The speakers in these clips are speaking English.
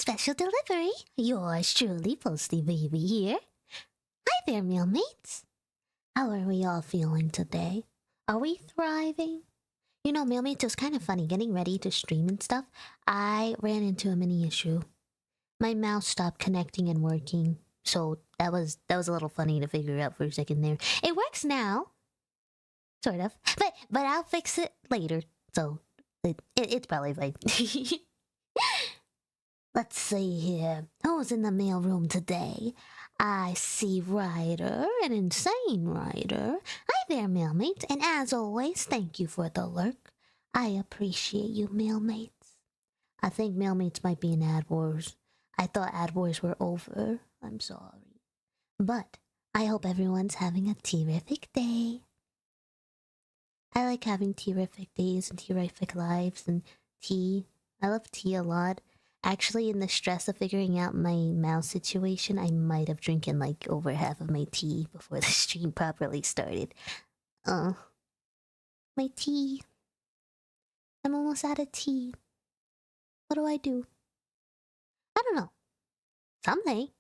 Special delivery. Yours truly, Posty Baby here. Hi there, meal mates. How are we all feeling today? Are we thriving? You know, meal mates, it was kind of funny getting ready to stream and stuff. I ran into a mini issue. My mouse stopped connecting and working, so that was a little funny to figure out for a second there. It works now, sort of, but I'll fix it later. So it's probably fine. Let's see here. Who's in the mailroom today? I see Ryder, an insane Ryder. Hi there, mailmates, and as always, thank you for the lurk. I appreciate you, mailmates. I think mailmates might be in Ad Wars. I thought Ad Wars were over. I'm sorry. But I hope everyone's having a terrific day. I like having terrific days and terrific lives and tea. I love tea a lot. Actually, in the stress of figuring out my mouse situation, I might have drinking like over half of my tea before the stream properly started. My tea. I'm almost out of tea. What do I do? I don't know. Something.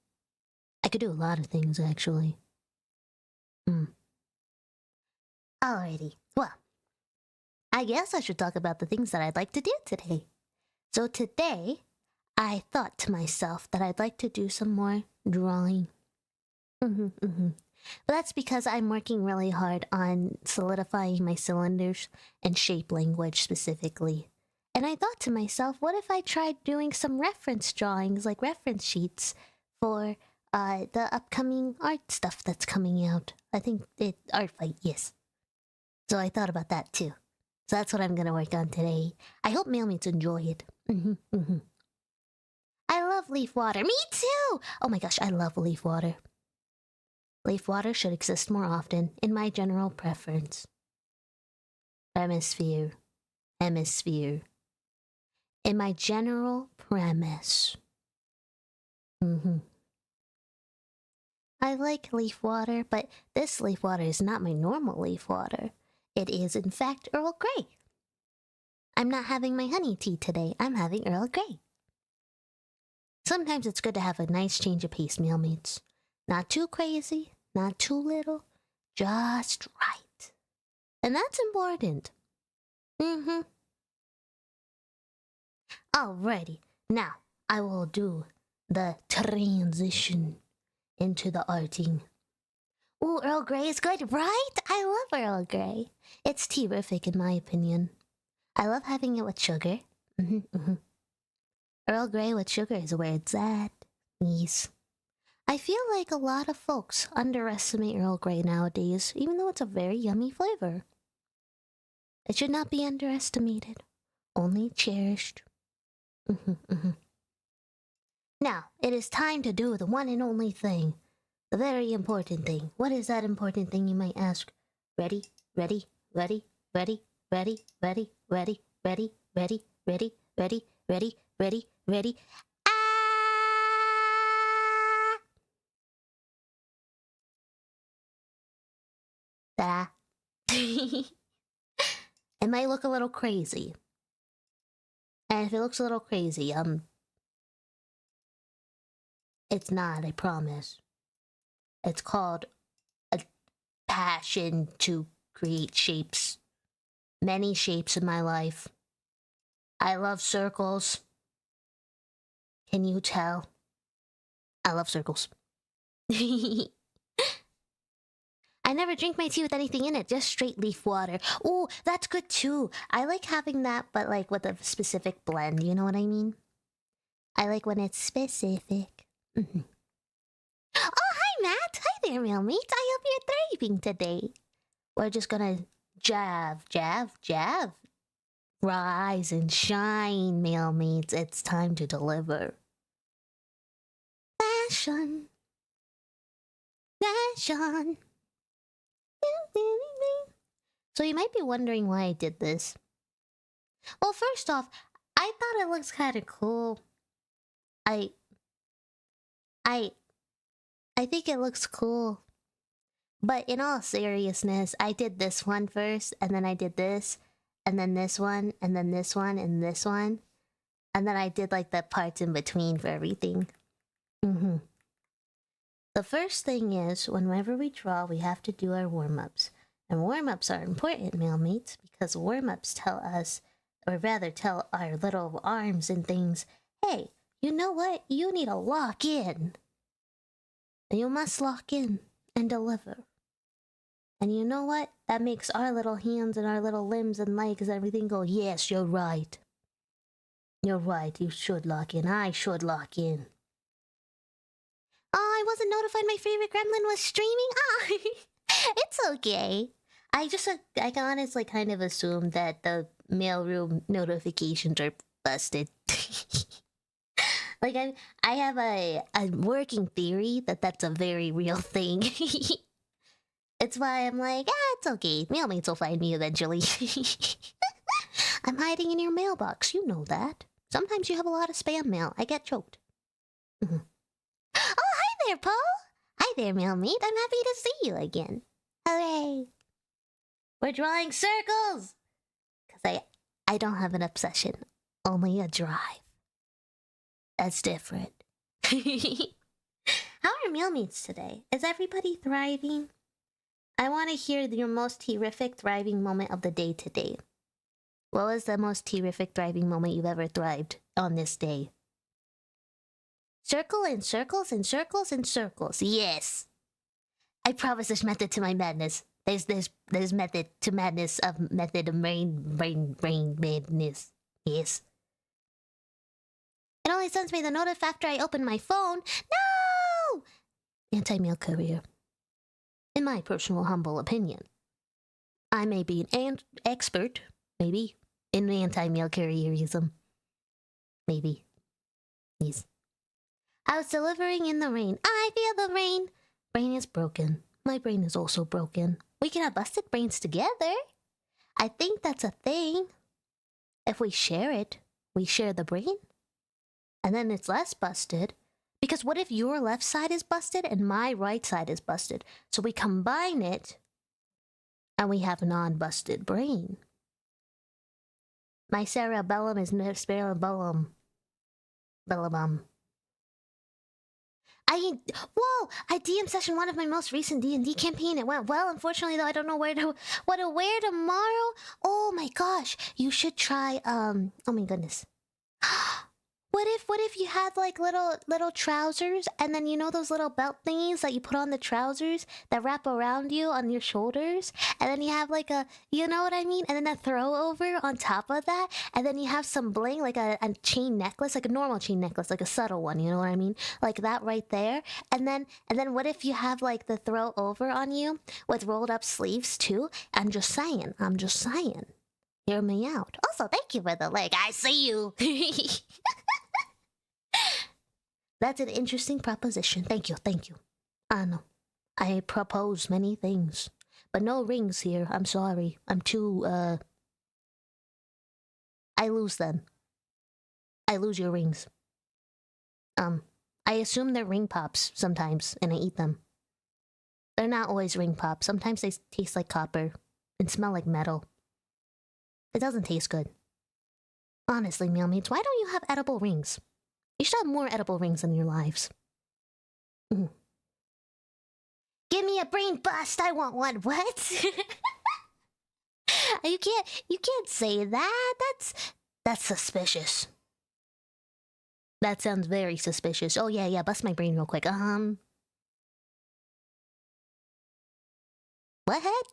I could do a lot of things, actually. Alrighty. Well, I guess I should talk about the things that I'd like to do today. So today, I thought to myself that I'd like to do some more drawing. But that's because I'm working really hard on solidifying my cylinders and shape language specifically. And I thought to myself, what if I tried doing some reference drawings, like reference sheets, for the upcoming art stuff that's coming out. I think art fight, yes. So I thought about that too. So that's what I'm gonna work on today. I hope mailmates enjoy it. I love leaf water. Me too! Oh my gosh, I love leaf water. Leaf water should exist more often, in my general preference. Hemisphere. In my general premise. I like leaf water, but this leaf water is not my normal leaf water. It is, in fact, Earl Grey. I'm not having my honey tea today. I'm having Earl Grey. Sometimes it's good to have a nice change of pace, mailmates. Not too crazy, not too little, just right. And that's important. Alrighty, now I will do the transition into the arting. Ooh, Earl Grey is good, right? I love Earl Grey. It's terrific in my opinion. I love having it with sugar. Earl Grey with sugar is where it's at. Yes. I feel like a lot of folks underestimate Earl Grey nowadays, even though it's a very yummy flavor. It should not be underestimated, only cherished. Now, it is time to do the one and only thing. The very important thing. What is that important thing, you might ask? Ready? Ah! It might look a little crazy. And if it looks a little crazy, it's not, I promise. It's called a passion to create shapes. Many shapes in my life. I love circles. Can you tell? I love circles. I never drink my tea with anything in it, just straight leaf water. Ooh, that's good too. I like having that, but like with a specific blend, you know what I mean? I like when it's specific. Oh, hi Matt! Hi there, mailmate. I hope you're thriving today. We're just gonna jav. Rise and shine, mailmates. It's time to deliver. Fashion. So you might be wondering why I did this. Well, first off, I thought it looks kind of cool. I think it looks cool. But in all seriousness, I did this one first, and then I did this, and then this one, and then this one, and this one. And then I did like the parts in between for everything. Mm-hmm. The first thing is, whenever we draw, we have to do our warm-ups. And warm-ups are important, mailmates, because warm-ups tell us, or rather tell our little arms and things, hey, you know what? You need to lock in. You must lock in and deliver. And you know what? That makes our little hands and our little limbs and legs and everything go, yes, you're right. You're right, you should lock in. I should lock in. Oh, I wasn't notified my favorite gremlin was streaming? Ah, it's okay. I honestly kind of assumed that the mailroom notifications are busted. Like, I have a working theory that that's a very real thing. It's why I'm like, it's okay. Mailmates will find me eventually. I'm hiding in your mailbox. You know that. Sometimes you have a lot of spam mail. I get choked. Mm-hmm. Oh, hi there, Paul. Hi there, mailmate. I'm happy to see you again. Hooray. We're drawing circles. Because I don't have an obsession. Only a drive. That's different. How are mailmates today? Is everybody thriving? I want to hear your most terrific thriving moment of the day today. What was the most terrific thriving moment you've ever thrived on this day? Circle and circles and circles and circles. Yes. I promise there's method to my madness. There's method to madness of method of brain madness. Yes. It only sends me the notif after I open my phone. No! Anti-mail courier. In my personal humble opinion, I may be an expert, maybe, in anti-mail courierism. Maybe. Yes. I was delivering in the rain. I feel the rain. Brain is broken. My brain is also broken. We can have busted brains together. I think that's a thing. If we share it, we share the brain. And then it's less busted. Because what if your left side is busted and my right side is busted? So we combine it and we have a non-busted brain. My cerebellum is cerebellum. Bellabum. Whoa! I DM session one of my most recent D&D campaign. It went well. Unfortunately, though, I don't know what to wear tomorrow. Oh my gosh! You should try. Oh my goodness. What if you had like little trousers, and then you know those little belt thingies that you put on the trousers that wrap around you on your shoulders, and then you have like you know what I mean, and then a throw over on top of that, and then you have some bling like a chain necklace, like a normal chain necklace, like a subtle one, you know what I mean, like that right there, and then what if you have like the throw over on you with rolled up sleeves too? I'm just saying. Hear me out. Also, thank you for the leg. I see you. That's an interesting proposition. Thank you. I know. I propose many things. But no rings here. I'm sorry. I'm too, I lose them. I lose your rings. I assume they're ring pops sometimes, and I eat them. They're not always ring pops. Sometimes they taste like copper and smell like metal. It doesn't taste good. Honestly, mailmates, why don't you have edible rings? You should have more edible rings in your lives. Mm. Give me a brain bust. I want one. What? You can't say that. That's suspicious. That sounds very suspicious. Oh yeah, bust my brain real quick. What head?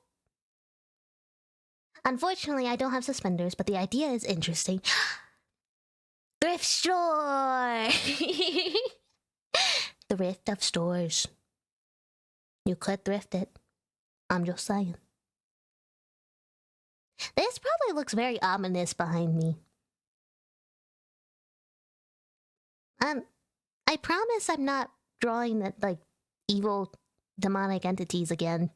Unfortunately, I don't have suspenders, but the idea is interesting. Thrift store! Thrift of stores. You could thrift it. I'm just saying. This probably looks very ominous behind me. I promise I'm not drawing that, like, evil demonic entities again.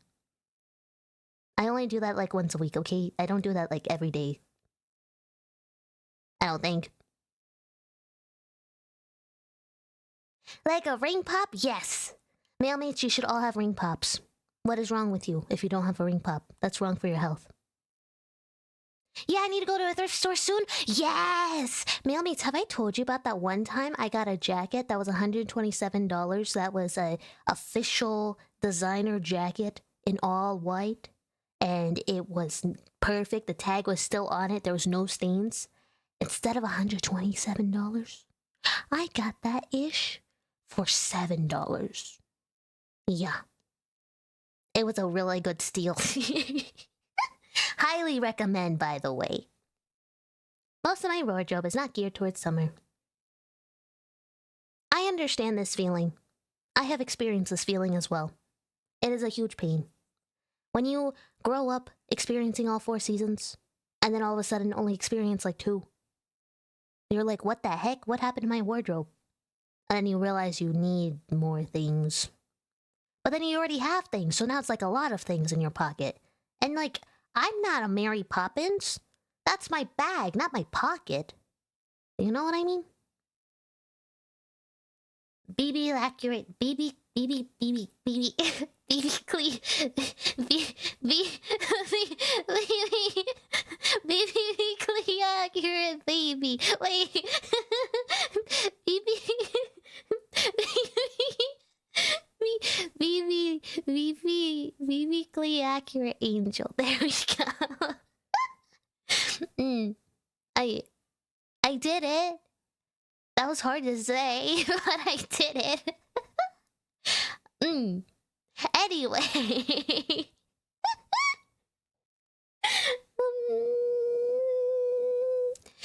I only do that, like, once a week, okay? I don't do that, like, every day. I don't think. Like a ring pop? Yes. Mailmates, you should all have ring pops. What is wrong with you if you don't have a ring pop? That's wrong for your health. Yeah, I need to go to a thrift store soon. Yes! Mailmates, have I told you about that one time I got a jacket that was $127? That was a official designer jacket in all white. And it was perfect. The tag was still on it. There was no stains. Instead of $127, I got that ish for $7. Yeah. It was a really good steal. Highly recommend, by the way. Most of my wardrobe is not geared towards summer. I understand this feeling. I have experienced this feeling as well. It is a huge pain. When you grow up experiencing all 4 seasons, and then all of a sudden only experience like 2, you're like, what the heck? What happened to my wardrobe? And then you realize you need more things. But then you already have things, so now it's like a lot of things in your pocket. And like, I'm not a Mary Poppins. That's my bag, not my pocket. You know what I mean? BB accurate, BB clean, BB accurate, baby. Wait, BB accurate angel. There we go. I did it. That was hard to say, but I did it. Anyway.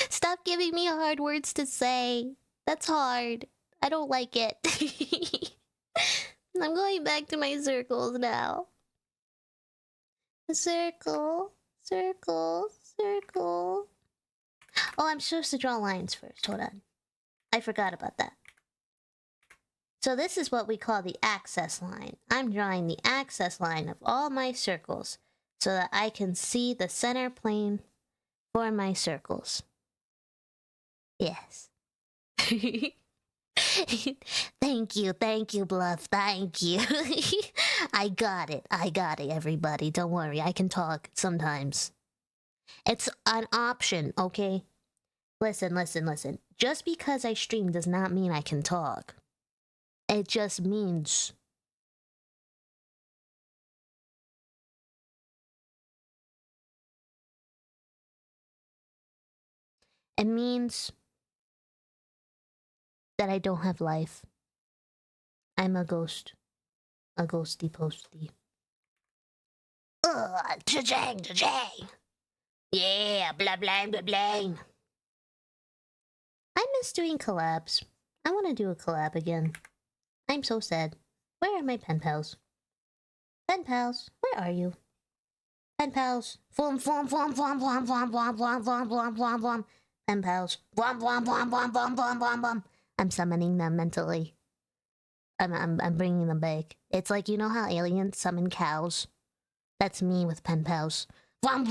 Stop giving me hard words to say. That's hard. I don't like it. I'm going back to my circles now. Circle, circle, circle. Oh, I'm supposed to draw lines first. Hold on. I forgot about that. So this is what we call the access line. I'm drawing the access line of all my circles so that I can see the center plane for my circles. Yes. Thank you, Bluff, thank you. I got it, everybody. Don't worry, I can talk sometimes. It's an option, okay? Listen. Just because I stream does not mean I can talk. It just means... It means... that I don't have life. I'm a ghost. A ghosty posty. Ugh, cha-chang. Yeah, blah blah blah blah. I miss doing collabs. I want to do a collab again. I'm so sad. Where are my pen pals? Pen pals, where are you? Pen pals. Flum. Pen pals. I'm summoning them mentally. I'm bringing them back. It's like, you know how aliens summon cows? That's me with pen pals. And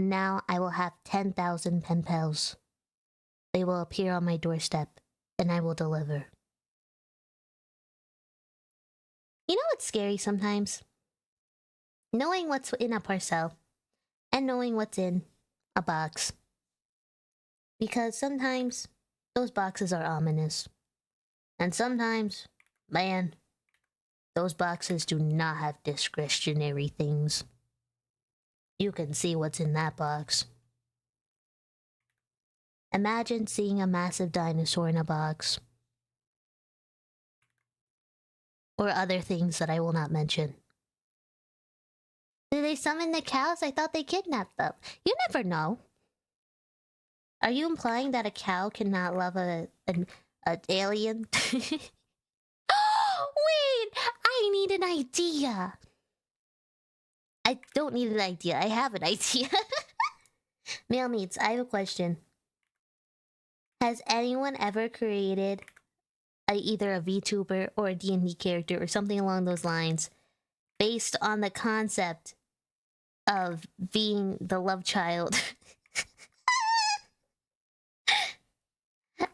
now I will have 10,000 pen pals. They will appear on my doorstep, and I will deliver. You know what's scary sometimes? Knowing what's in a parcel, and knowing what's in a box. Because sometimes, those boxes are ominous. And sometimes, man, those boxes do not have discretionary things. You can see what's in that box. Imagine seeing a massive dinosaur in a box. Or other things that I will not mention. Did they summon the cows? I thought they kidnapped them. You never know. Are you implying that a cow cannot love an alien? Wait! I need an idea! I don't need an idea. I have an idea. Mailmeets, I have a question. Has anyone ever created either a VTuber or a D&D character or something along those lines based on the concept of being the love child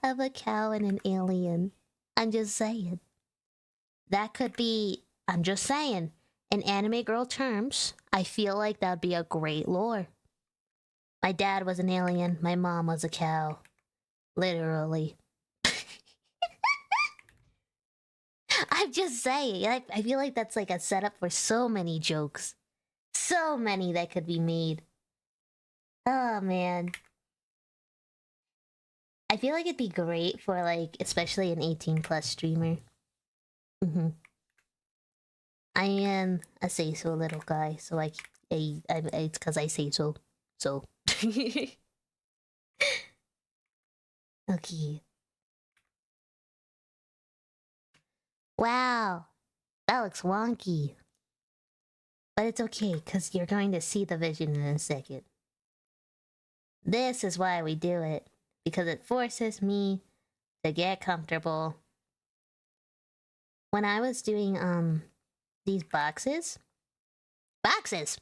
of a cow and an alien? I'm just saying. That could be... I'm just saying. in anime girl terms, I feel like that'd be a great lore. My dad was an alien, my mom was a cow. Literally. I'm just saying, I feel like that's like a setup for so many jokes. So many that could be made. Oh man. I feel like it'd be great for like, especially an 18 plus streamer. I am a say so little guy, so it's because I say so. So. Okay. Wow. That looks wonky. But it's okay, because you're going to see the vision in a second. This is why we do it. Because it forces me to get comfortable. When I was doing, these boxes... Boxes!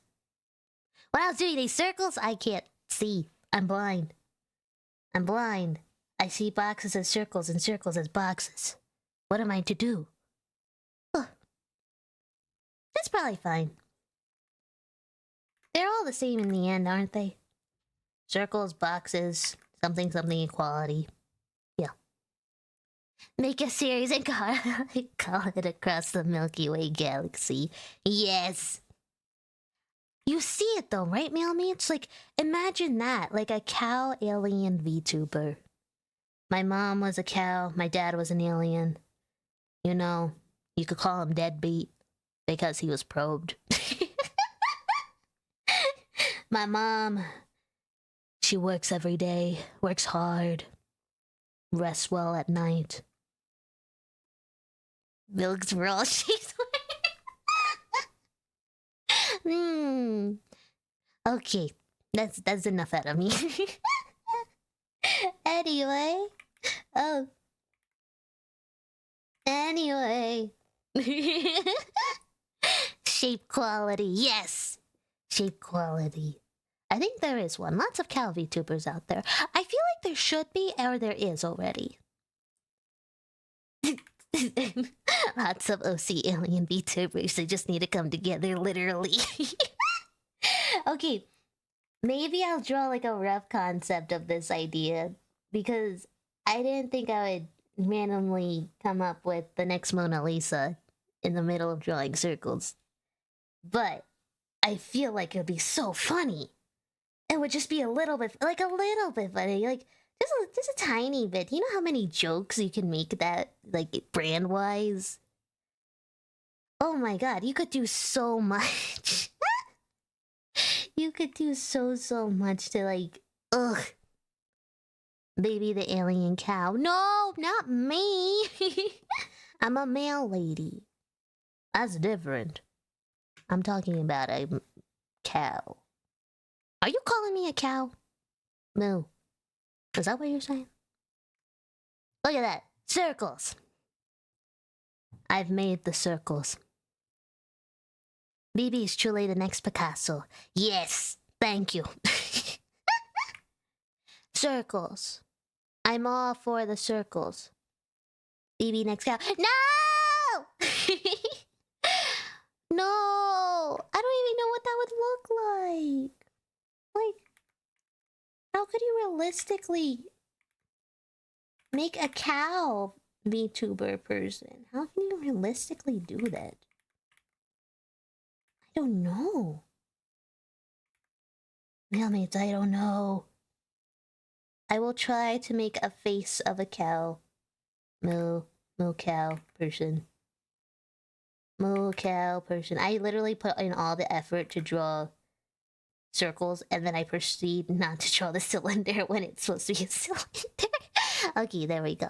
When I was doing these circles, I can't see. I'm blind. I'm blind. I see boxes as circles and circles as boxes. What am I to do? Ugh. That's probably fine. They're all the same in the end, aren't they? Circles, boxes, something, something, equality. Yeah. Make a series and call it Across the Milky Way Galaxy. Yes! You see it though, right, Meowme? It's like, imagine that, like a cow alien VTuber. My mom was a cow, my dad was an alien. You know, you could call him Deadbeat because he was probed. My mom, she works every day, works hard, rests well at night. Milks for all she's Okay, that's enough out of me. Anyway, anyway. Shape quality, yes! Shape quality. I think there is one. Lots of cow VTubers out there. I feel like there should be, or there is already. Lots of OC alien VTubers. They just need to come together, literally. Okay, maybe I'll draw like a rough concept of this idea, because I didn't think I would randomly come up with the next Mona Lisa in the middle of drawing circles. But I feel like it would be so funny. It would just be a little bit funny, like just a tiny bit. You know how many jokes you can make that, like, brand wise? Oh my god, you could do so much. You could do so much to, like, ugh. Baby the alien cow. No, not me. I'm a male lady. That's different. I'm talking about a cow. Are you calling me a cow? No. Is that what you're saying? Look at that. Circles. I've made the circles. BB is truly the next Picasso. Yes. Thank you. Circles. I'm all for the circles. BB next cow. No! No! I don't even know what that would look like. Like, how could you realistically make a cow VTuber person? How can you realistically do that? I don't know. Mailmates, I don't know. I will try to make a face of a cow. Moo cow person. Moo cow person. I literally put in all the effort to draw circles, and then I proceed not to draw the cylinder when it's supposed to be a cylinder. Okay, there we go.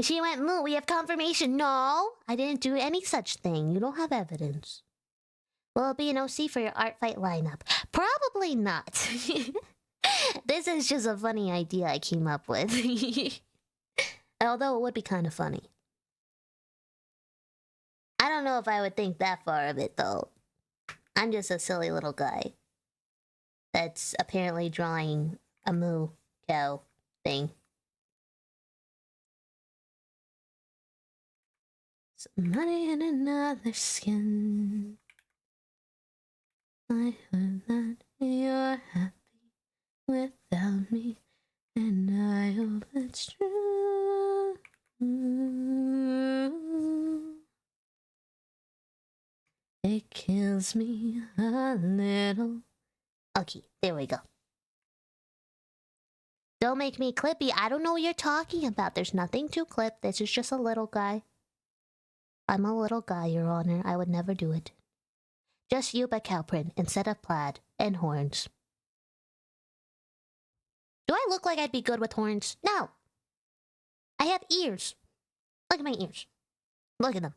She went, moo, we have confirmation. No, I didn't do any such thing. You don't have evidence. Will it be an OC for your art fight lineup? Probably not. This is just a funny idea I came up with. Although it would be kind of funny. I don't know if I would think that far of it, though. I'm just a silly little guy that's apparently drawing a moo cow thing. Somebody in another skin. I heard that you're happy without me, and I hope it's true. It kills me a little. Okay, there we go. Don't make me clippy. I don't know what you're talking about. There's nothing to clip. This is just a little guy. I'm a little guy, Your Honor. I would never do it. Just you, but cow print instead of plaid and horns. Do I look like I'd be good with horns? No. I have ears. Look at my ears. Look at them.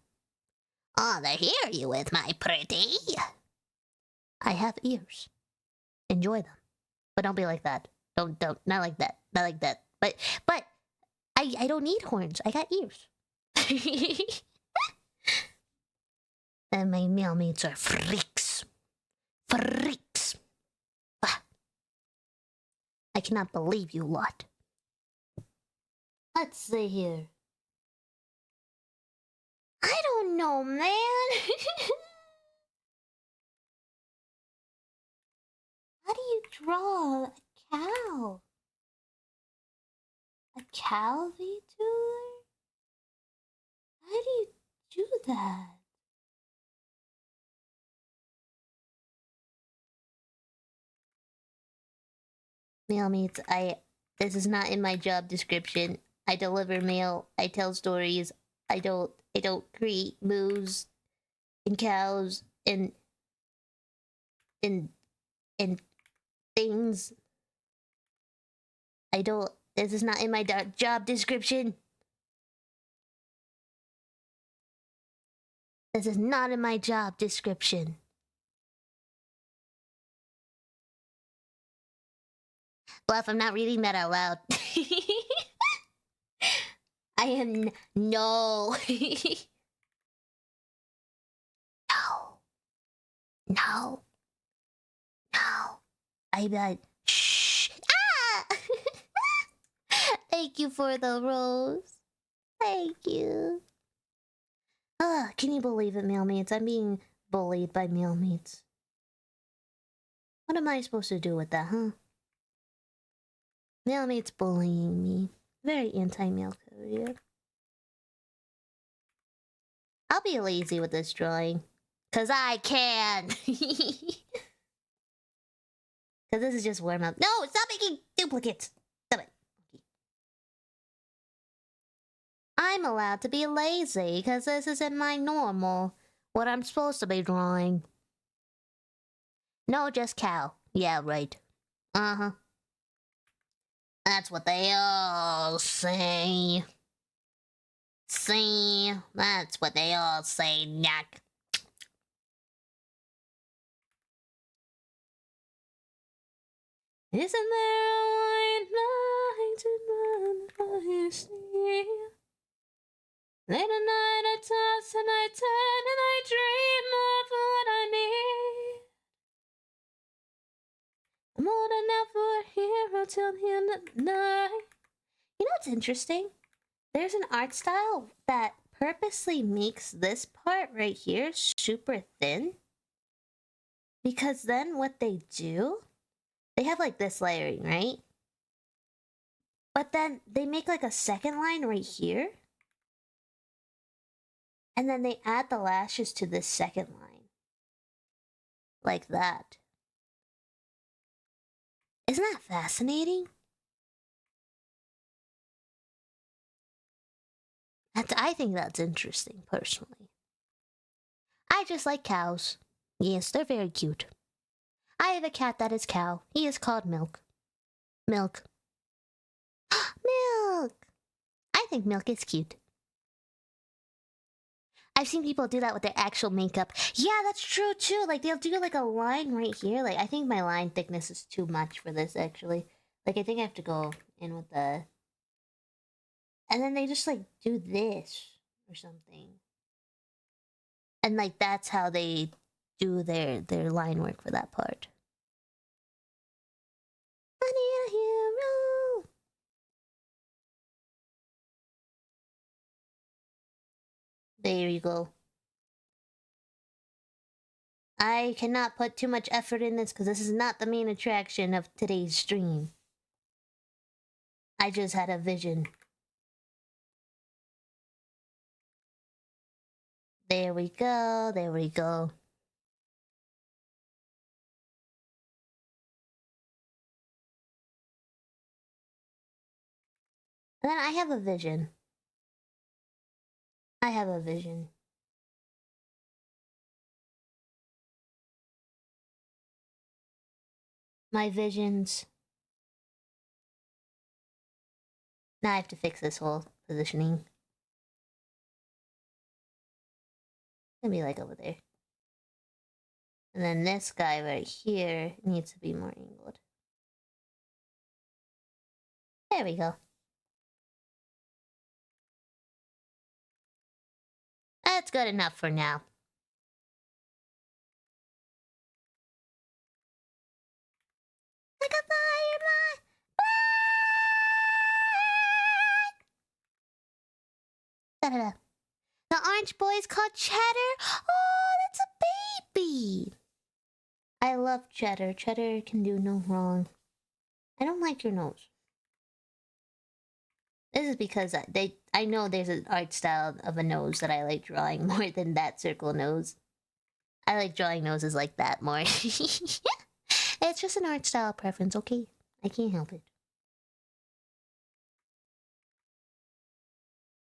Oh, they hear you with, my pretty. I have ears. Enjoy them. But don't be like that. Don't, not like that. Not like that. But, I don't need horns. I got ears. And my mailmates are freaks. Freaks. Ah. I cannot believe you lot. Let's see here. I don't know, man. How do you draw a cow? A cow VTuber? How do you do that? Mailmates, this is not in my job description. I deliver mail, I tell stories, I don't create moves and cows and things. This is not in my job description. This is not in my job description. Bluff, I'm not reading that out loud. I am... No. No. I'm shh. Ah! Thank you for the rose. Thank you. Can you believe it, mailmates? I'm being bullied by mailmates. What am I supposed to do with that, huh? Mailmates bullying me. Very anti-mail courier. I'll be lazy with this drawing. 'Cause I can! 'Cause this is just warm-up. No! Stop making duplicates! Stop it. Okay. I'm allowed to be lazy, because this isn't my normal. What I'm supposed to be drawing. No, just cow. Yeah, right. Uh-huh. That's what they all say. See? That's what they all say, Jack. Isn't there a white night in my sea? Late at night I toss and I turn and I dream of what I need. I'm old enough for a hero till the end of the night. You know what's interesting? There's an art style that purposely makes this part right here super thin. Because then what they do, they have like this layering, right? But then they make like a second line right here. And then they add the lashes to this second line. Like that. Isn't that fascinating? I think that's interesting, personally. I just like cows. Yes, they're very cute. I have a cat that is cow. He is called Milk. Milk. Milk! I think Milk is cute. I've seen people do that with their actual makeup. Yeah, that's true too. Like, they'll do like a line right here. Like, I think my line thickness is too much for this, actually. Like, I think I have to go in with the... And then they just, like, do this or something. And, like, that's how they do their line work for that part. I need a hero. There you go. I cannot put too much effort in this because this is not the main attraction of today's stream. I just had a vision. There we go, there we go. And then I have a vision. I have a vision. My visions. Now I have to fix this whole positioning. It's gonna be like over there. And then this guy right here needs to be more angled. There we go. That's good enough for now. Like a firefly! Da-da-da. The orange boy is called Cheddar? Oh, that's a baby! I love Cheddar. Cheddar can do no wrong. I don't like your nose. This is because I know there's an art style of a nose that I like drawing more than that circle nose. I like drawing noses like that more. It's just an art style preference, okay? I can't help it.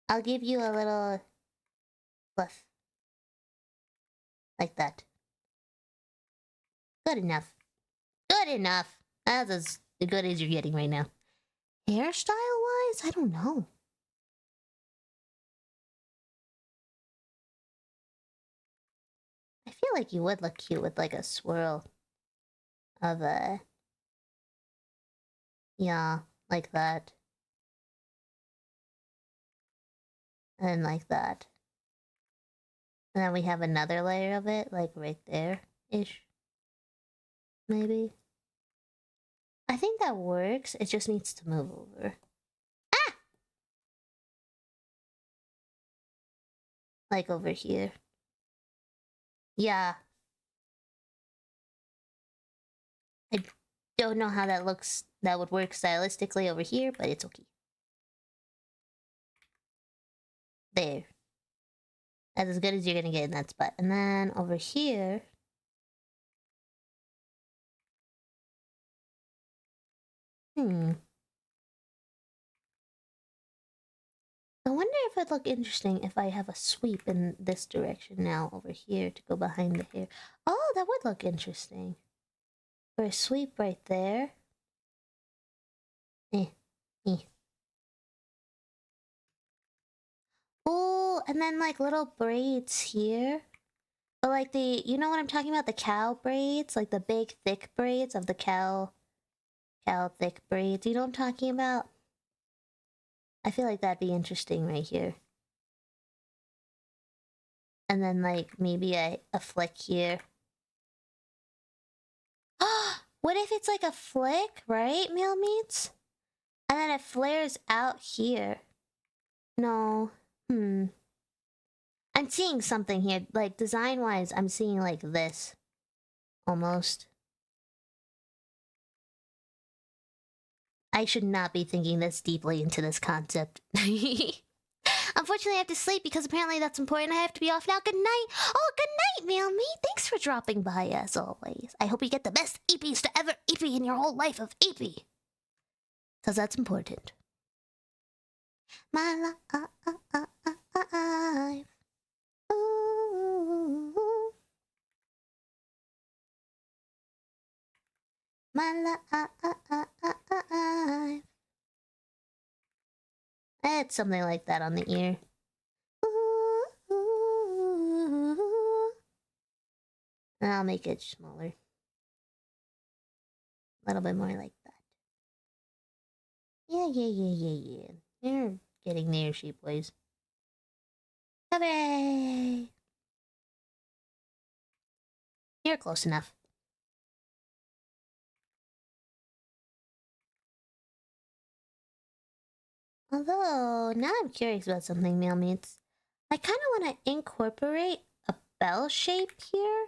I'll give you a little fluff. Like that. Good enough. Good enough. That's as good as you're getting right now. Hairstyle-wise? I don't know. I feel like you would look cute with like a swirl of a... Yeah, like that. And like that. And then we have another layer of it, like right there-ish. Maybe. I think that works. It just needs to move over. Ah! Like over here. Yeah. I don't know how that looks. That would work stylistically over here, but it's okay. There. That's as good as you're gonna get in that spot. And then over here... I wonder if it'd look interesting if I have a sweep in this direction now over here to go behind the hair. Oh, that would look interesting. Or a sweep right there. Oh, and then like little braids here. But like you know what I'm talking about? The cow braids? Like the big thick braids of the cow thick braids. You know what I'm talking about? I feel like that'd be interesting right here. And then like maybe a flick here. What if it's like a flick, right, meal meats? And then it flares out here. No. I'm seeing something here. Like design-wise, I'm seeing like this. Almost. I should not be thinking this deeply into this concept. Unfortunately, I have to sleep because apparently that's important. I have to be off now. Good night. Oh, good night, Meow Me. Thanks for dropping by as always. I hope you get the best EPs to ever EP in your whole life of EP. Because that's important. My life. Ooh. My life. I had something like that on the ear. And I'll make it smaller. A little bit more like that. Yeah. You're getting there, sheep boys. Hooray! You're close enough. Although, now I'm curious about something, Mealmeats. I kind of want to incorporate a bell shape here,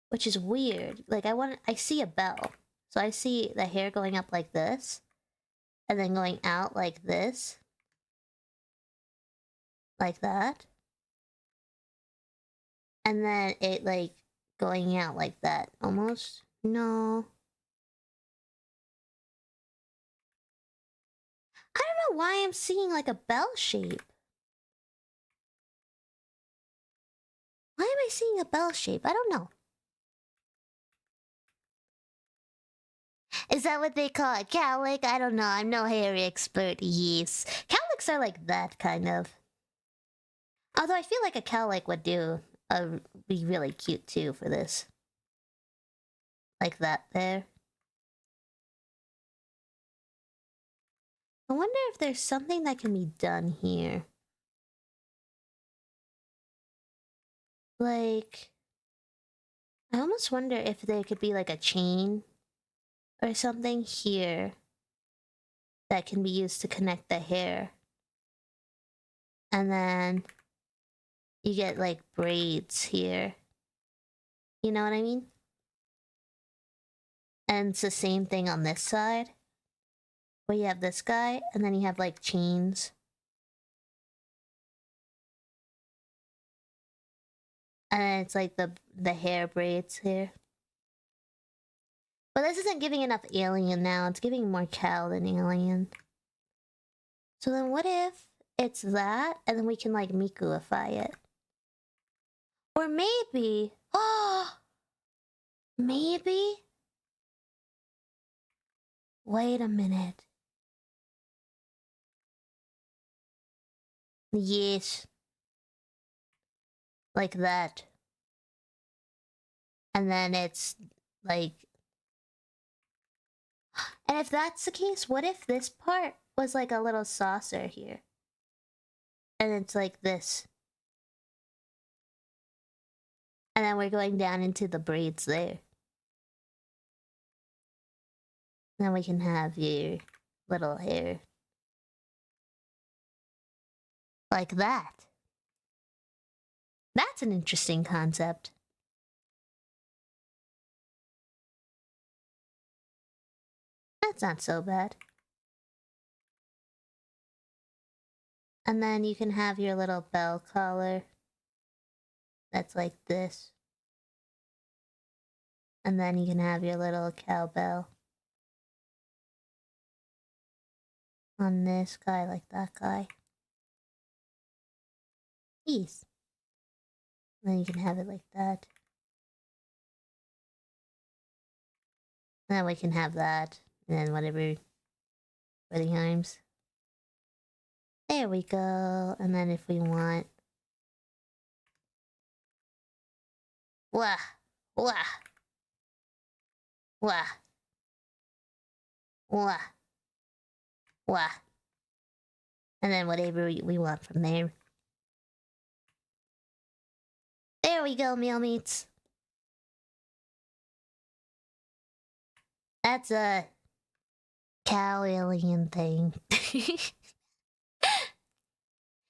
which is weird. Like I see a bell. So I see the hair going up like this, and then going out like this. Like that. And then it like going out like that, almost. No. I don't know why I'm seeing like a bell shape. Why am I seeing a bell shape? I don't know. Is that what they call it? Cowlick? I don't know. I'm no hair expert. Yes. Cowlicks are like that, kind of. Although I feel like a cowlick would be really cute too for this. Like that there. I wonder if there's something that can be done here. Like, I almost wonder if there could be like a chain or something here that can be used to connect the hair. And then you get like braids here. You know what I mean? And it's the same thing on this side, where you have this guy, and then you have like chains. And then it's like the hair braids here. But this isn't giving enough alien now. It's giving more cow than alien. So then what if it's that, and then we can like Mikuify it? Or maybe... Oh! Maybe? Wait a minute. Yes. Like that. And then it's like... And if that's the case, what if this part was like a little saucer here? And it's like this. And then we're going down into the braids there. Then we can have your little hair. Like that. That's an interesting concept. That's not so bad. And then you can have your little bell collar. That's like this. And then you can have your little cowbell. On this guy, like that guy. Yes. And then you can have it like that. And then we can have that. And then whatever for the arms. There we go. And then if we want... Wah! Wah! Wah! Wah! Wah! And then whatever we want from there. There we go, meal meats. That's a cow alien thing. This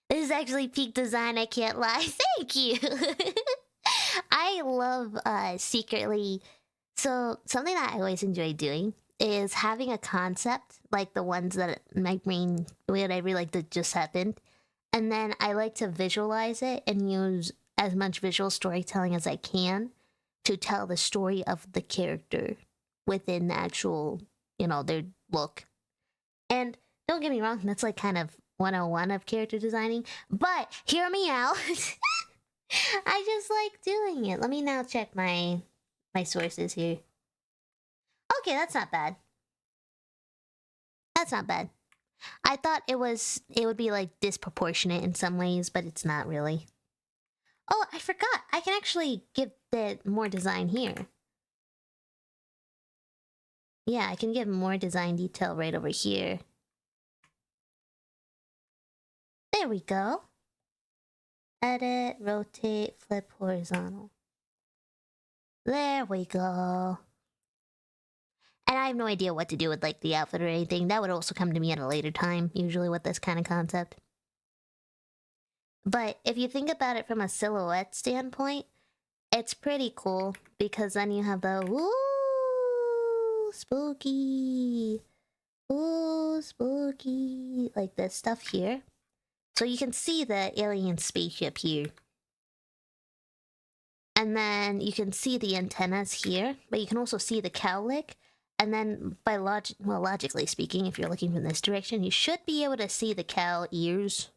is actually peak design, I can't lie. Thank you. I love secretly. So something that I always enjoy doing is having a concept like the ones that my brain, whatever, like that just happened, and then I like to visualize it and use as much visual storytelling as I can to tell the story of the character within the actual, their look. And don't get me wrong, that's like kind of 101 of character designing, but hear me out. I just like doing it. Let me now check my sources here. Okay, that's not bad. That's not bad. I thought it would be like disproportionate in some ways, but it's not really. Oh, I forgot. I can actually give it more design here. Yeah, I can give more design detail right over here. There we go. Edit, rotate, flip horizontal. There we go. And I have no idea what to do with like the outfit or anything. That would also come to me at a later time, usually with this kind of concept. But if you think about it from a silhouette standpoint, it's pretty cool because then you have the ooh spooky, ooh spooky, like this stuff here. So you can see the alien spaceship here. And then you can see the antennas here, but you can also see the cowlick. And then by logically speaking, if you're looking from this direction, you should be able to see the cow ears.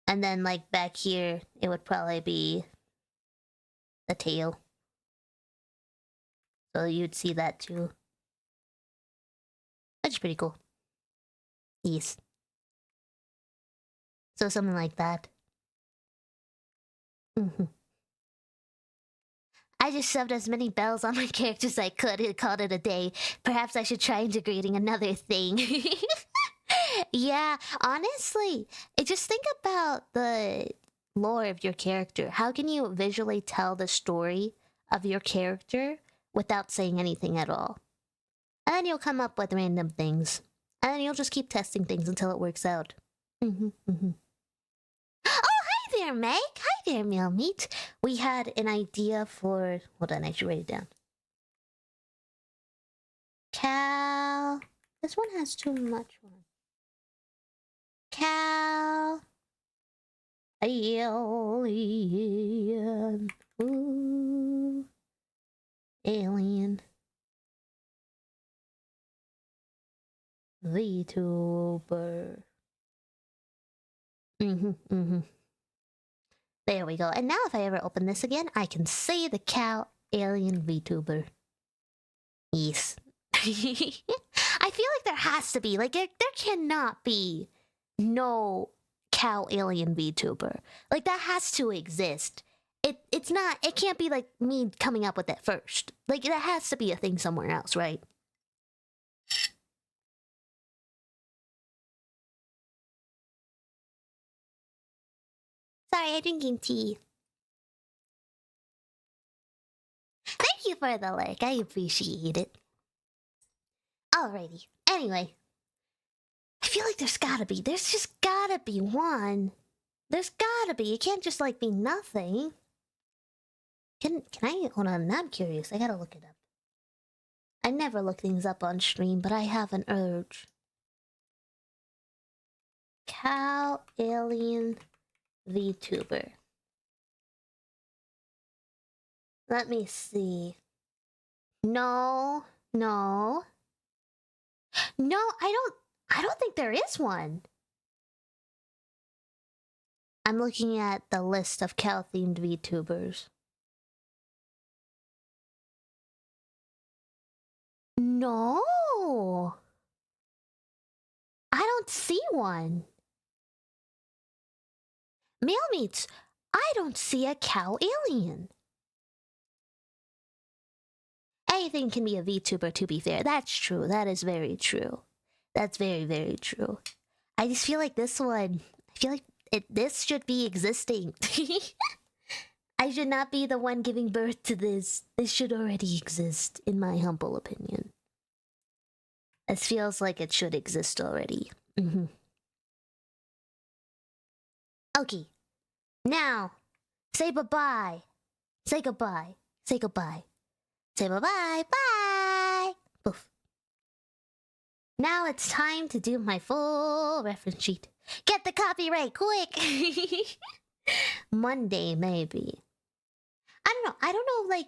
And then like back here, it would probably be the tail. So you'd see that too. Which is pretty cool. Yes. So something like that. I just shoved as many bells on my character as I could and called it a day. Perhaps I should try integrating another thing. Yeah, honestly, just think about the lore of your character. How can you visually tell the story of your character without saying anything at all? And then you'll come up with random things. And then you'll just keep testing things until it works out. Oh, hi there, Meg. Hi there, Meal Meat. We had an idea for... Hold on, I should write it down. Cal... This one has too much one. Cal... Alien... Ooh... Alien... VTuber... There we go. And now if I ever open this again, I can say the cow alien VTuber. Yes. I feel like there has to be. Like, there cannot be no cow alien VTuber. Like, that has to exist. It's not... It can't be, like, me coming up with it first. Like, that has to be a thing somewhere else, right? Sorry, I'm drinking tea. Thank you for the like. I appreciate it. Alrighty. Anyway. I feel like there's just gotta be one. There's gotta be. It can't just, like, be nothing. Can I... Hold on, I'm curious. I gotta look it up. I never look things up on stream, but I have an urge. Cow alien VTuber. Let me see. No. No, I don't think there is one. I'm looking at the list of cow-themed VTubers. No! I don't see one. Mail Meats, I don't see a cow alien. Anything can be a VTuber, to be fair. That's true. That is very true. That's very, very true. I just feel like this one... I feel like this should be existing. I should not be the one giving birth to this. This should already exist, in my humble opinion. It feels like it should exist already. Okay. Now, say bye-bye. Say goodbye. Say goodbye. Say bye-bye. Bye! Poof. Now it's time to do my full reference sheet. Get the copyright, quick! Monday, maybe. I don't know, like...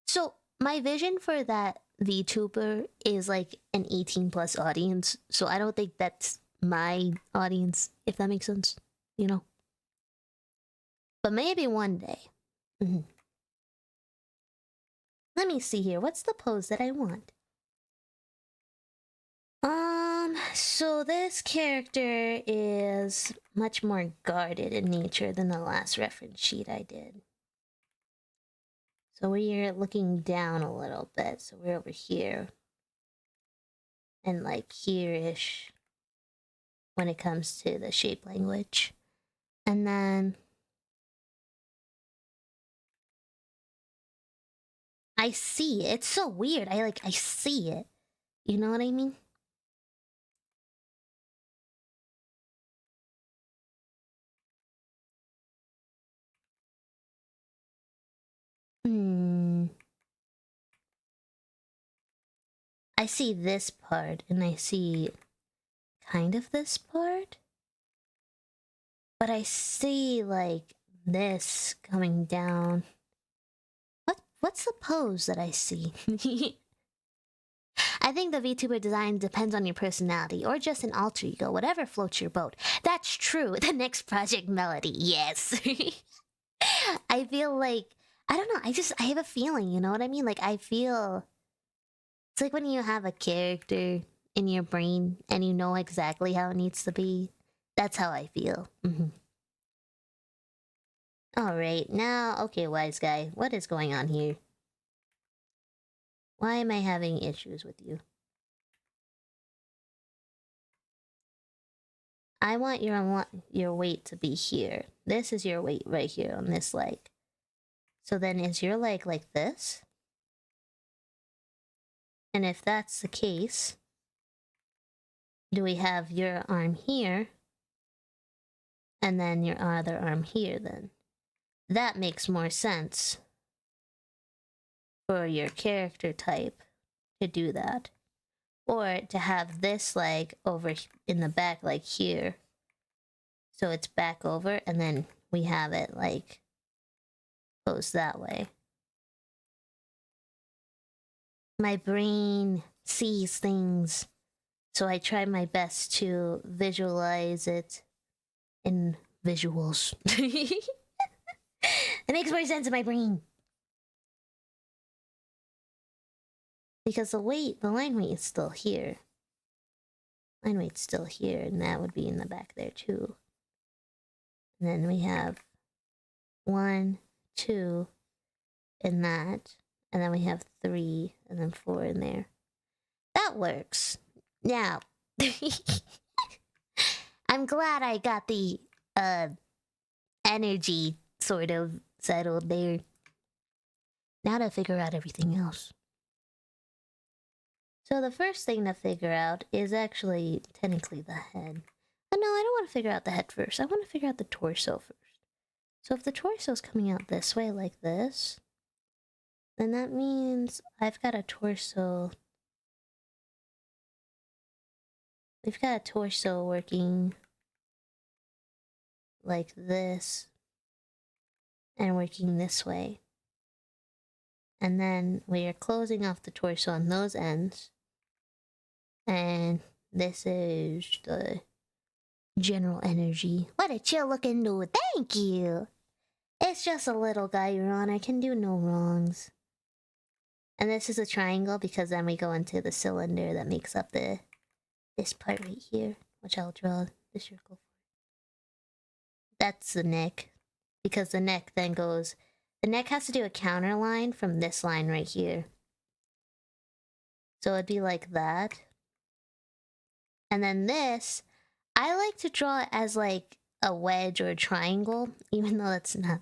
So, my vision for that VTuber is, like, an 18-plus audience. So I don't think that's my audience, if that makes sense. You know? But maybe one day. Let me see here. What's the pose that I want? So this character is much more guarded in nature than the last reference sheet I did. So we're looking down a little bit. So we're over here. And like here-ish when it comes to the shape language. And then... I see it. It's so weird. I see it. You know what I mean? I see this part, and I see kind of this part. But I see, like, this coming down. What's the pose that I see? I think the VTuber design depends on your personality, or just an alter ego, whatever floats your boat. That's true. The next project Melody, yes. I feel like, I don't know, I have a feeling, you know what I mean? Like, I feel... It's like when you have a character in your brain, and you know exactly how it needs to be. That's how I feel. Alright, now, okay, wise guy, what is going on here? Why am I having issues with you? I want your weight to be here. This is your weight right here on this leg. So then is your leg like this? And if that's the case, do we have your arm here? And then your other arm here then? That makes more sense for your character type to do that. Or to have this leg over in the back, like here. So it's back over, and then we have it, like, posed that way. My brain sees things, so I try my best to visualize it in visuals. It makes more sense in my brain. Because the line weight is still here. Line weight's still here, and that would be in the back there too. And then we have 1, 2, in that. And then we have 3, and then 4 in there. That works. Now, I'm glad I got the energy sort of settled there. Now to figure out everything else. So the first thing to figure out is actually technically the head. But no, I don't want to figure out the head first. I want to figure out the torso first. So if the torso is coming out this way like this, then that means I've got a torso. We've got a torso working like this and working this way. And then we are closing off the torso on those ends. And this is the general energy. What a chill looking dude. Thank you. It's just a little guy, Your Honor. Can do no wrongs. And this is a triangle because then we go into the cylinder that makes up this part right here, which I'll draw the circle for. That's the neck, because the neck then goes... The neck has to do a counter line from this line right here. So it'd be like that. And then this, I like to draw it as like a wedge or a triangle, even though that's not...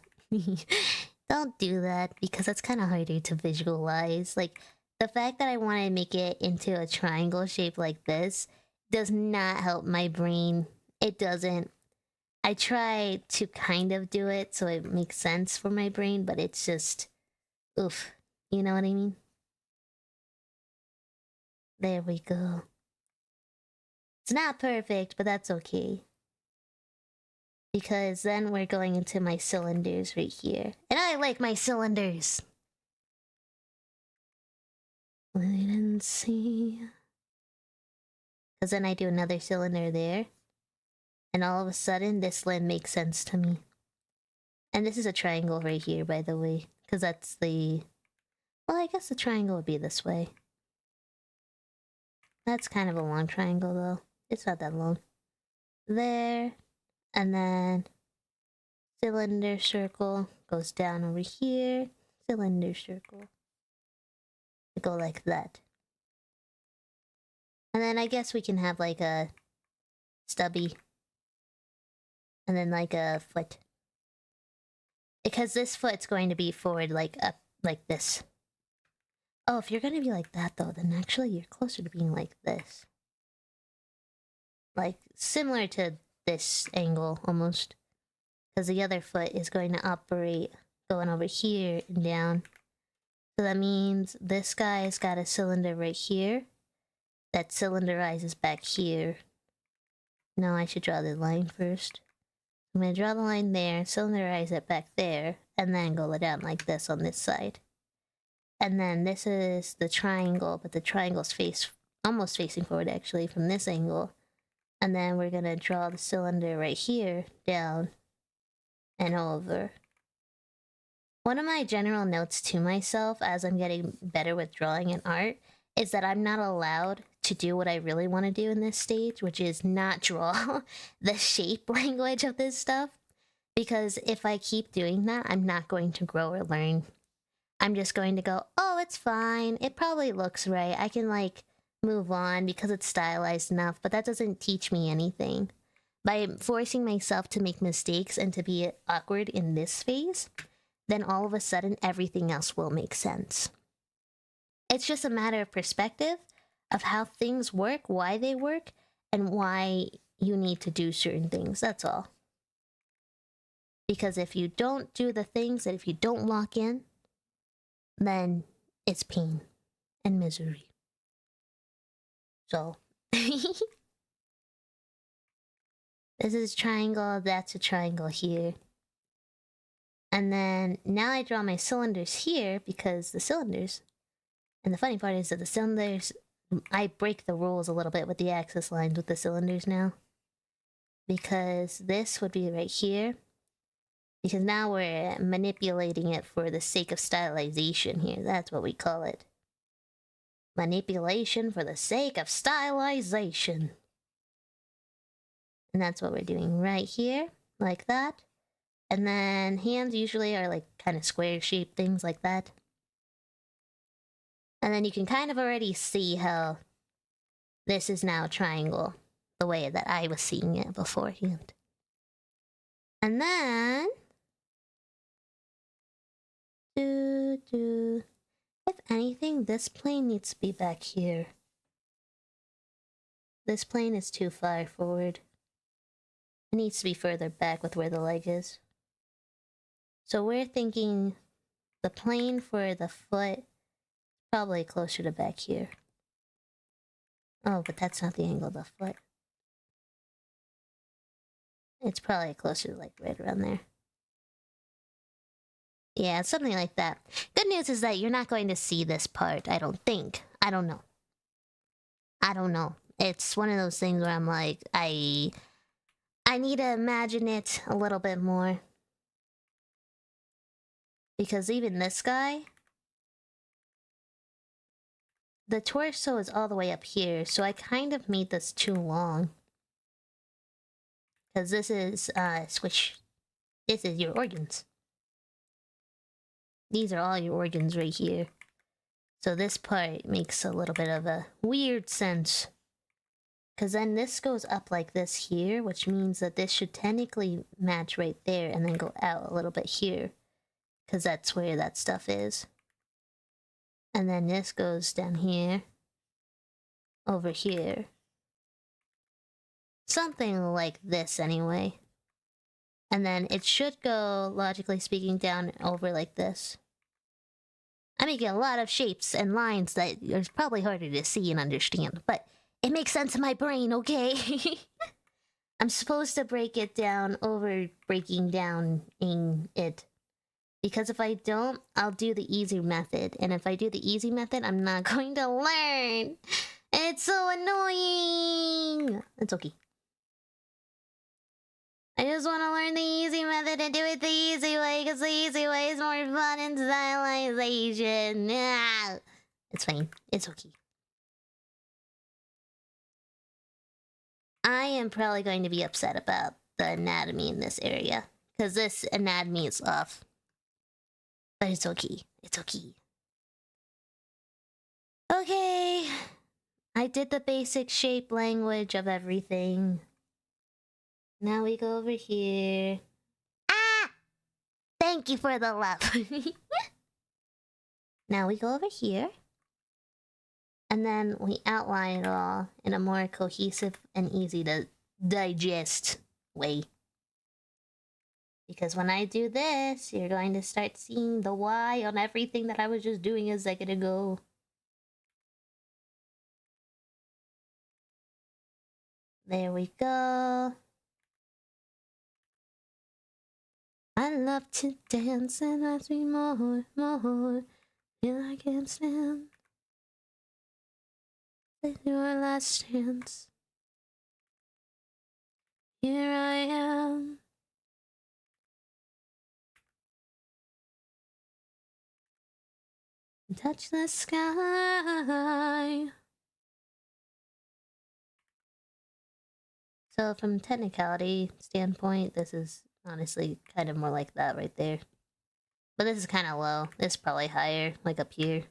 Don't do that, because that's kind of harder to visualize. Like, the fact that I want to make it into a triangle shape like this does not help my brain. It doesn't. I try to kind of do it so it makes sense for my brain, but it's just... oof. You know what I mean? There we go. It's not perfect, but that's okay. Because then we're going into my cylinders right here. And I like my cylinders! Wait and see... Because then I do another cylinder there. And all of a sudden, this limb makes sense to me. And this is a triangle right here, by the way. Because that's the... Well, I guess the triangle would be this way. That's kind of a long triangle, though. It's not that long. There. And then... cylinder circle. Goes down over here. Cylinder circle. Go like that. And then I guess we can have like a... stubby. And then like a foot. Because this foot's going to be forward like up, like this. Oh, if you're gonna be like that though, then actually you're closer to being like this. Like, similar to this angle, almost. Because the other foot is going to operate going over here and down. So that means this guy's got a cylinder right here. that cylinderizes back here. No, I should draw the line first. I'm gonna draw the line there, cylinderize it back there, and then go down like this on this side. And then this is the triangle, but the triangle's almost facing forward actually from this angle. And then we're gonna draw the cylinder right here, down, and over. One of my general notes to myself as I'm getting better with drawing and art is that I'm not allowed to do what I really want to do in this stage, which is not draw the shape language of this stuff. Because if I keep doing that, I'm not going to grow or learn. I'm just going to go, oh, it's fine. It probably looks right. I can, like, move on because it's stylized enough, but that doesn't teach me anything. By forcing myself to make mistakes and to be awkward in this phase, then all of a sudden everything else will make sense. It's just a matter of perspective of how things work, why they work, and why you need to do certain things. That's all. Because if you don't do the things, and if you don't lock in, then it's pain and misery. So, this is a triangle, that's a triangle here. And then now I draw my cylinders here because the cylinders, and the funny part is that the cylinders, I break the rules a little bit with the axis lines with the cylinders now. Because this would be right here. Because now we're manipulating it for the sake of stylization here. That's what we call it. Manipulation for the sake of stylization. And that's what we're doing right here, like that. And then hands usually are like kind of square shaped things like that. And then you can kind of already see how this is now a triangle, the way that I was seeing it beforehand. And then... if anything, this plane needs to be back here. This plane is too far forward. It needs to be further back with where the leg is. So we're thinking the plane for the foot probably closer to back here. Oh, but that's not the angle of the foot. It's probably closer to like right around there. Yeah, something like that. Good news is that you're not going to see this part, I don't think. I don't know. It's one of those things where I'm like, I need to imagine it a little bit more. Because even this guy, the torso is all the way up here, so I kind of made this too long. Because this is, squish. This is your organs. These are all your organs right here. So this part makes a little bit of a weird sense. Because then this goes up like this here, which means that this should technically match right there and then go out a little bit here. Because that's where that stuff is. And then this goes down here. Over here. Something like this anyway. And then it should go, logically speaking, down over like this. I'm making a lot of shapes and lines that are probably harder to see and understand, but it makes sense in my brain, okay? I'm supposed to break it down over breaking down in it. Because if I don't, I'll do the easy method. And if I do the easy method, I'm not going to learn. It's so annoying. It's okay. I just want to learn the easy method and do it the easy way, because the easy way is more fun and stylization. Ah. It's fine. It's okay. I am probably going to be upset about the anatomy in this area, because this anatomy is off. But it's okay. It's okay. Okay. I did the basic shape language of everything. Now we go over here. Ah! Thank you for the love. Now we go over here. And then we outline it all in a more cohesive and easy to digest way. Because when I do this, you're going to start seeing the why on everything that I was just doing a second ago. There we go. I love to dance and ask me more, more. Till I can't stand. It's your last chance. Here I am. Touch the sky. So from technicality standpoint, this is honestly kind of more like that right there. But this is kind of low. This is probably higher, like up here.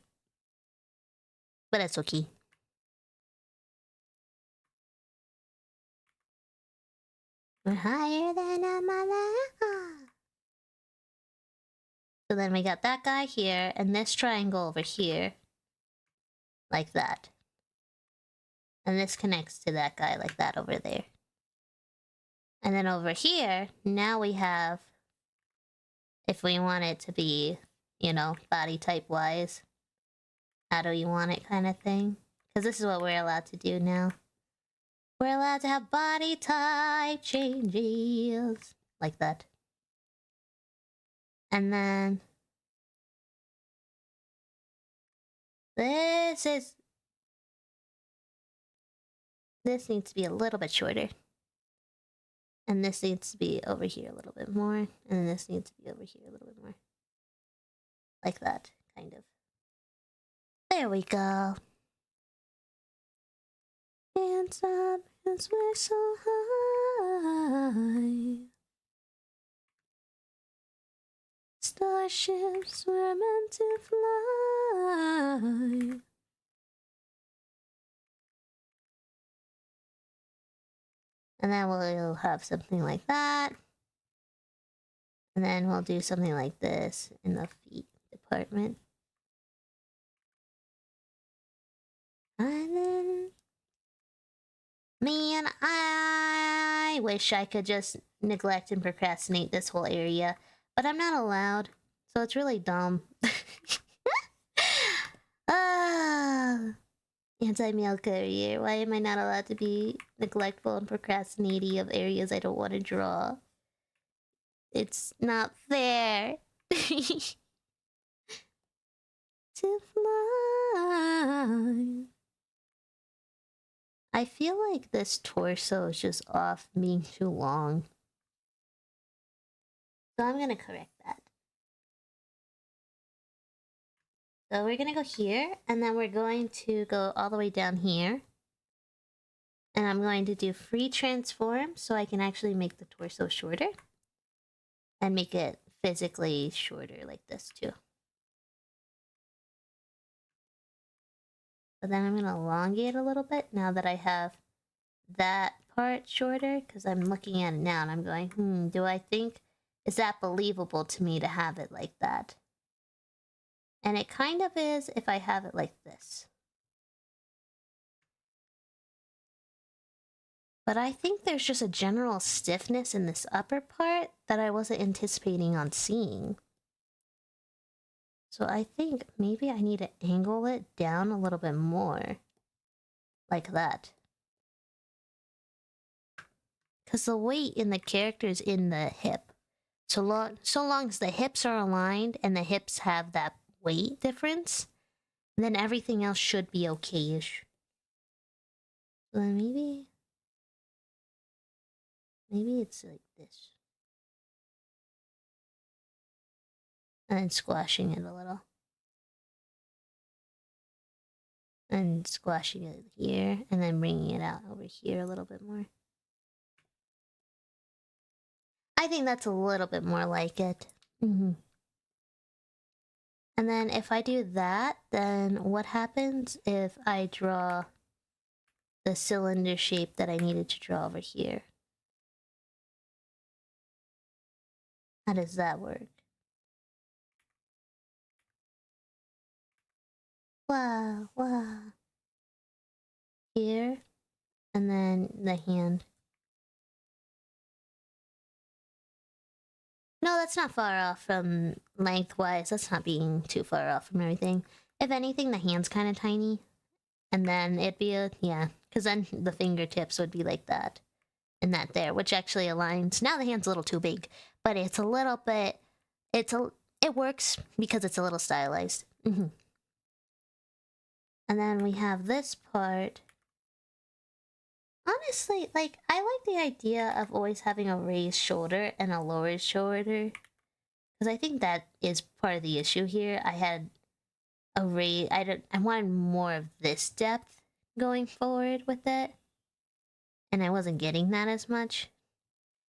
But that's okay. We're higher than a mother. So then we got that guy here, and this triangle over here. Like that. And this connects to that guy like that over there. And then over here, now we have, if we want it to be, you know, body type wise, how do you want it kind of thing? Because this is what we're allowed to do now. We're allowed to have body type changes. Like that. And then this needs to be a little bit shorter. And this needs to be over here a little bit more. And then this needs to be over here a little bit more. Like that, kind of. There we go. Hands up, hands we're so high. Starships were meant to fly. And then we'll have something like that. And then we'll do something like this in the feet department. And then... Man, I wish I could just neglect and procrastinate this whole area. But I'm not allowed. So it's really dumb. Anti-male career. Why am I not allowed to be neglectful and procrastinating of areas I don't want to draw? It's not fair. To fly. I feel like this torso is just off being too long. So I'm gonna correct that. So we're gonna go here, and then we're going to go all the way down here. And I'm going to do free transform so I can actually make the torso shorter. And make it physically shorter like this too. But then I'm gonna elongate a little bit now that I have that part shorter, because I'm looking at it now and I'm going, do I think, is that believable to me to have it like that? And it kind of is if I have it like this. But I think there's just a general stiffness in this upper part that I wasn't anticipating on seeing. So I think maybe I need to angle it down a little bit more. Like that. Because the weight in the character is in the hip. So long as the hips are aligned and the hips have that weight difference, then everything else should be okay-ish. So then maybe it's like this. And then squashing it a little. And squashing it here, and then bringing it out over here a little bit more. I think that's a little bit more like it. And then if I do that, then what happens if I draw the cylinder shape that I needed to draw over here? How does that work? Wow, wow. Here, and then the hand. No, that's not far off from lengthwise. That's not being too far off from everything. If anything, the hand's kind of tiny. And then it'd be a, yeah, because then the fingertips would be like that. And that there, which actually aligns. Now the hand's a little too big, but it's a little bit... It works because it's a little stylized. And then we have this part. Honestly, like, I like the idea of always having a raised shoulder and a lower shoulder. Because I think that is part of the issue here. I had a raise... I wanted more of this depth going forward with it. And I wasn't getting that as much.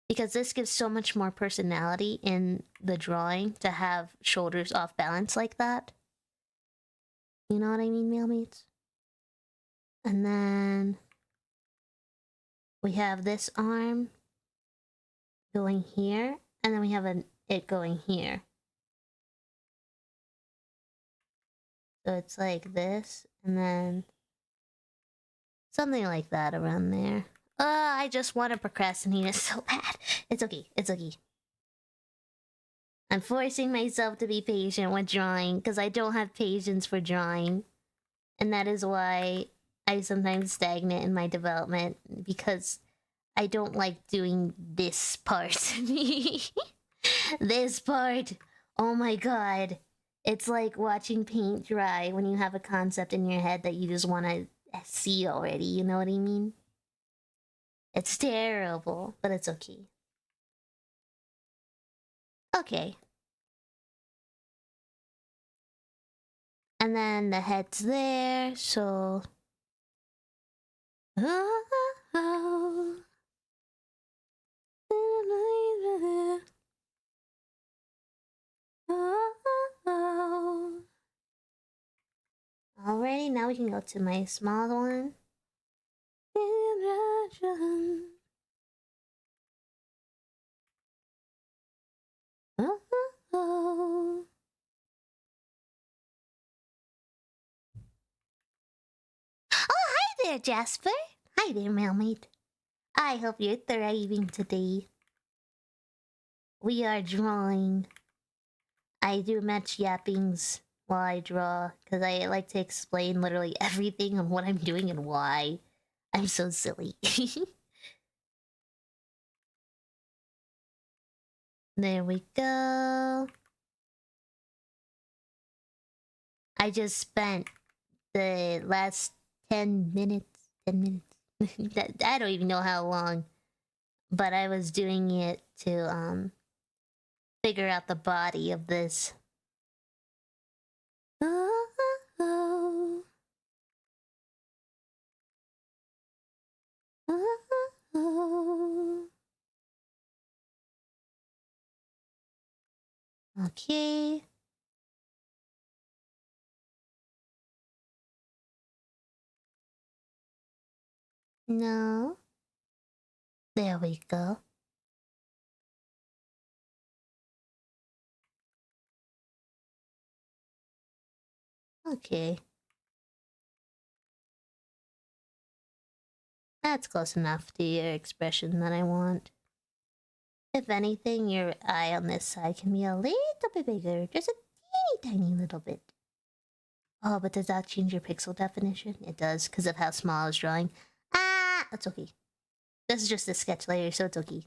Because this gives so much more personality in the drawing to have shoulders off balance like that. You know what I mean, mailmates? And then we have this arm going here, and then we have it going here. So it's like this, and then something like that around there. I just want to procrastinate it so bad. It's okay, it's okay. I'm forcing myself to be patient with drawing, because I don't have patience for drawing. And that is why I sometimes stagnate in my development, because I don't like doing this part. This part! Oh my god. It's like watching paint dry when you have a concept in your head that you just want to see already, you know what I mean? It's terrible, but it's okay. Okay. And then the head's there, so... Alrighty, now we can go to my small one. Hi there, Jasper. Hi there, Mailmate. I hope you're thriving today. We are drawing. I do much yappings while I draw, because I like to explain literally everything on what I'm doing and why. I'm so silly. There we go. I just spent the last 10 minutes. I don't even know how long. But I was doing it to, figure out the body of this. Okay. No. There we go. Okay. That's close enough to your expression that I want. If anything, your eye on this side can be a little bit bigger. Just a teeny tiny little bit. Oh, but does that change your pixel definition? It does, because of how small I was drawing. Ah! That's okay. This is just a sketch layer, so it's okay.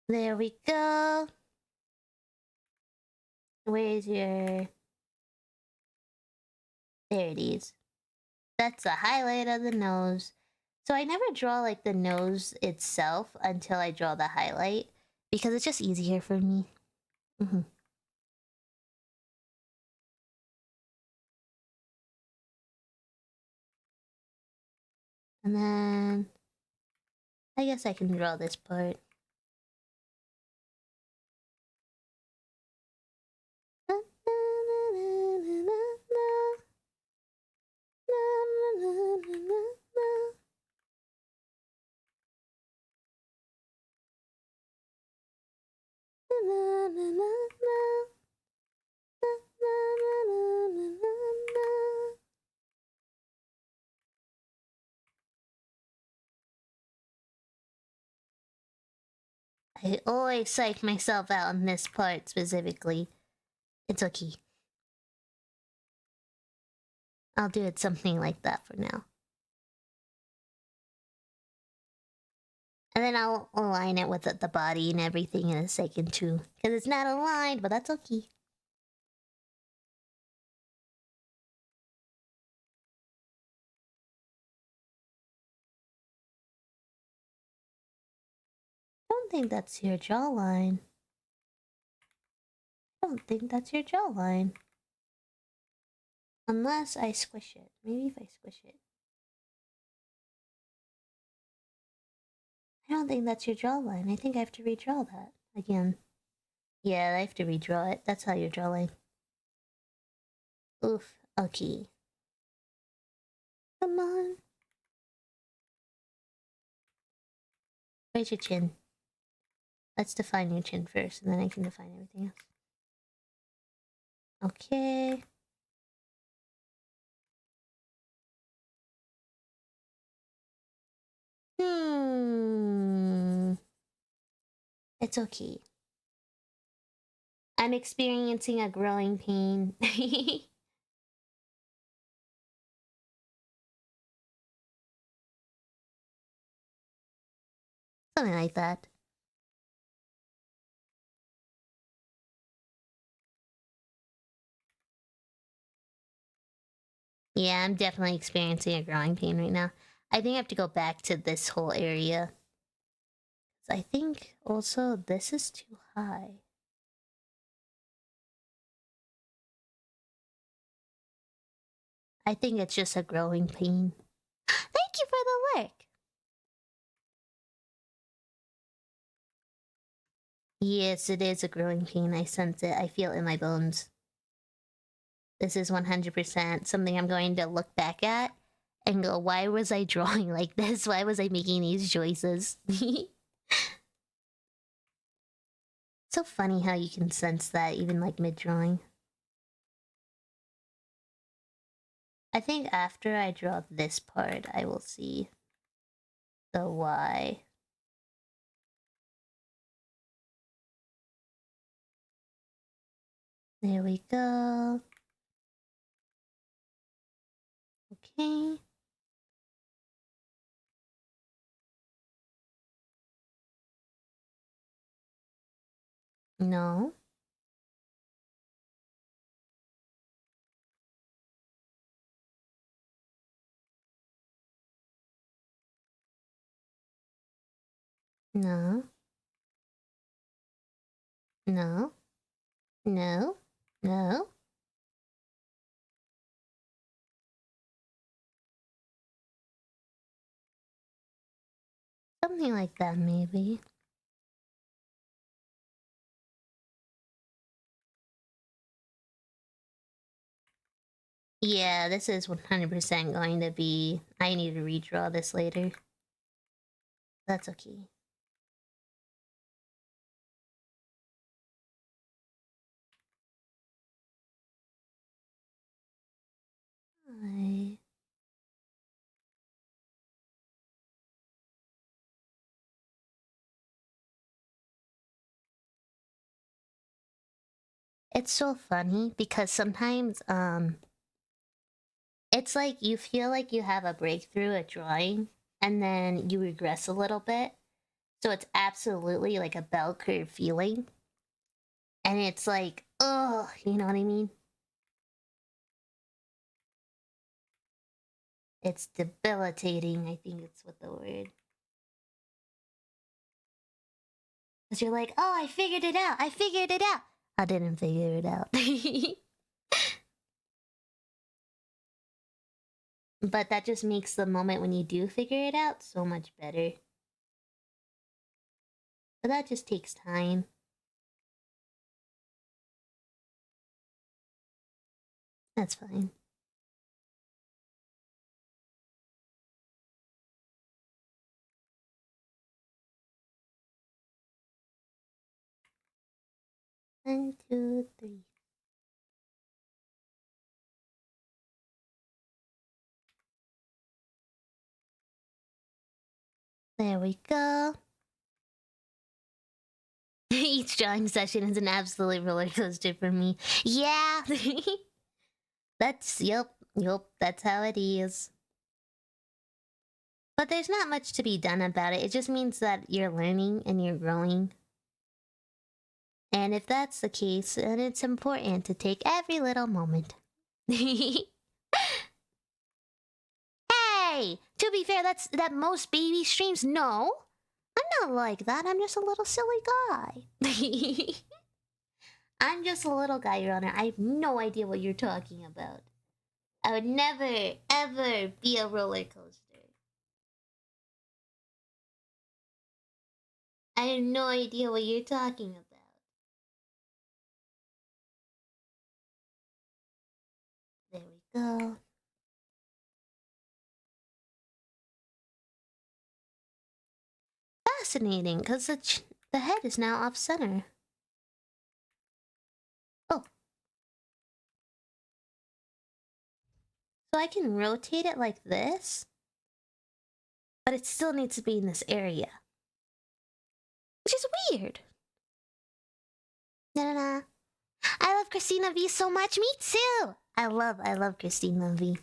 There we go. Where's your... There it is. That's the highlight of the nose. So I never draw like the nose itself until I draw the highlight, because it's just easier for me. And then I guess I can draw this part. I always psych myself out on this part specifically. It's okay. I'll do it something like that for now. And then I'll align it with the body and everything in a second too. Because it's not aligned, but that's okay. I don't think that's your jawline. I don't think that's your jawline. Unless I squish it. Maybe if I squish it. I don't think that's your jawline. I think I have to redraw that again. Yeah, I have to redraw it. That's how your jawline. Oof. Okay. Come on. Where's your chin? Let's define your chin first, and then I can define everything else. Okay. It's okay. I'm experiencing a growing pain. Something like that. Yeah, I'm definitely experiencing a growing pain right now. I think I have to go back to this whole area. I think also this is too high. I think it's just a growing pain. Thank you for the work. Yes, it is a growing pain. I sense it. I feel it in my bones. This is 100% something I'm going to look back at and go, why was I drawing like this? Why was I making these choices? So funny how you can sense that even like mid-drawing. I think after I draw this part, I will see the why. There we go. Okay. No. No. No. No. No. Something like that, maybe. Yeah, this is 100% going to be... I need to redraw this later. That's okay. Hi. It's so funny because sometimes, it's like you feel like you have a breakthrough at drawing and then you regress a little bit. So it's absolutely like a bell curve feeling. And it's like, oh, you know what I mean? It's debilitating, I think it's what the word. Because you're like, oh, I figured it out. I figured it out. I didn't figure it out. But that just makes the moment when you do figure it out so much better. But that just takes time. That's fine. One, two, three. There we go. Each drawing session is an absolute roller coaster for me. Yeah! That's, yep, that's how it is. But there's not much to be done about it. It just means that you're learning and you're growing. And if that's the case, then it's important to take every little moment. Hey! To be fair, that most baby streams. No! I'm not like that. I'm just a little silly guy. I'm just a little guy, Your Honor. I have no idea what you're talking about. I would never, ever be a roller coaster. I have no idea what you're talking about. There we go. Fascinating, because the head is now off center. Oh. So I can rotate it like this, but it still needs to be in this area. Which is weird. Na. I love Christina V so much. Me too. I love Christina V.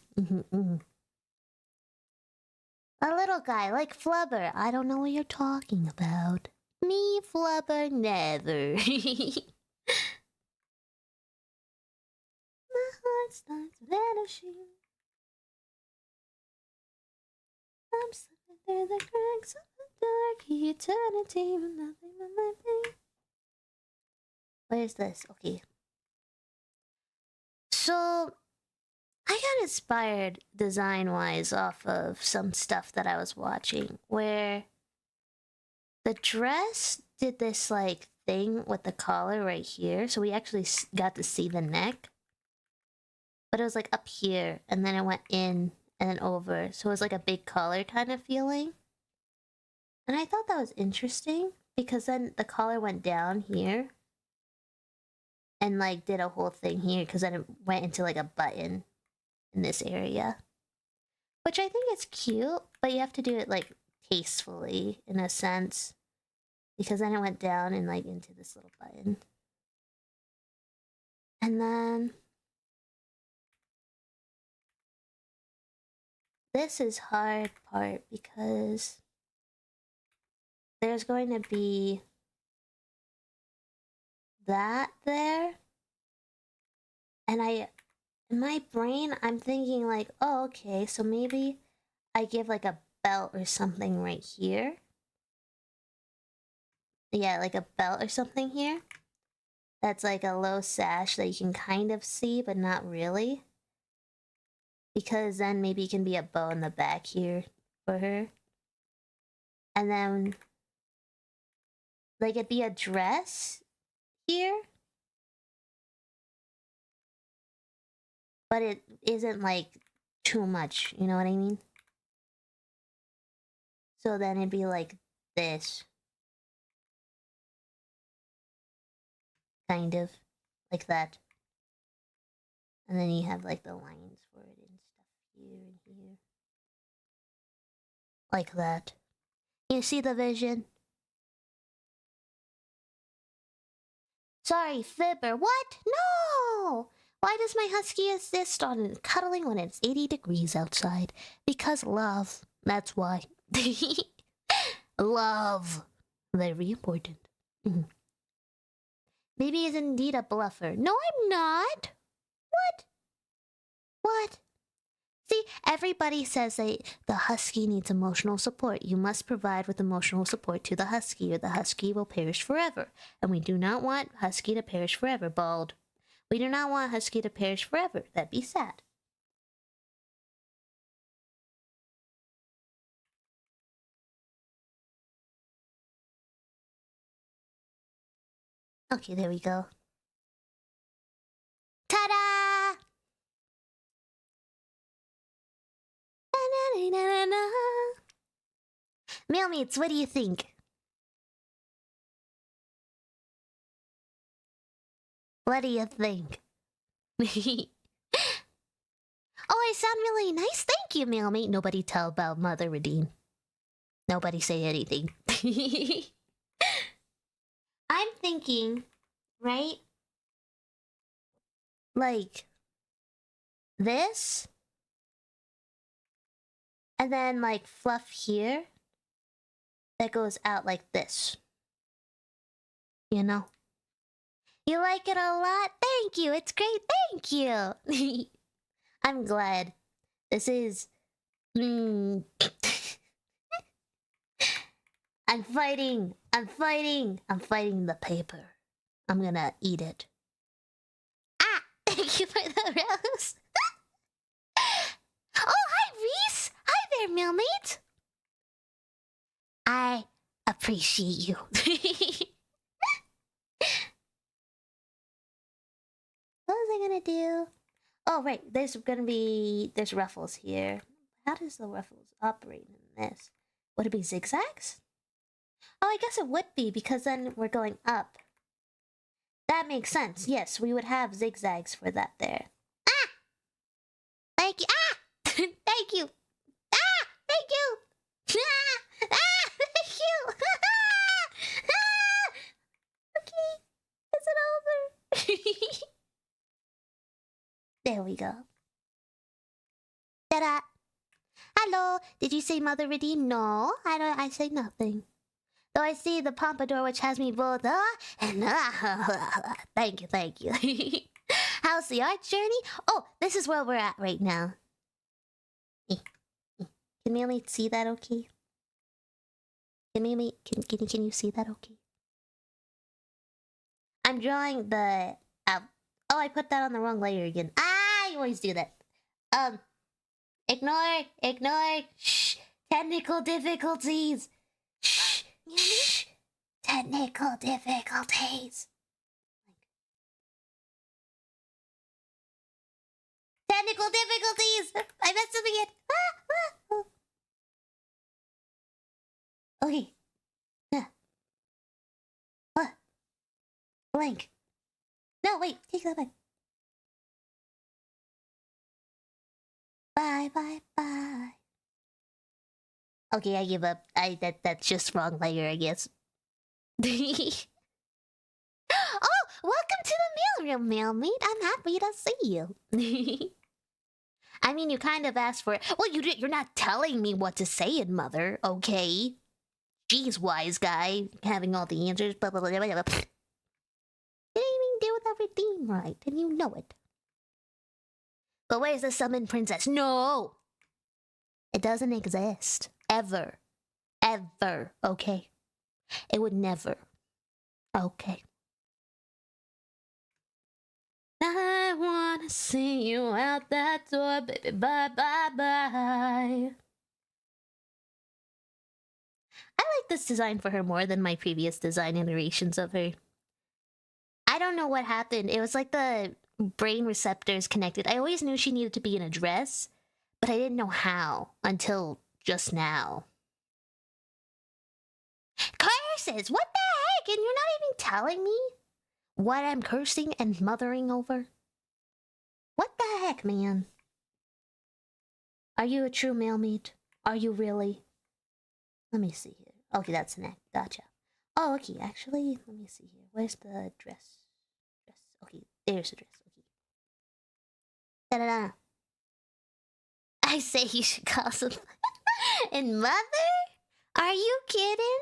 A little guy like Flubber. I don't know what you're talking about. Me, Flubber, never. My heart starts vanishing. I'm slipping through the cracks of the dark eternity with nothing but my pain. Where's this? Okay. So, I got inspired design-wise off of some stuff that I was watching, where the dress did this, like, thing with the collar right here, so we actually got to see the neck. But it was, like, up here, and then it went in, and then over, so it was like a big collar kind of feeling. And I thought that was interesting, because then the collar went down here, and, like, did a whole thing here, because then it went into, like, a button in this area. Which I think is cute, but you have to do it, like, tastefully, in a sense. Because then it went down and, like, into this little button. And then... this is hard part, because... there's going to be... that there. And in my brain, I'm thinking like, oh, okay, so maybe I give like a belt or something right here. Yeah, like a belt or something here. That's like a low sash that you can kind of see, but not really. Because then maybe it can be a bow in the back here for her. And then, like, it'd be a dress here. But it isn't like too much, you know what I mean? So then it'd be like this. Kind of. Like that. And then you have like the lines for it and stuff here and here. Like that. You see the vision? Sorry, Fibber. What? No! Why does my husky insist on cuddling when it's 80 degrees outside? Because love. That's why. Love. Very important. Baby is indeed a bluffer. No, I'm not. What? What? See, everybody says that the husky needs emotional support. You must provide with emotional support to the husky, or the husky will perish forever. And we do not want husky to perish forever, Bald. We do not want husky to perish forever. That'd be sad. Okay, there we go. Ta-da! Mailmates, what do you think? What do you think? Oh, I sound really nice. Thank you, Mailmate. Nobody tell about Mother Redeem. Nobody say anything. I'm thinking, right? Like this. And then like fluff here that goes out like this. You know? You like it a lot? Thank you. It's great. Thank you. I'm glad. This is... I'm fighting. I'm fighting. I'm fighting the paper. I'm gonna eat it. Ah! Thank you for the rose. Oh, hi, Reese. Hi there, Millmate. I appreciate you. What was I gonna do? Oh, right. There's ruffles here. How does the ruffles operate in this? Would it be zigzags? Oh, I guess it would be, because then we're going up. That makes sense. Yes, we would have zigzags for that there. Ah! Thank you. Ah! Thank you. Ah! Thank you. Ah! Ah! Thank you. Ah! Okay. Is it over? There we go. Ta-da! Hello. Did you say Mother Redeem? No, I say nothing. Though I see the pompadour, which has me both and thank you. How's the art journey? Oh, this is where we're at right now. Can we only see that okay? Can you see that okay? I'm drawing the... oh, I put that on the wrong layer again. I always do that. Ignore. Shh. Technical difficulties. Shh. Shh. Technical difficulties. Technical difficulties. I messed up again. Okay. Blank. No, wait. Take that back. Bye. Okay, I give up. That's just wrong layer, I guess. Oh, welcome to the mailroom, Mailmate. I'm happy to see you. I mean, you kind of asked for it. Well, you're not telling me what to say in Mother, okay? Jeez, wise guy, having all the answers. Blah blah blah blah blah. Didn't even do the redeem right, and you know it. But where's the summon princess? No! It doesn't exist. Ever. Okay? It would never. Okay. I wanna see you out that door, baby. Bye. I like this design for her more than my previous design iterations of her. I don't know what happened. It was like the brain receptors connected. I always knew she needed to be in a dress, but I didn't know how until just now. Curses! What the heck? And you're not even telling me what I'm cursing and mothering over? What the heck, man? Are you a true mailmate? Are you really? Let me see here. Okay, that's an act. Gotcha. Oh, okay. Actually, let me see here. Where's the dress? Okay, there's the dress. Okay. Da-da-da. I say you should call some... And Mother? Are you kidding?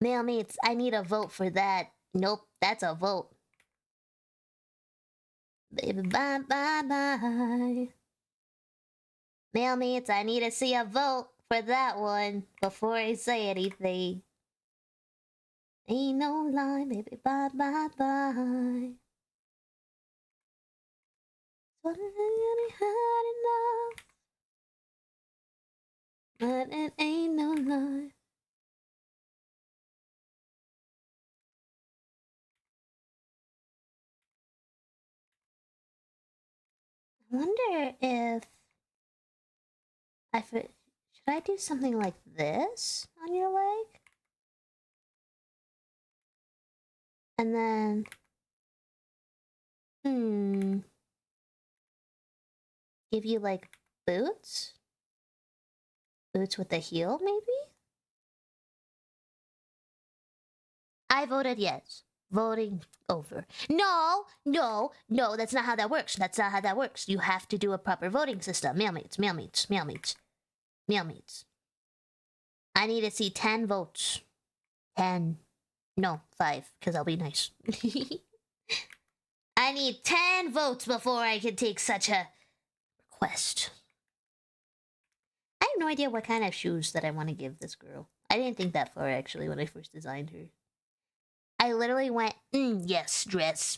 Mailmates, I need a vote for that. Nope, that's a vote. Baby, bye. Mailmates, I need to see a vote for that one before I say anything. Ain't no lie, baby, bye. So I had enough, but it ain't no lie. I wonder if should I do something like this on your leg? And then, give you like boots? Boots with a heel, maybe? I voted yes. Voting over. No, no, no, that's not how that works. That's not how that works. You have to do a proper voting system. Mailmates, mailmates, mailmates, mailmates. I need to see 10 votes. 10. No, 5, because I'll be nice. I need 10 votes before I can take such a request. I have no idea what kind of shoes that I want to give this girl. I didn't think that far, actually, when I first designed her. I literally went, yes, dress.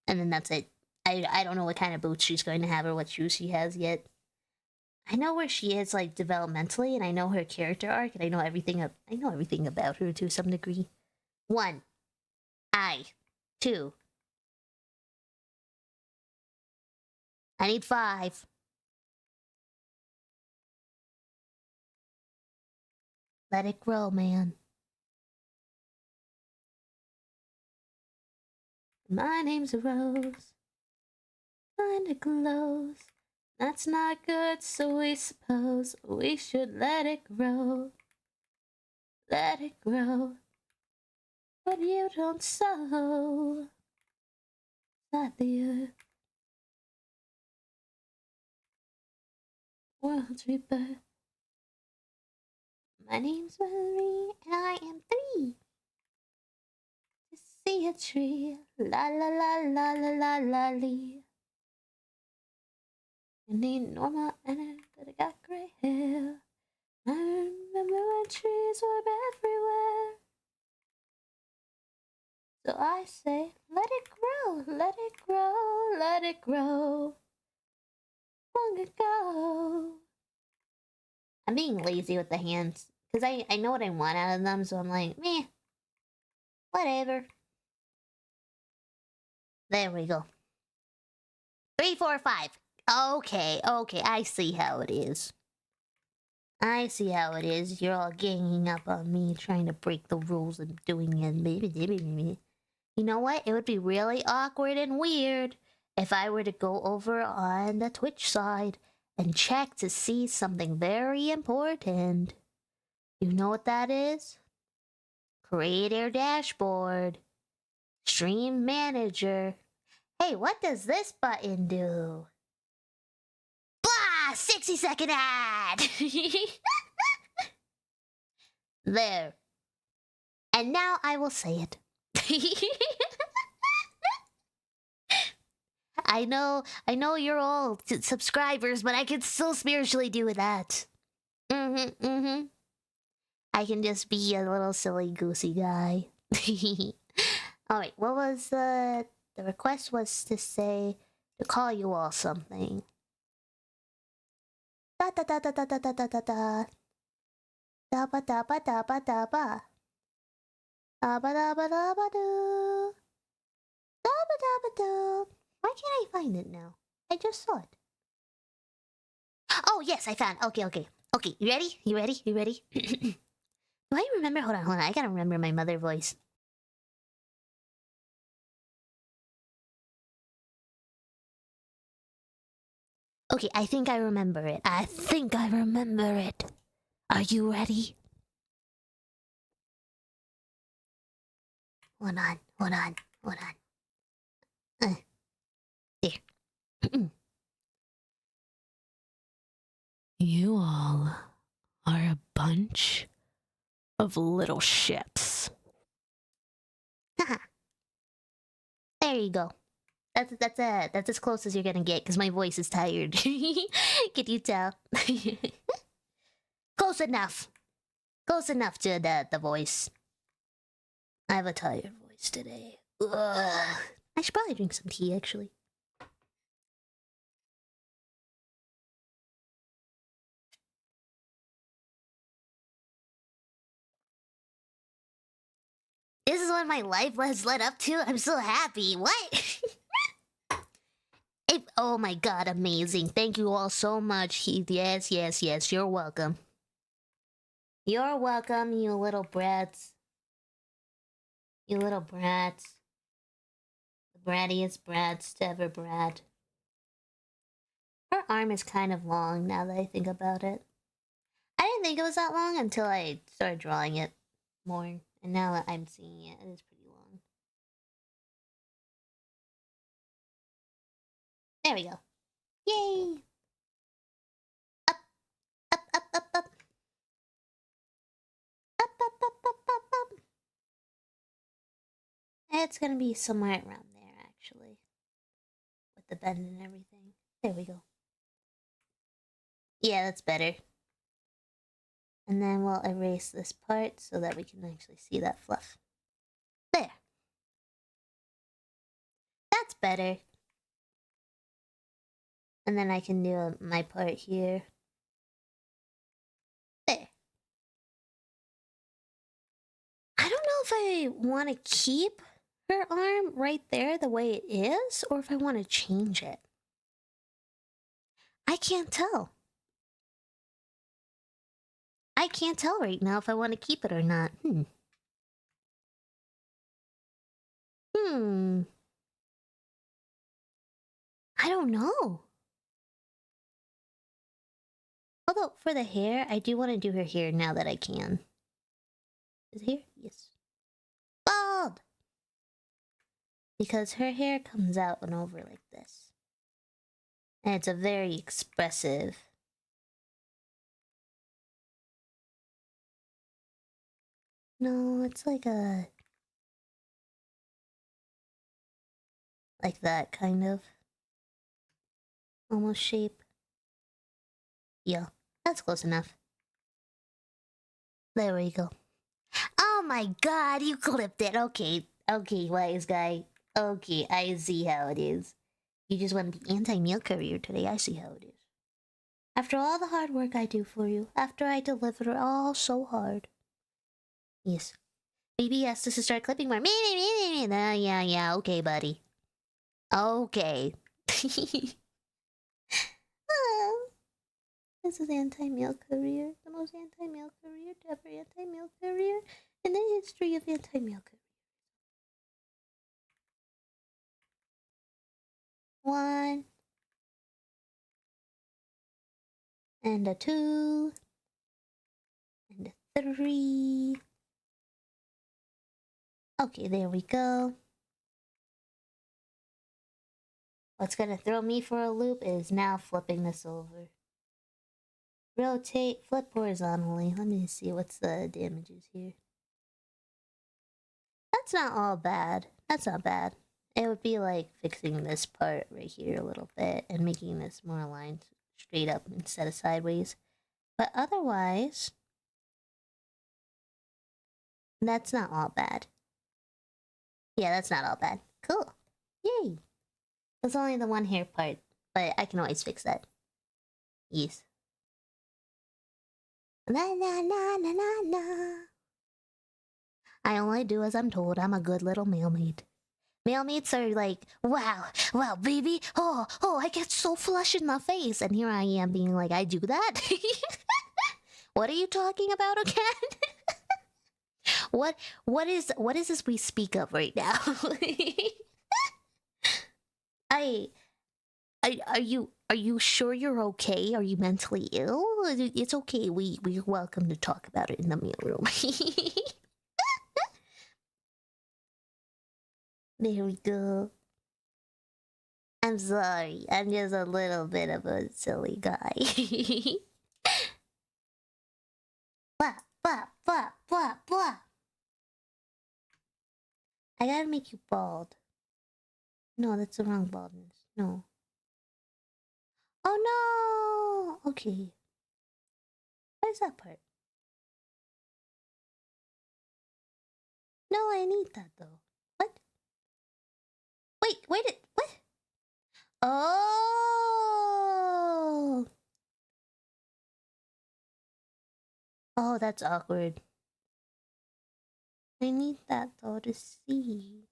And then that's it. I don't know what kind of boots she's going to have or what shoes she has yet. I know where she is, like, developmentally, and I know her character arc, and I know everything about her to some degree. 1. 2. I need 5. Let it grow, man. My name's Rose. Kinda glows. That's not good, so we suppose we should let it grow. Let it grow. But you don't sow. Not the earth. World's rebirth. My name's Marie, and I am 3. To see a tree, la la la la la la la lee. You need normal and that I got gray hair. I remember when trees were everywhere. So I say, let it grow, let it grow, let it grow. Long ago. I'm being lazy with the hands. Because I know what I want out of them, so I'm like, meh. Whatever. There we go. 3, 4, 5. Okay, I see how it is. I see how it is. You're all ganging up on me, trying to break the rules and doing it. You know what? It would be really awkward and weird if I were to go over on the Twitch side and check to see something very important. You know what that is? Creator dashboard. Stream manager. Hey, what does this button do? Blah! 60-second ad! There. And now I will say it. I know you're all subscribers, but I can still spiritually do that. I can just be a little silly goosey guy. Alright, what was the request was to say, to call you all something. Da da da da da da da da da da. Da ba da ba da ba da ba. Da ba da ba da ba do. Da ba da ba do. Why can't I find it now? I just saw it. Oh, yes, I found. Okay. Okay, you ready? You ready? Do I remember? Hold on. I gotta remember my mother voice. Okay, I think I remember it. Are you ready? Hold on. There. You all are a bunch of little shits. There you go. That's as close as you're gonna get because my voice is tired. Can you tell? Close enough. Close enough to the voice. I have a tired voice today. Ugh. I should probably drink some tea, actually. This is what my life has led up to? I'm so happy. What? Oh my god, amazing. Thank you all so much. Yes. You're welcome. You're welcome, you little brats. You little brats. The brattiest brats to ever brat. Her arm is kind of long now that I think about it. I didn't think it was that long until I started drawing it more. And now I'm seeing it. It is pretty long. There we go. Yay! Up, up, up, up, up. Up, up, up, up, up, up. It's gonna be somewhere around there, actually. With the bend and everything. There we go. Yeah, that's better. And then we'll erase this part so that we can actually see that fluff. There. That's better. And then I can do my part here. There. I don't know if I want to keep her arm right there the way it is, or if I want to change it. I can't tell. I can't tell right now if I want to keep it or not. I don't know. Although, for the hair, I do want to do her hair now that I can. Is it here? Yes. Bald! Because her hair comes out and over like this. And it's a very expressive. No, it's like a... like that, kind of. Almost shape. Yeah, that's close enough. There we go. Oh my god, you clipped it. Okay, wise guy. Okay, I see how it is. You just want to be anti-meal courier today. I see how it is. After all the hard work I do for you, after I deliver it all so hard. Yes. Baby asked us to start clipping more. Yeah, okay, buddy. Okay. This is anti-meal courier. The most anti-meal courier to ever anti-meal courier in the history of anti-meal courier. 1 and a 2 and a 3. Okay, there we go. What's gonna throw me for a loop is now flipping this over. Rotate, flip horizontally. Let me see what's the damages here. That's not all bad. That's not bad. It would be like fixing this part right here a little bit and making this more aligned straight up instead of sideways. But otherwise, that's not all bad. Yeah, that's not all bad. Cool. Yay. That's only the one hair part, but I can always fix that. Yes. La la la la la la. I only do as I'm told. I'm a good little mailmate. Mailmates are like, wow, baby, oh, I get so flush in the face. And here I am being like, I do that? What are you talking about again? What is this we speak of right now? Are you sure you're okay? Are you mentally ill? It's okay. We're welcome to talk about it in the mailroom. There we go. I'm sorry. I'm just a little bit of a silly guy. Blah, blah, blah, blah, blah. I gotta make you bald. No, that's the wrong baldness. No. Oh no! Okay. What is that part? No, I need that though. What? Wait, what? Oh! Oh, that's awkward. I need that though to see.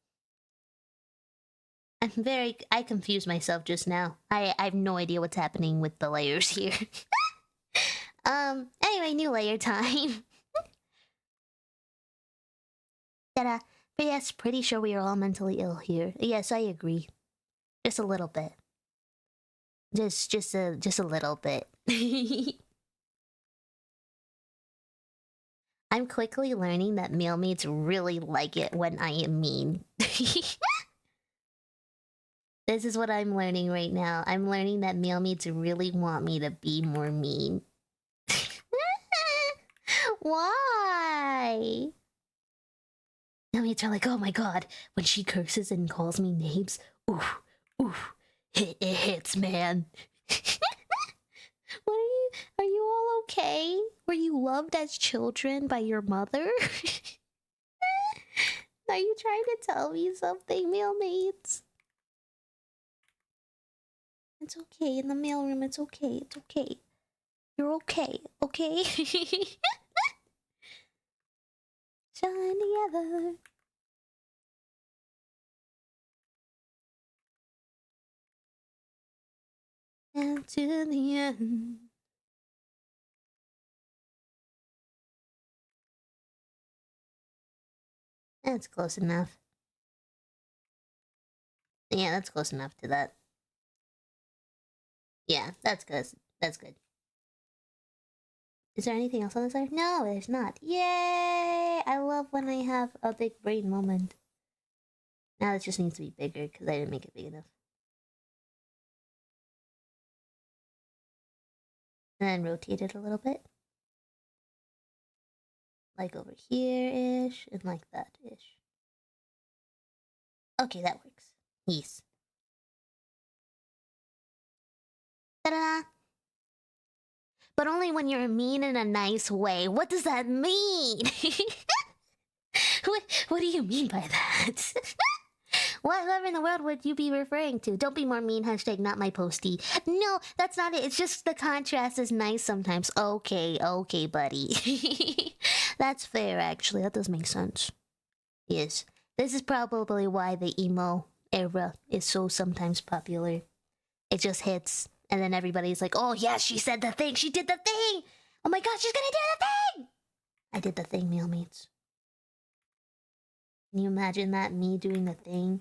I confused myself just now. I have no idea what's happening with the layers here. Anyway, new layer time. Ta-da. But yes, pretty sure we are all mentally ill here. Yes, I agree. Just a little bit. Just a little bit. I'm quickly learning that mailmates really like it when I am mean. This is what I'm learning right now. I'm learning that mealmates really want me to be more mean. Why? Mealmates are like, oh my god, when she curses and calls me names, oof, oof, it hits, man. What are you all okay? Were you loved as children by your mother? Are you trying to tell me something, mealmates? It's okay, in the mailroom, it's okay, it's okay. You're okay, okay? Shine together. And to the end. That's close enough. Yeah, that's close enough to that. Yeah, that's good. That's good. Is there anything else on this side? No, there's not. Yay! I love when I have a big brain moment. Now it just needs to be bigger because I didn't make it big enough. And then rotate it a little bit. Like over here-ish, and like that-ish. Okay, that works. Yes. Ta-da! But only when you're mean in a nice way. What does that mean? What do you mean by that? Whatever in the world would you be referring to? Don't be more mean, hashtag not my postie. No, that's not it. It's just the contrast is nice sometimes. Okay, okay, buddy. That's fair, actually. That does make sense. Yes. This is probably why the emo era is so sometimes popular. It just hits, and then everybody's like, oh yeah, she said the thing, she did the thing! Oh my god, she's gonna do the thing! I did the thing, mealmates. Can you imagine that, me doing the thing?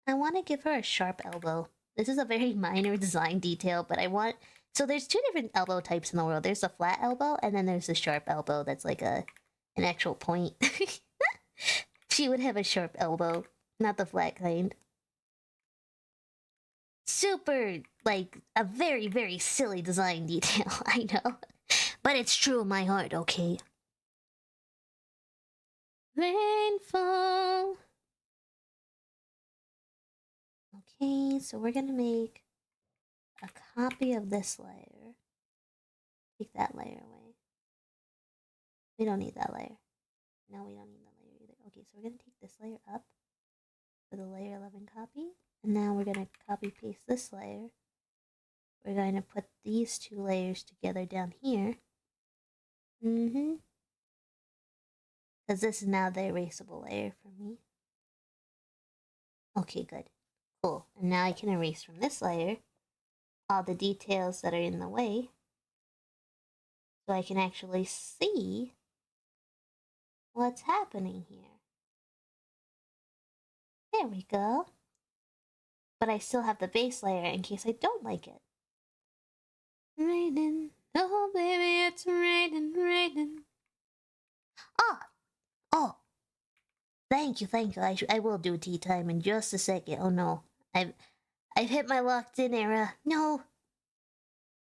I want to give her a sharp elbow. This is a very minor design detail, but I want... So there's two different elbow types in the world. There's a flat elbow, and then there's a sharp elbow that's like an actual point. She would have a sharp elbow, not the flat kind. Super, like, a very, very silly design detail, I know. But it's true in my heart, okay? Rainfall. Okay, so we're gonna make a copy of this layer. Take that layer away. We don't need that layer. No, we don't need that layer either. Okay, so we're gonna take this layer up for the layer 11 copy. And now we're gonna copy paste this layer. We're going to put these two layers together down here. Because this is now the erasable layer for me. Okay, good. Cool. And now I can erase from this layer all the details that are in the way. So I can actually see what's happening here. There we go. But I still have the base layer in case I don't like it. Raining. Oh, baby, it's raining, raining. Oh! Oh! Thank you. I will do tea time in just a second. Oh no. I've hit my locked in era. No!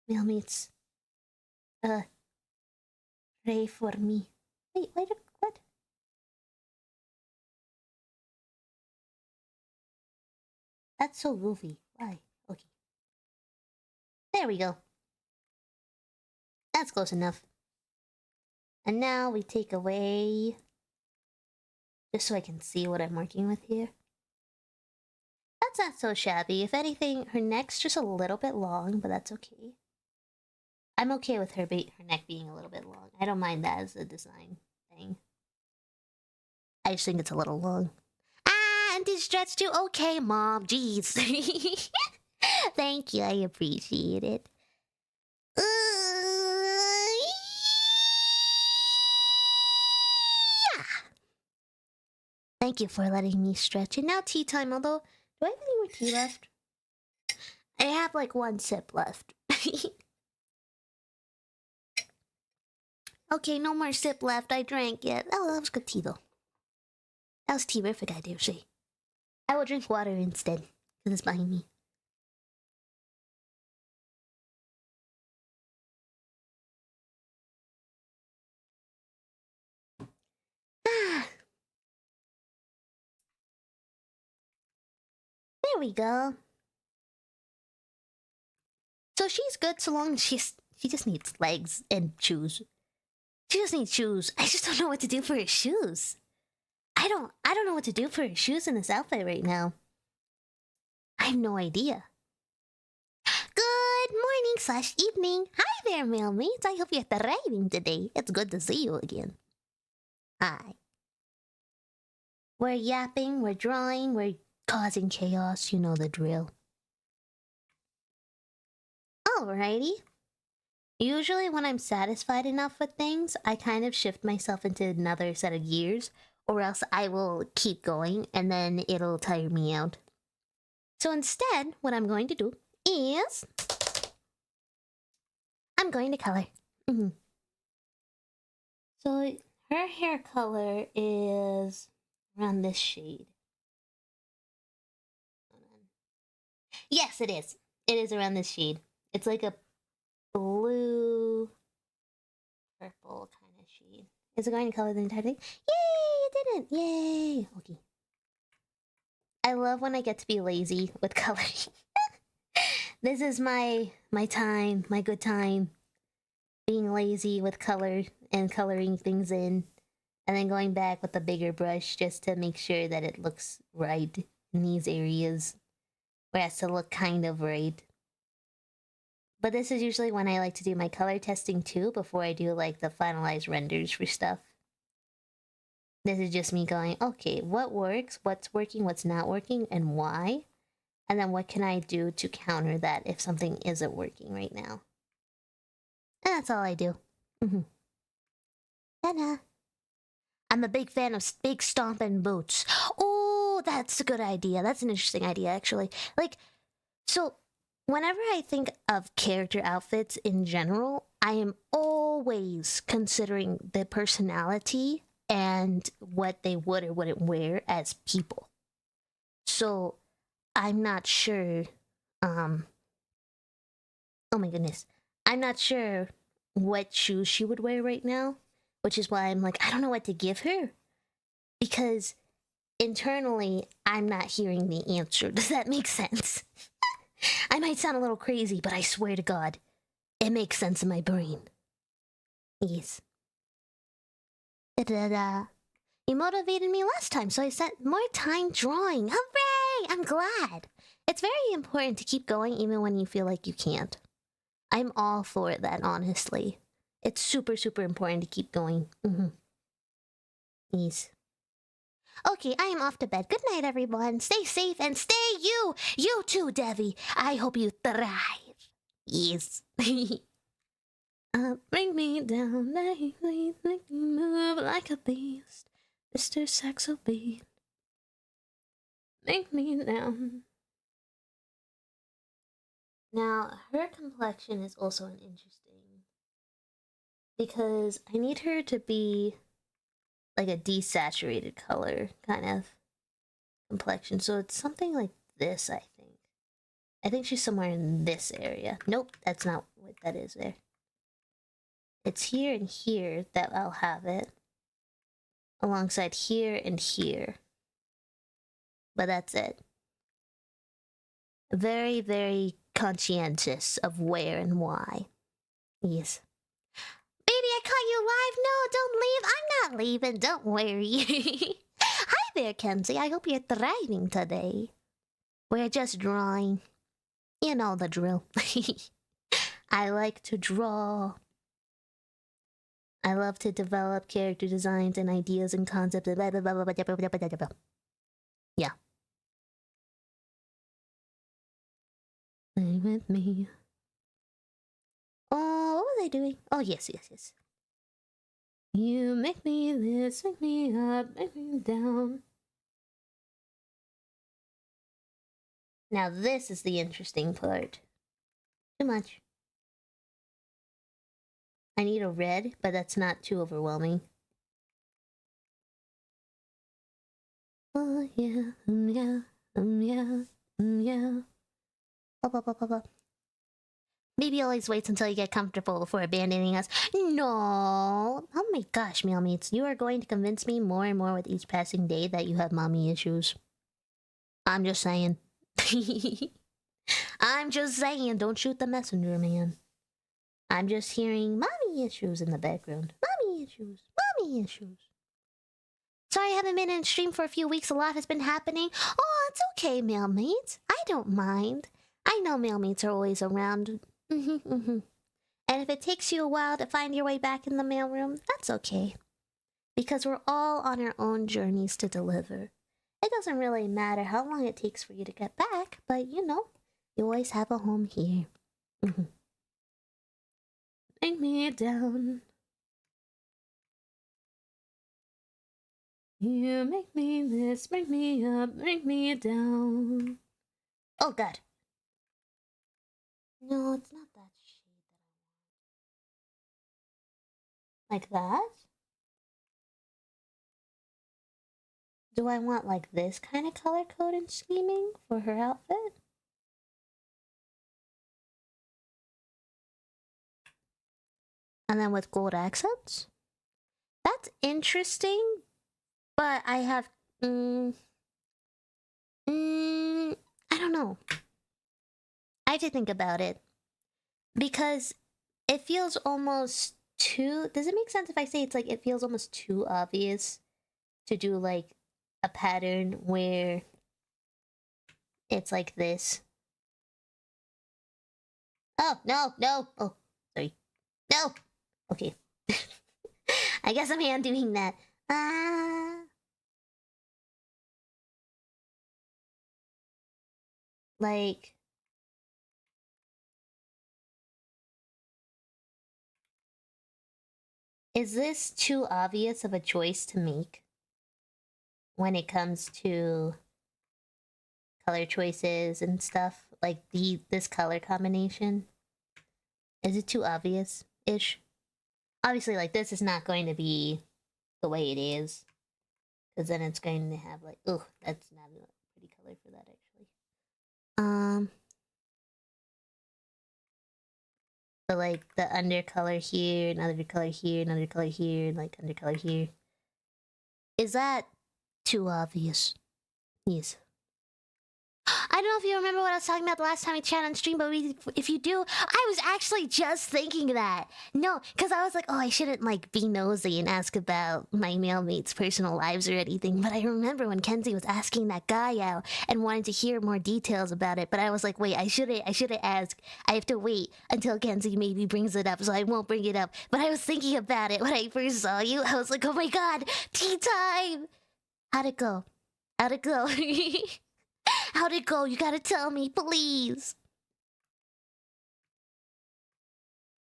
Mealmates. Pray for me. Wait, what? That's so goofy. Why? Okay. There we go. That's close enough. And now we take away... Just so I can see what I'm working with here. That's not so shabby. If anything, her neck's just a little bit long, but that's okay. I'm okay with her neck being a little bit long. I don't mind that as a design thing. I just think it's a little long. Ah, and this stretch too? Okay, Mom. Jeez. Thank you. I appreciate it. Yeah. Thank you for letting me stretch. And now tea time, although, do I have any more tea left? I have like one sip left. Okay, no more sip left. I drank it. Oh, that was good tea though. That was tea-rific, I dare say. I will drink water instead, because it's behind me. Ah, there we go. So she's good so long as she just needs legs and shoes. She just needs shoes. I just don't know what to do for her shoes. I don't know what to do for her shoes in this outfit right now. I have no idea. Good morning slash evening. Hi there, mailmates. I hope you're thriving today. It's good to see you again. Hi. We're yapping, we're drawing, we're causing chaos. You know the drill. Alrighty. Usually when I'm satisfied enough with things, I kind of shift myself into another set of gears, or else I will keep going and then it'll tire me out. So instead, what I'm going to do is I'm going to color. So her hair color is around this shade. Yes, it is. It is around this shade. It's like a blue, purple kind of shade. Is it going to color the entire thing? Yay! It didn't! Yay! Okay. I love when I get to be lazy with coloring. This is my time, my good time. Being lazy with color and coloring things in. And then going back with a bigger brush just to make sure that it looks right in these areas. Where it has to look kind of right. But this is usually when I like to do my color testing too, before I do like the finalized renders for stuff. This is just me going, okay, what works, what's working, what's not working, and why? And then what can I do to counter that if something isn't working right now? And that's all I do. Ta-da! I'm a big fan of big stomping boots. Oh, that's a good idea. That's an interesting idea, actually. Like, so whenever I think of character outfits in general, I am always considering the personality and what they would or wouldn't wear as people. So I'm not sure. Oh my goodness. I'm not sure what shoes she would wear right now, which is why I'm like, I don't know what to give her. Because internally, I'm not hearing the answer. Does that make sense? I might sound a little crazy, but I swear to God, it makes sense in my brain. Yes. Da-da-da. You motivated me last time, so I spent more time drawing. Hooray! I'm glad. It's very important to keep going even when you feel like you can't. I'm all for that, honestly. It's super, super important to keep going. Yes. Okay, I am off to bed. Good night, everyone. Stay safe and stay you. You too, Devi. I hope you thrive. Yes. Bring me down, make me move like a beast, Mr. Saxo Beat. Make me down. Now, her complexion is also an interesting, because I need her to be like a desaturated color kind of complexion. So it's something like this, I think. I think she's somewhere in this area. Nope, that's not what that is there. It's here and here that I'll have it. Alongside here and here. But that's it. Very, very conscientious of where and why. Yes. Baby, I caught you live. No, don't leave. I'm not leaving. Don't worry. Hi there, Kenzie. I hope you're thriving today. We're just drawing. You know the drill. I like to draw. I love to develop character designs and ideas and concepts. Yeah. Play with me. Oh, what was I doing? Oh, yes. You make me this, make me up, make me down. Now this is the interesting part. Too much. I need a red, but that's not too overwhelming. Oh yeah, yeah. Yeah, yeah. Up, up, up, up, up. Maybe always waits until you get comfortable before abandoning us. No! Oh my gosh, mealmates, you are going to convince me more and more with each passing day that you have mommy issues. I'm just saying. I'm just saying, don't shoot the messenger, man. I'm just hearing mommy issues in the background. Mommy issues. Mommy issues. Sorry I haven't been in stream for a few weeks. A lot has been happening. Oh, it's okay, mailmates. I don't mind. I know mailmates are always around. And if it takes you a while to find your way back in the mailroom, that's okay. Because we're all on our own journeys to deliver. It doesn't really matter how long it takes for you to get back, but you know, you always have a home here. Bring me down. You make me this, bring me up, bring me down. Oh god. No, it's not that shade that I want. Like that? Do I want like this kind of color code and scheming for her outfit? And then with gold accents? That's interesting, but I have... I don't know. I have to think about it. Because it feels almost too... Does it make sense if I say it's like it feels almost too obvious to do like a pattern where it's like this? Oh, no, no. Oh, sorry. No! Okay. I guess I'm doing that. Like... Is this too obvious of a choice to make when it comes to color choices and stuff? Like this color combination? Is it too obvious-ish? Obviously, like, this is not going to be the way it is. Because then it's going to have, like... Ugh, that's not a pretty color for that, actually. But, like, the undercolor here, another color here, another color here, like, undercolor here. Is that too obvious? Yes. I don't know if you remember what I was talking about the last time we chatted on stream, but if you do, I was actually just thinking that. No, because I was like, oh, I shouldn't, like, be nosy and ask about my mailmates' personal lives or anything, but I remember when Kenzie was asking that guy out and wanted to hear more details about it, but I was like, wait, I shouldn't ask. I have to wait until Kenzie maybe brings it up, so I won't bring it up. But I was thinking about it when I first saw you. I was like, oh my god, tea time! How'd it go? How'd it go? How'd it go? You gotta tell me, please.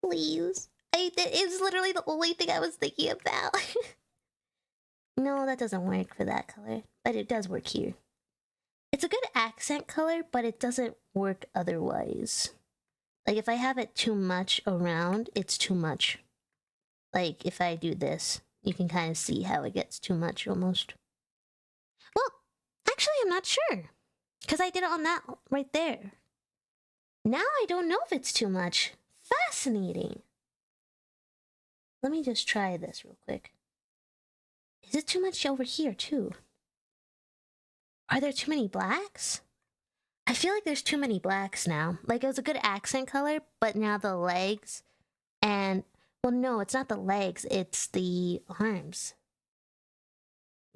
Please. It was literally the only thing I was thinking about. No, that doesn't work for that color. But it does work here. It's a good accent color, but it doesn't work otherwise. Like, if I have it too much around, it's too much. Like, if I do this, you can kind of see how it gets too much, almost. Well, actually, I'm not sure. Because I did it on that right there. Now I don't know if it's too much. Fascinating. Let me just try this real quick. Is it too much over here, too? Are there too many blacks? I feel like there's too many blacks now. Like, it was a good accent color, but now the legs and... Well, no, it's not the legs. It's the arms.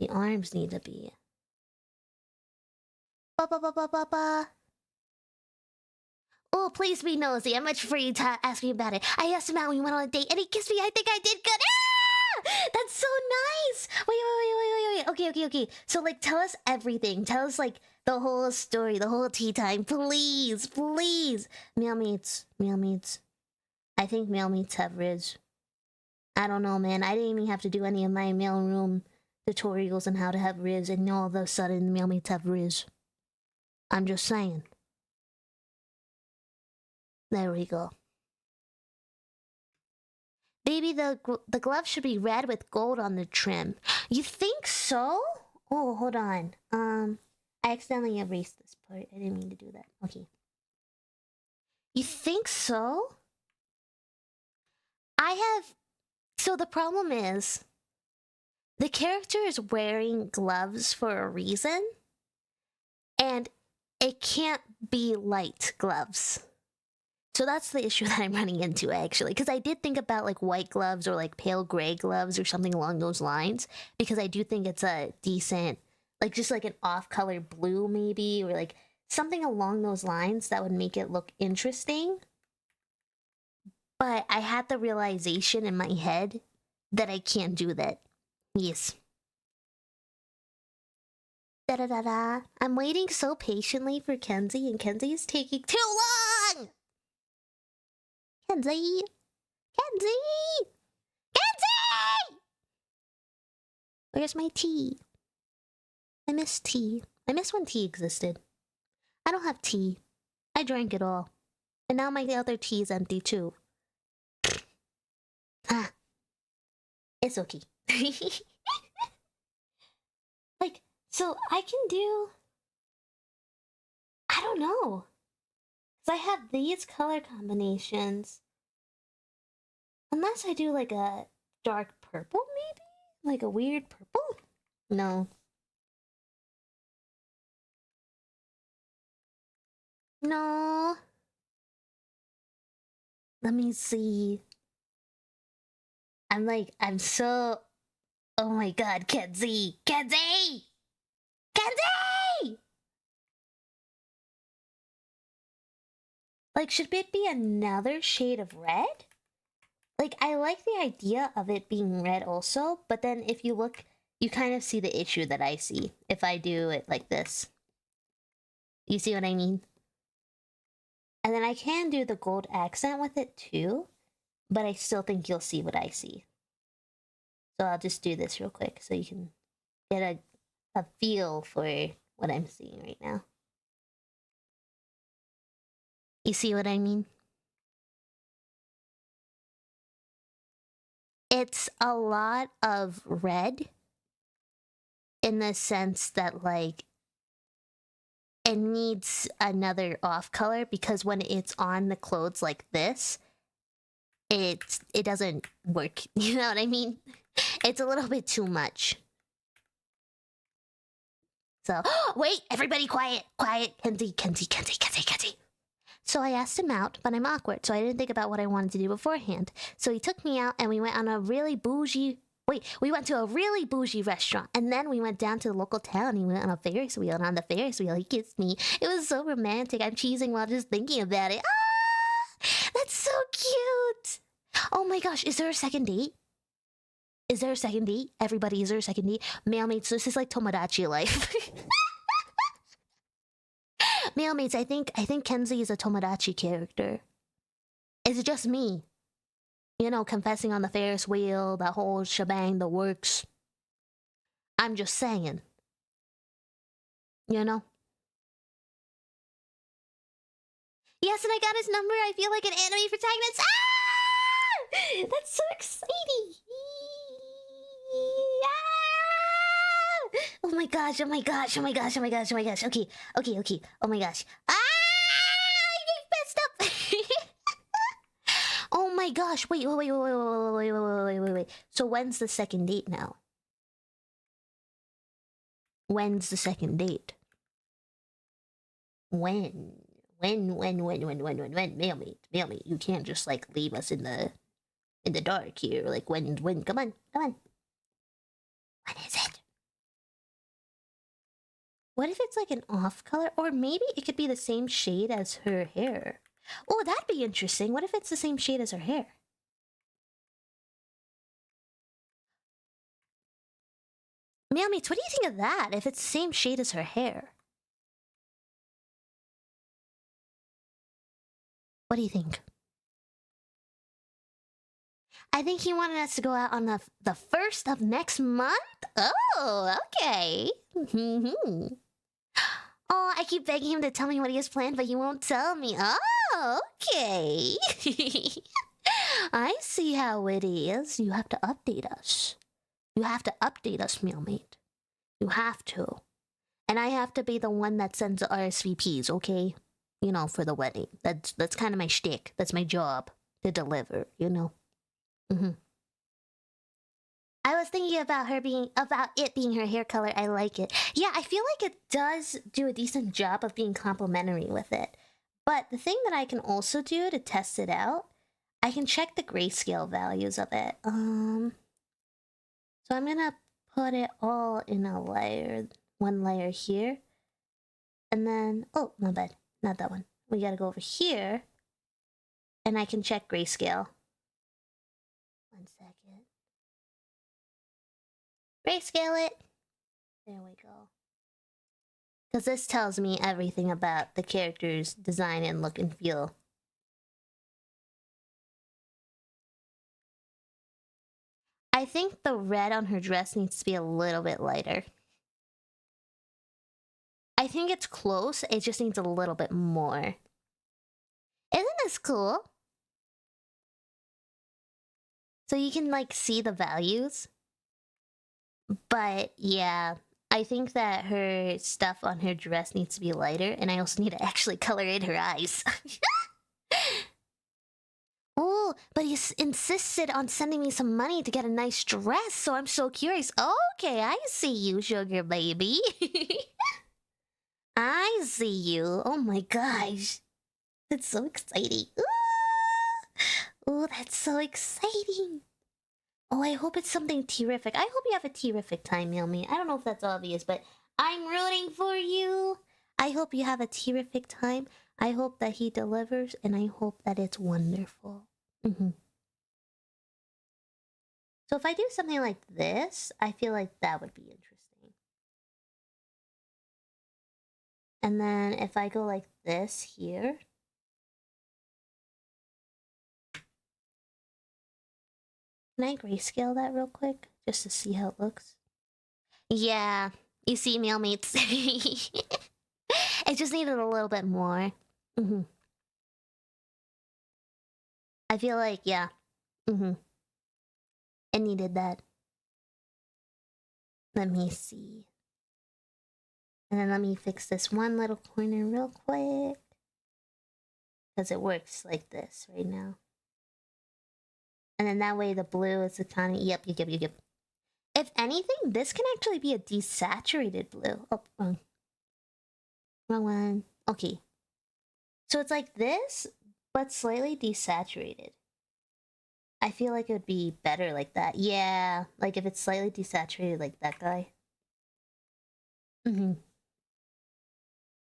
The arms need to be... Oh, please be nosy. I'm much for you to ask me about it. I asked him out when we went on a date, and he kissed me. I think I did good. Ah! That's so nice. Wait. Okay. So, like, tell us everything. Tell us, like, the whole story, the whole tea time. Please. Mailmates. I think mailmates have Riz. I don't know, man. I didn't even have to do any of my mailroom tutorials on how to have Riz, and all of a sudden, mailmates have Riz. I'm just saying. There we go. Baby, the glove should be red with gold on the trim. You think so? Oh, hold on. I accidentally erased this part. I didn't mean to do that. Okay. You think so? I have... So the problem is, the character is wearing gloves for a reason, and it can't be light gloves. So that's the issue that I'm running into, actually. Because I did think about, like, white gloves or, like, pale gray gloves or something along those lines. Because I do think it's a decent, like, just like an off-color blue, maybe, or, like, something along those lines that would make it look interesting. But I had the realization in my head that I can't do that. Yes. Da-da-da-da. I'm waiting so patiently for Kenzie, and Kenzie is taking too long! Kenzie! Kenzie! Kenzie! Where's my tea? I miss tea. I miss when tea existed. I don't have tea. I drank it all. And now my other tea is empty too. Ah. It's okay. Like, so I can do... I don't know. Because I have these color combinations. Unless I do like a dark purple, maybe? Like a weird purple? No. No. Let me see. I'm so... Oh my god, Kenzie! Kenzie! Kenzie! Like, should it be another shade of red? Like, I like the idea of it being red also, but then if you look, you kind of see the issue that I see if I do it like this. You see what I mean? And then I can do the gold accent with it too, but I still think you'll see what I see. So I'll just do this real quick so you can get a feel for what I'm seeing right now. You see what I mean? It's a lot of red in the sense that, like, it needs another off color because when it's on the clothes like this, it doesn't work. You know what I mean? It's a little bit too much. So, wait, everybody quiet, quiet. Kenzie. So I asked him out, but I'm awkward, so I didn't think about what I wanted to do beforehand. So he took me out and we went on a really bougie... Wait, we went to a really bougie restaurant, and then we went down to the local town and he went on a Ferris wheel, and on the Ferris wheel he kissed me. It was so romantic. I'm cheesing while just thinking about it. Ah! That's so cute! Oh my gosh, is there a second date? Is there a second date? Everybody, is there a second date? Mailmates, this is like Tomodachi life. Mailmates, I think Kenzie is a Tomodachi character. Is it just me? You know, confessing on the Ferris wheel, that whole shebang, the works. I'm just saying. You know? Yes, and I got his number. I feel like an anime protagonist. Ah! That's so exciting. Ah! Oh my gosh, oh my gosh, oh my gosh, oh my gosh, oh my gosh. Okay. Oh my gosh. Ah! I messed up. Oh my gosh. Wait. So when's the second date now? When's the second date? When? Mailmate. You can't just, like, leave us in the dark here. Like, when, come on. When is it? What if it's, like, an off color? Or maybe it could be the same shade as her hair. Oh, that'd be interesting. What if it's the same shade as her hair? Mailmates, what do you think of that? If it's the same shade as her hair? What do you think? I think he wanted us to go out on the 1st of next month? Oh, okay. Oh, I keep begging him to tell me what he has planned, but he won't tell me. Oh, okay. I see how it is. You have to update us. You have to update us, Mailmate. You have to. And I have to be the one that sends the RSVPs, okay? You know, for the wedding. That's kind of my shtick. That's my job to deliver, you know? Mm-hmm. I was thinking about it being her hair color. I like it. Yeah, I feel like it does do a decent job of being complimentary with it. But the thing that I can also do to test it out, I can check the grayscale values of it. So I'm gonna put it all in a layer, one layer here. And then, oh, my bad, not that one. We gotta go over here. And I can check grayscale. 1 second. Grayscale it. There we go. Because this tells me everything about the character's design and look and feel. I think the red on her dress needs to be a little bit lighter. I think it's close, it just needs a little bit more. Isn't this cool? So you can, like, see the values. But, yeah, I think that her stuff on her dress needs to be lighter, and I also need to actually color in her eyes. Oh, but he insisted on sending me some money to get a nice dress, so I'm so curious. Okay, I see you, sugar baby. I see you. Oh my gosh. That's so exciting. Ooh, that's so exciting. Oh, I hope it's something terrific. I hope you have a terrific time, Yumi. I don't know if that's obvious, but I'm rooting for you. I hope you have a terrific time. I hope that he delivers, and I hope that it's wonderful. So if I do something like this, I feel like that would be interesting. And then if I go like this here. Can I grayscale that real quick? Just to see how it looks? Yeah, you see, mailmates. It just needed a little bit more. I feel like, yeah. It needed that. Let me see. And then let me fix this one little corner real quick. Because it works like this right now. And then that way the blue is the kind of... Yep. If anything, this can actually be a desaturated blue. Oh, wrong. Wrong one. Okay. So it's like this, but slightly desaturated. I feel like it would be better like that. Yeah, like if it's slightly desaturated like that guy.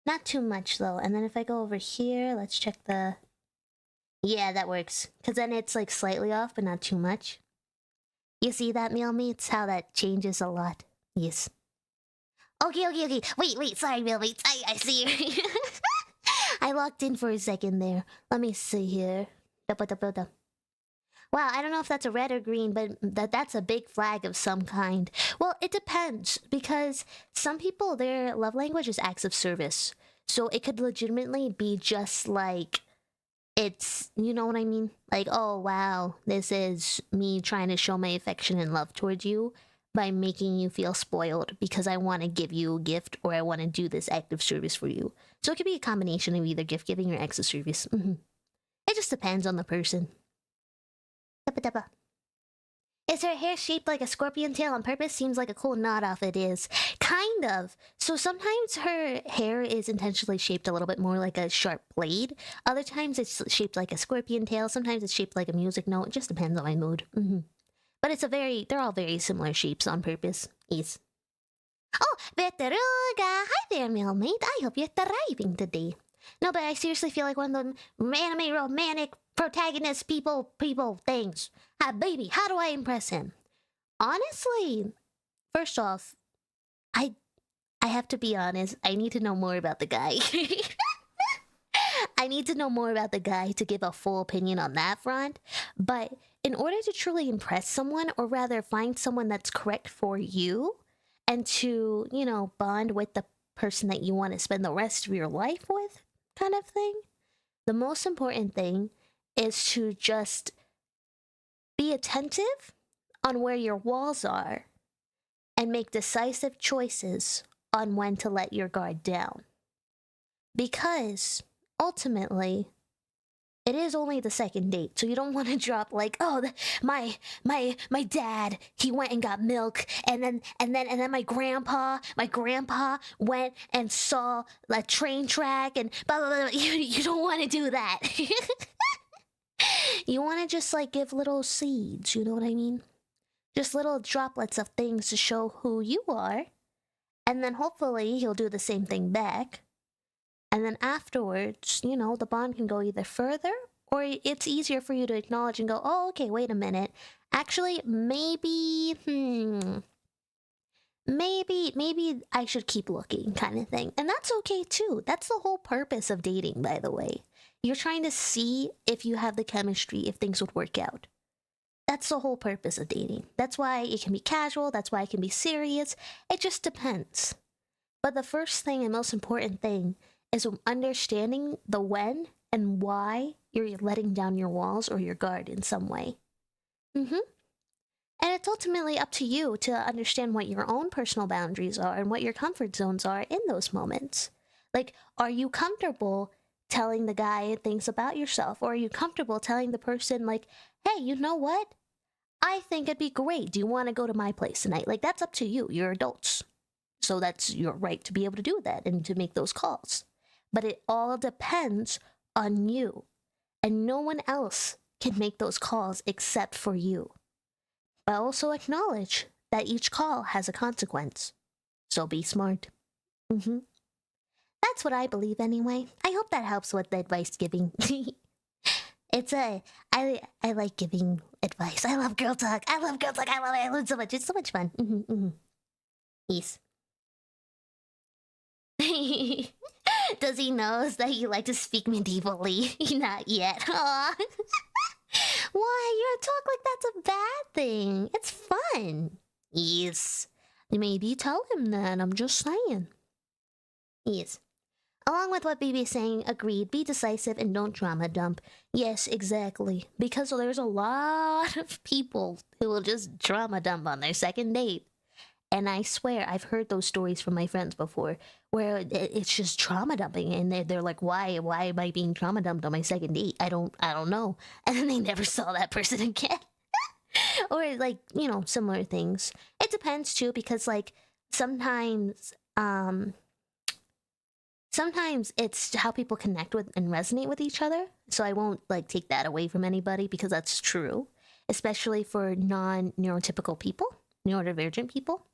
Not too much though. And then if I go over here, let's check the... Yeah, that works. Because then it's like slightly off, but not too much. You see that, mailmates? How that changes a lot. Yes. Okay. Wait, sorry, mailmates. I see you. I locked in for a second there. Let me see here. Wow, I don't know if that's a red or green, but that's a big flag of some kind. Well, it depends, because some people, their love language is acts of service. So it could legitimately be just like, it's, you know what I mean? Like, oh wow, this is me trying to show my affection and love towards you by making you feel spoiled because I want to give you a gift or I want to do this act of service for you. So it could be a combination of either gift giving or acts of service. It just depends on the person. Is her hair shaped like a scorpion tail on purpose? Seems like a cool nod off it is. Kind of. So sometimes her hair is intentionally shaped a little bit more like a sharp blade. Other times it's shaped like a scorpion tail. Sometimes it's shaped like a music note. It just depends on my mood. But they're all very similar shapes on purpose. Yes. Oh, Veteruga! Hi there, mailmate. I hope you're thriving today. No, but I seriously feel like one of them anime romantic protagonist people things. Baby, how do I impress him? Honestly, first off, I have to be honest. I need to know more about the guy. I need to know more about the guy to give a full opinion on that front. But in order to truly impress someone, or rather find someone that's correct for you, and to, you know, bond with the person that you want to spend the rest of your life with, kind of thing, the most important thing is to just be attentive on where your walls are and make decisive choices on when to let your guard down. Because ultimately, it is only the second date, so you don't want to drop like, oh, my dad, he went and got milk, and then my grandpa went and saw a train track, and blah blah blah. You don't want to do that. You want to just like give little seeds, you know what I mean? Just little droplets of things to show who you are, and then hopefully he'll do the same thing back. And then afterwards, you know, the bond can go either further, or it's easier for you to acknowledge and go, oh, okay, wait a minute. Actually, maybe I should keep looking, kind of thing. And that's okay too. That's the whole purpose of dating, by the way. You're trying to see if you have the chemistry, if things would work out. That's the whole purpose of dating. That's why it can be casual. That's why it can be serious. It just depends. But the first thing and most important thing is understanding the when and why you're letting down your walls or your guard in some way. And it's ultimately up to you to understand what your own personal boundaries are and what your comfort zones are in those moments. Like, are you comfortable telling the guy things about yourself? Or are you comfortable telling the person, like, hey, you know what? I think it'd be great. Do you want to go to my place tonight? Like, that's up to you. You're adults. So that's your right to be able to do that and to make those calls. But it all depends on you. And no one else can make those calls except for you. But also acknowledge that each call has a consequence. So be smart. That's what I believe anyway. I hope that helps with the advice giving. I like giving advice. I love girl talk. I love girl talk. I love it. I love it so much. It's so much fun. Yes. Does he know that you like to speak medievally? Not yet. Aww. Why? You talk like that's a bad thing. It's fun. Yes. Maybe tell him that. I'm just saying. Yes. Along with what BB is saying, agreed, be decisive and don't drama dump. Yes, exactly. Because there's a lot of people who will just drama dump on their second date. And I swear, I've heard those stories from my friends before, where it's just trauma dumping, and they're like, why am I being trauma dumped on my second date? I don't know. And then they never saw that person again. Or like, you know, similar things. It depends too, because like sometimes it's how people connect with and resonate with each other. So I won't like take that away from anybody, because that's true, especially for non-neurotypical people. Neurodivergent people.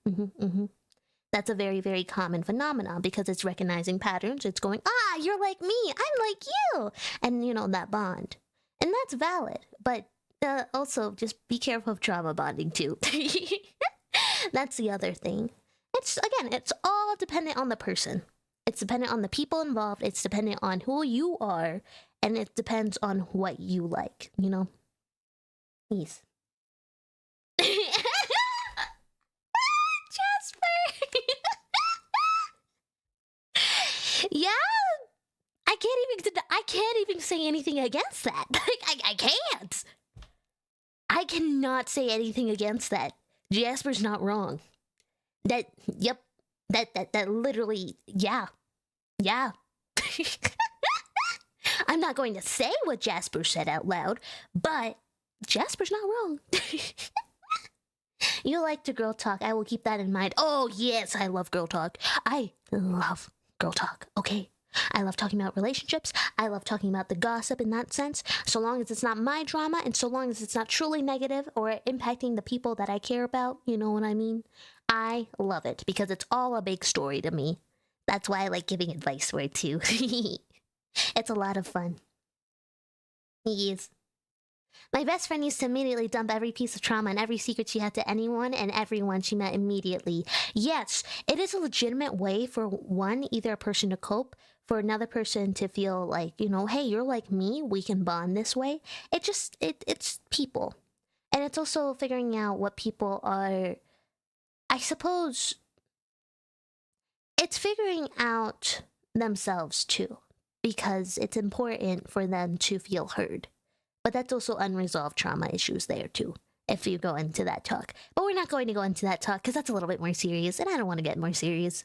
That's a very, very common phenomenon, because it's recognizing patterns. It's going, you're like me, I'm like you. And, you know, that bond. And that's valid. But also, just be careful of trauma bonding, too. That's the other thing. It's all dependent on the person. It's dependent on the people involved. It's dependent on who you are. And it depends on what you like, you know? Yes. Yeah, I can't even say anything against that. Like, I can't. I cannot say anything against that. Jasper's not wrong. That literally, yeah. I'm not going to say what Jasper said out loud, but Jasper's not wrong. You like to girl talk. I will keep that in mind. Oh, yes, I love girl talk. I love girl talk, okay? I love talking about relationships. I love talking about the gossip in that sense. So long as it's not my drama, and so long as it's not truly negative or impacting the people that I care about, you know what I mean? I love it, because it's all a big story to me. That's why I like giving advice for it, too. It's a lot of fun. Yes. My best friend used to immediately dump every piece of trauma and every secret she had to anyone and everyone she met immediately. Yes, it is a legitimate way for either a person to cope, for another person to feel like, you know, hey, you're like me, we can bond this way. It's people. And it's also figuring out what people are, I suppose, it's figuring out themselves too, because it's important for them to feel heard. But that's also unresolved trauma issues there too, if you go into that talk. But we're not going to go into that talk, because that's a little bit more serious, and I don't want to get more serious.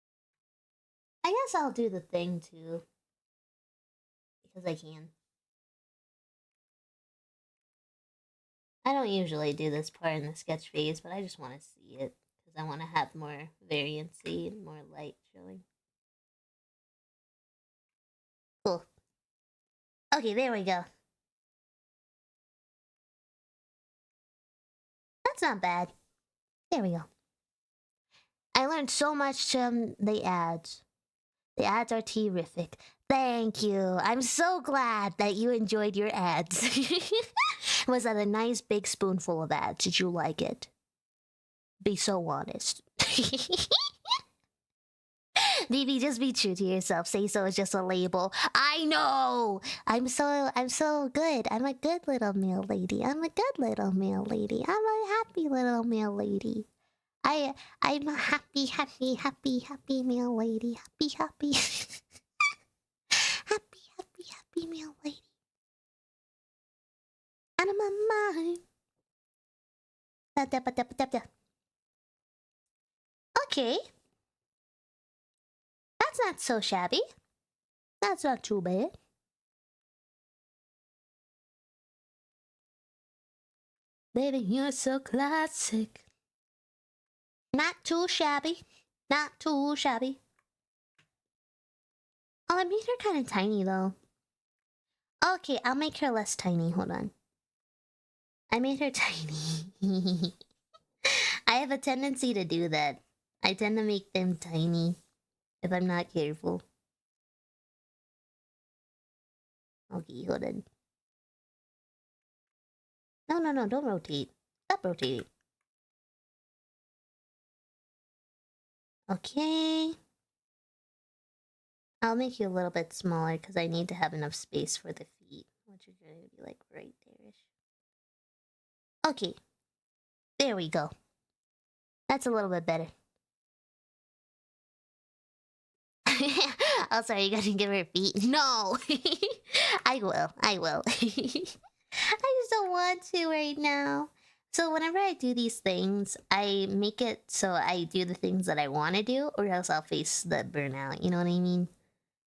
guess I'll do the thing too. Because I can. I don't usually do this part in the sketch phase, but I just want to see it. Because I want to have more variancy and more light showing. Cool. Okay, there we go. That's not bad. There we go. I learned so much from the ads. The ads are terrific. Thank you. I'm so glad that you enjoyed your ads. Was that a nice big spoonful of ads? Did you like it? Be so honest. Maybe just be true to yourself. Say so is just a label. I know. I'm so good. I'm a good little male lady. I'm a good little male lady. I'm a happy little male lady. I'm a happy male lady. Happy. happy male lady. Out of my mind. Okay. That's not so shabby. That's not too bad. Baby, you're so classic. Not too shabby. Not too shabby. Oh, I made her kind of tiny though. Okay, I'll make her less tiny. Hold on. I made her tiny. I have a tendency to do that. I tend to make them tiny if I'm not careful. Okay, hold on. No, don't rotate. Stop rotating. Okay. I'll make you a little bit smaller because I need to have enough space for the feet, which are going to be like right there-ish. Okay. There we go. That's a little bit better. Oh, sorry, you gotta give her feet. No! I will. I just don't want to right now. So whenever I do these things, I make it so I do the things that I want to do, or else I'll face the burnout, you know what I mean?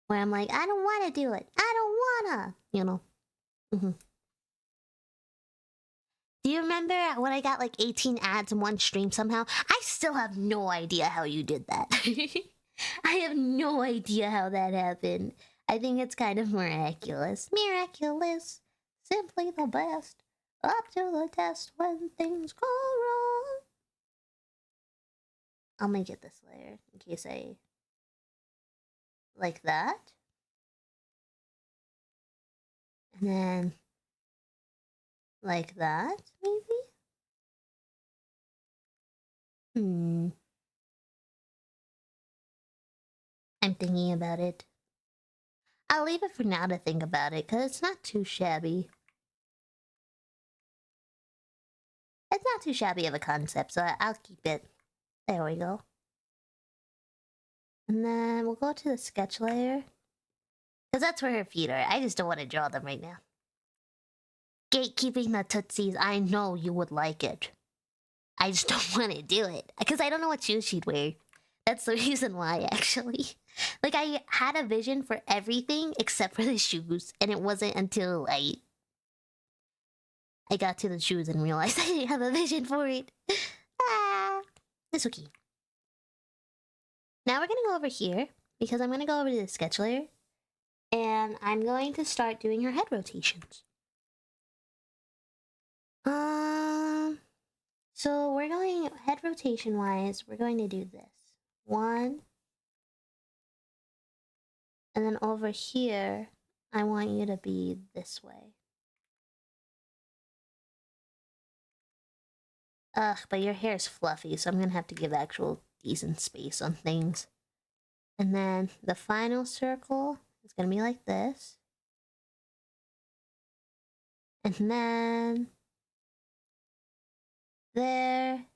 Where I'm like, I don't want to do it. I don't wanna, you know? Do you remember when I got like 18 ads in one stream somehow? I still have no idea how you did that. I have no idea how that happened. I think it's kind of miraculous. Miraculous. Simply the best. Up to the test when things go wrong. I'll make it this layer in case I... like that. And then... like that, maybe? I'm thinking about it. I'll leave it for now to think about it, because it's not too shabby. It's not too shabby of a concept, so I'll keep it. There we go. And then we'll go to the sketch layer. Because that's where her feet are. I just don't want to draw them right now. Gatekeeping the Tootsies. I know you would like it. I just don't want to do it. Because I don't know what shoes she'd wear. That's the reason why, actually. Like, I had a vision for everything except for the shoes. And it wasn't until I got to the shoes and realized I didn't have a vision for it. It's okay. Now we're gonna go over here, because I'm gonna go over to the sketch layer. And I'm going to start doing her head rotations. So we're going, head rotation wise, we're going to do this. 1. And then over here, I want you to be this way. Ugh, but your hair is fluffy, so I'm gonna have to give actual decent space on things. And then the final circle is gonna be like this. And then... there.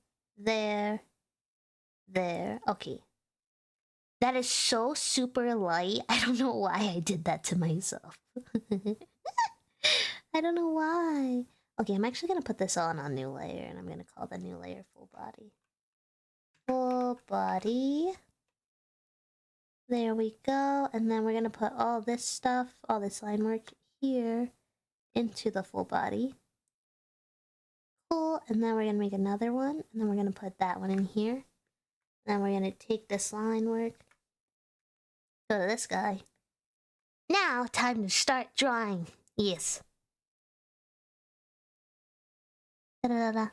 Okay. That is so super light. I don't know why I did that to myself. I don't know why. Okay, I'm actually gonna put this on a new layer, and I'm gonna call the new layer full body. Full body. There we go. And then we're gonna put all this stuff, all this line work here into the full body. Cool. And then we're gonna make another one. And then we're gonna put that one in here. And then we're gonna take this line work. Go to this guy. Now, time to start drawing. Yes. Da-da-da-da.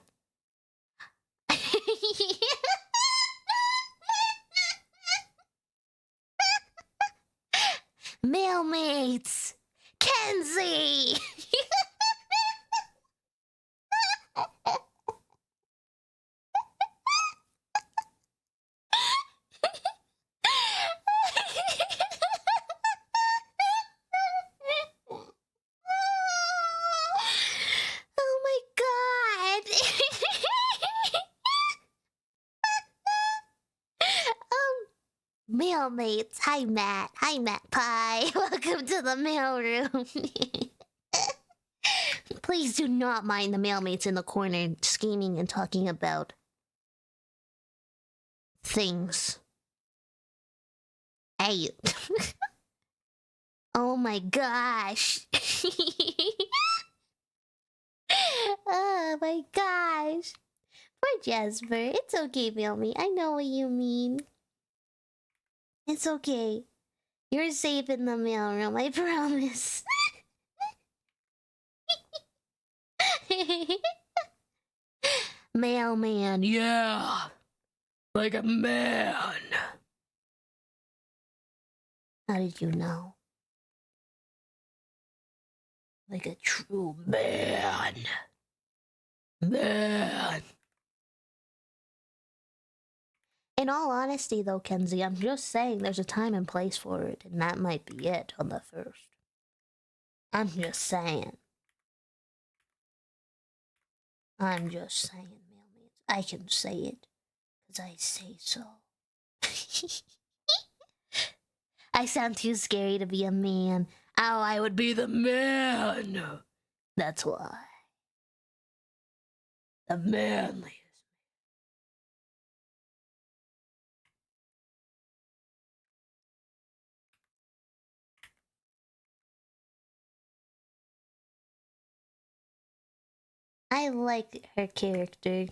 Mailmates! Kenzie! Oh my god! Mailmates, hi Matt. Hi Matt Pie. Welcome to the mailroom. Please do not mind the mailmates in the corner scheming and talking about things. Hey. Oh my gosh. Oh my gosh. Poor Jasper. It's okay, Mailmate. I know what you mean. It's okay. You're safe in the mailroom, I promise. Mailman, yeah. Like a man. How did you know? Like a true man. Man. In all honesty, though, Kenzie, I'm just saying there's a time and place for it, and that might be it on the first. I'm just saying. I'm just saying, Mailmates. I can say it, because I say so. I sound too scary to be a man. Oh, I would be the man. That's why. The manliest. I like her character.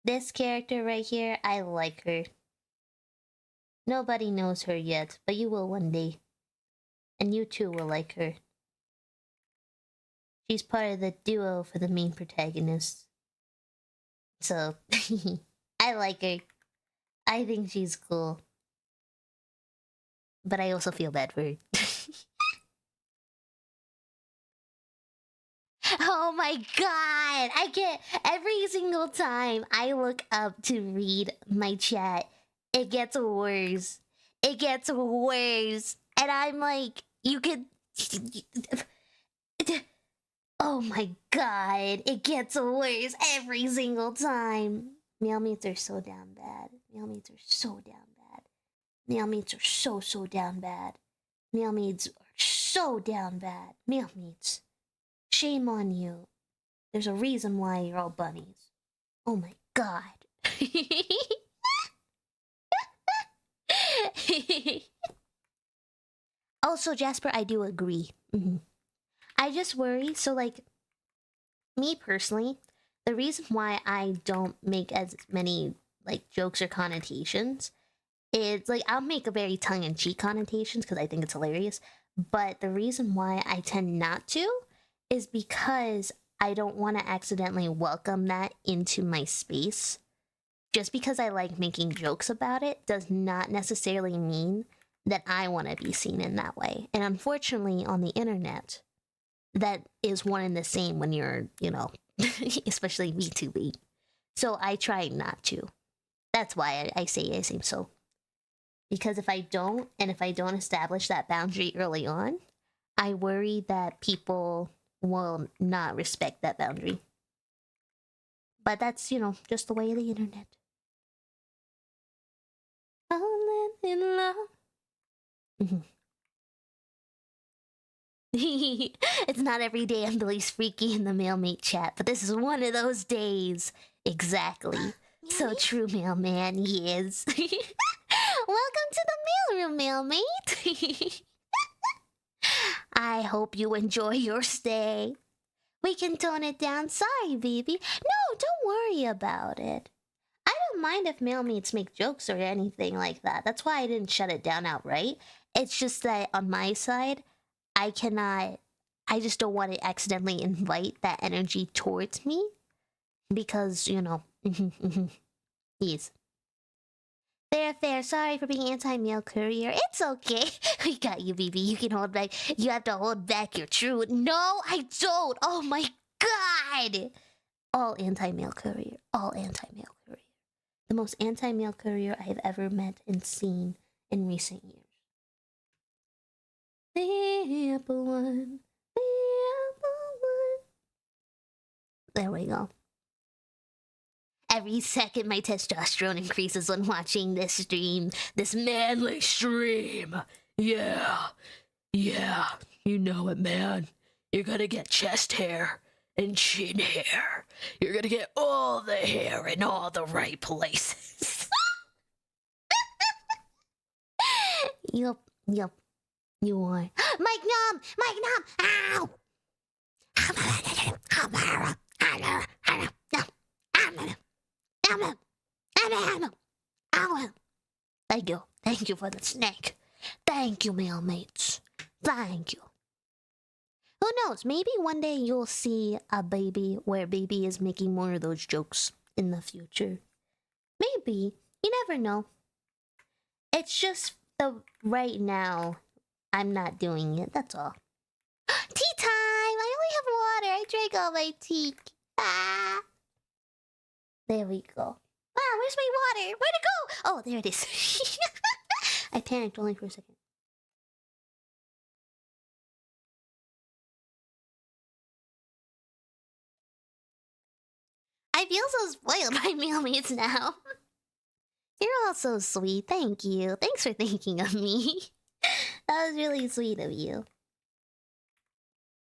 This character right here, I like her. Nobody knows her yet, but you will one day. And you too will like her. She's part of the duo for the main protagonist. So, I like her. I think she's cool. But I also feel bad for her. Oh my god! I get every single time I look up to read my chat, it gets worse. It gets worse. And I'm like, you could. Oh my god, it gets worse every single time. Mailmates are so damn bad. Mailmates are so damn bad. Mailmates are so damn bad. Mailmates are so damn bad. Mailmates. Shame on you. There's a reason why you're all bunnies. Oh my god. Also, Jasper, I do agree. I just worry. So, like, me personally, the reason why I don't make as many, like, jokes or connotations is, like, I'll make a very tongue-in-cheek connotations because I think it's hilarious. But the reason why I tend not to is because I don't want to accidentally welcome that into my space. Just because I like making jokes about it does not necessarily mean that I want to be seen in that way. And unfortunately, on the internet, that is one and the same when you're, you know, especially VTuber. So I try not to. That's why I say so. Because if I don't, and if I don't establish that boundary early on, I worry that people will not respect that boundary. But that's, you know, just the way of the internet. Falling in love. It's not every day I'm the least freaky in the mailmate chat, but this is one of those days. Exactly. So true, mailman. Yes. Welcome to the mailroom, mailmate. I hope you enjoy your stay. We can tone it down. Sorry, baby. No, don't worry about it. I don't mind if mailmates make jokes or anything like that. That's why I didn't shut it down outright. It's just that on my side, I just don't want to accidentally invite that energy towards me. Because, you know, yes. Fair. Sorry for being anti-mail courier. It's okay. We got you, BB. You can hold back. You have to hold back your truth. No, I don't. Oh my god. All anti-mail courier. The most anti-mail courier I have ever met and seen in recent years. The apple one. There we go. Every second my testosterone increases when watching this stream. This manly stream. Yeah. You know it, man. You're gonna get chest hair and chin hair. You're gonna get all the hair in all the right places. Yup. You are. Mike Nom! Ow! Thank you for the snack. Thank you, mailmates. Thank you. Who knows? Maybe one day you'll see a baby where baby is making more of those jokes in the future. Maybe. You never know. It's just the right now, I'm not doing it. That's all. Tea time! I only have water. I drank all my tea. Ah. There we go. Wow, where's my water? Where'd it go? Oh, there it is. I panicked only for a second. I feel so spoiled by mailmates now. You're all so sweet. Thank you. Thanks for thinking of me. That was really sweet of you.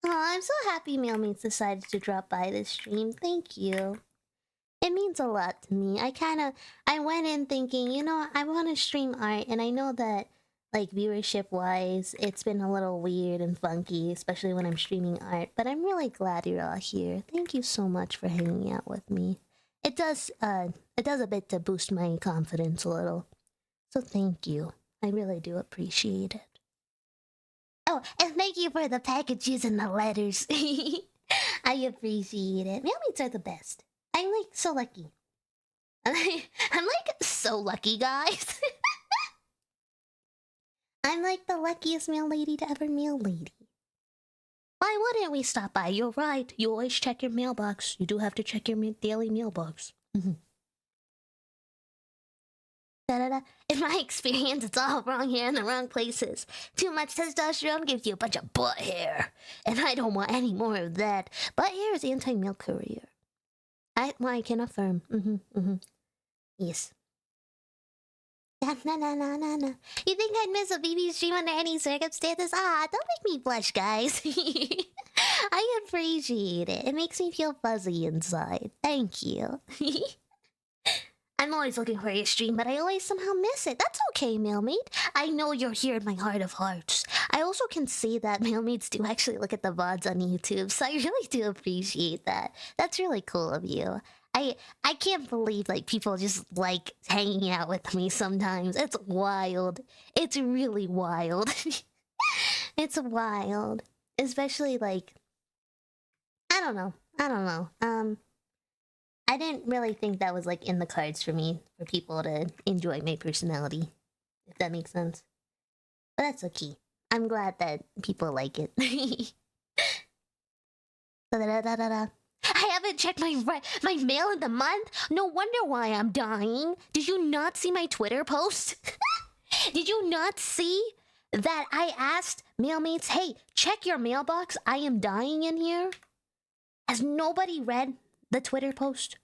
Oh, I'm so happy mailmates decided to drop by this stream. Thank you. It means a lot to me. I went in thinking, you know, I want to stream art, and I know that, like, viewership-wise, it's been a little weird and funky, especially when I'm streaming art, but I'm really glad you're all here. Thank you so much for hanging out with me. It does a bit to boost my confidence a little. So thank you. I really do appreciate it. Oh, and thank you for the packages and the letters. I appreciate it. Mailmates are the best. I'm like so lucky. I'm like so lucky, guys. I'm like the luckiest mail lady to ever mail lady. Why wouldn't we stop by? You're right. You always check your mailbox. You do have to check your daily mailbox. In my experience, it's all wrong hair in the wrong places. Too much testosterone gives you a bunch of butt hair. And I don't want any more of that. Butt hair is anti-mail courier. I can affirm. Yes. Na. You think I'd miss a BB stream under any circumstances? Ah, don't make me blush, guys. I appreciate it. It makes me feel fuzzy inside. Thank you. I'm always looking for your stream, but I always somehow miss it. That's okay, mailmate. I know you're here in my heart of hearts. I also can see that mailmates do actually look at the VODs on YouTube, so I really do appreciate that. That's really cool of you. I can't believe, like, people just like hanging out with me sometimes. It's wild. It's really wild. It's wild. Especially, like, I don't know. I didn't really think that was, like, in the cards for me, for people to enjoy my personality, if that makes sense. But that's okay. I'm glad that people like it. I haven't checked my mail in the month. No wonder why I'm dying. Did you not see my Twitter post? Did you not see that I asked mailmates, hey, check your mailbox. I am dying in here. Has nobody read the Twitter post?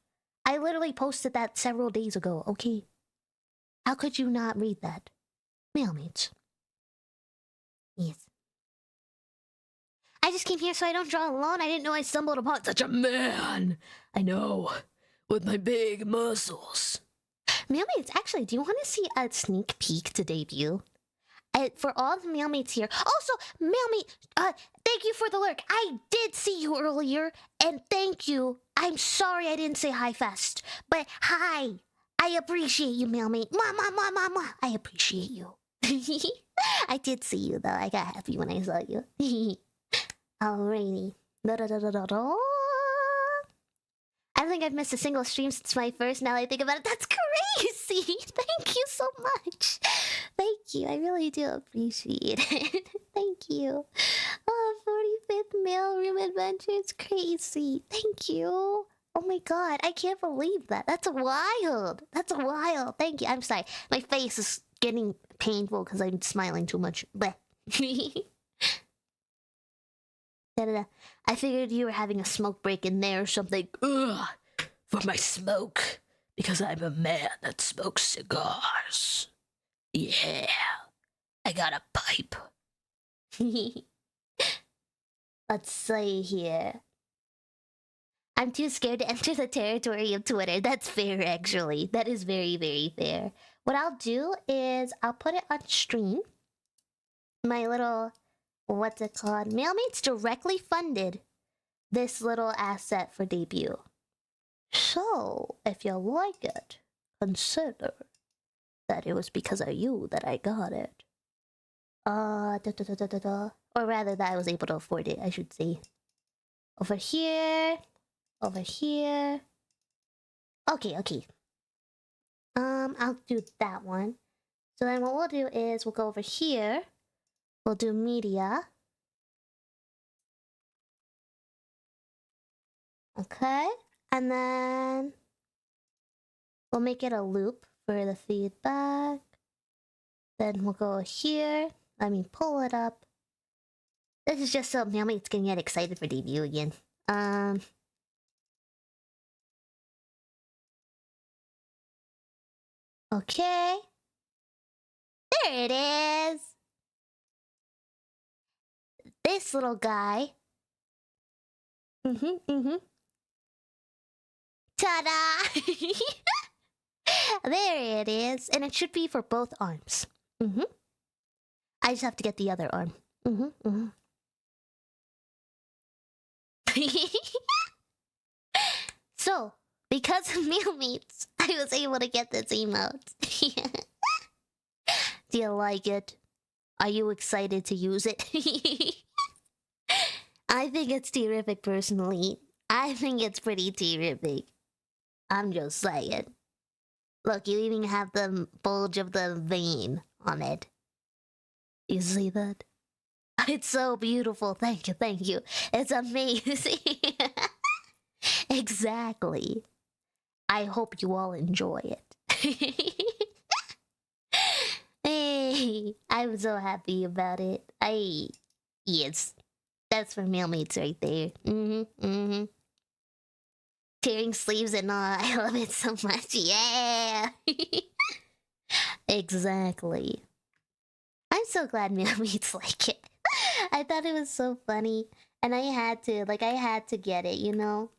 I literally posted that several days ago, okay? How could you not read that? Mailmates. Yes. I just came here so I don't draw alone. I didn't know I stumbled upon such a man. I know. With my big muscles. Mailmates, actually, do you want to see a sneak peek to debut? And for all the mailmates here. Also, mailmate, thank you for the lurk. I did see you earlier, and thank you. I'm sorry I didn't say hi fast, but hi. I appreciate you, mailmate. Mwah, mwah, mwah, mwah, mwah. I appreciate you. I did see you, though. I got happy when I saw you. Alrighty. Da-da-da-da-da-da. I don't think I've missed a single stream since my first. Now that I think about it, that's crazy. Thank you so much. Thank you. I really do appreciate it. Thank you. Oh, 45th mailroom adventure. It's crazy. Thank you. Oh my god, I can't believe that. That's wild. That's wild. Thank you. I'm sorry. My face is getting painful because I'm smiling too much. Bleh. Da-da-da. I figured you were having a smoke break in there or something. Ugh, for my smoke. Because I'm a man that smokes cigars. Yeah. I got a pipe. Let's see here. I'm too scared to enter the territory of Twitter. That's fair, actually. That is very, very fair. What I'll do is I'll put it on stream. My little, what's it called? Mailmates directly funded this little asset for debut. So, if you like it, consider that it was because of you that I got it. Or rather that I was able to afford it, I should say. Over here. Over here. Okay. I'll do that one. So then what we'll do is we'll go over here. We'll do media. Okay. And then we'll make it a loop for the feedback. Then we'll go here. Let me pull it up. This is just so mailmates can get excited for debut again. Okay. There it is. This little guy. Ta-da! There it is. And it should be for both arms. I just have to get the other arm. So, because of mailmates, I was able to get this emote. Do you like it? Are you excited to use it? I think it's terrific, personally. I think it's pretty terrific. I'm just saying. Look, you even have the bulge of the vein on it. You see that? It's so beautiful. Thank you. It's amazing. Exactly. I hope you all enjoy it. Hey, I'm so happy about it. Yes. That's for mailmates right there. Tearing sleeves and all. I love it so much. Yeah. Exactly. I'm so glad mailmates like it. I thought it was so funny. And I had to get it, you know?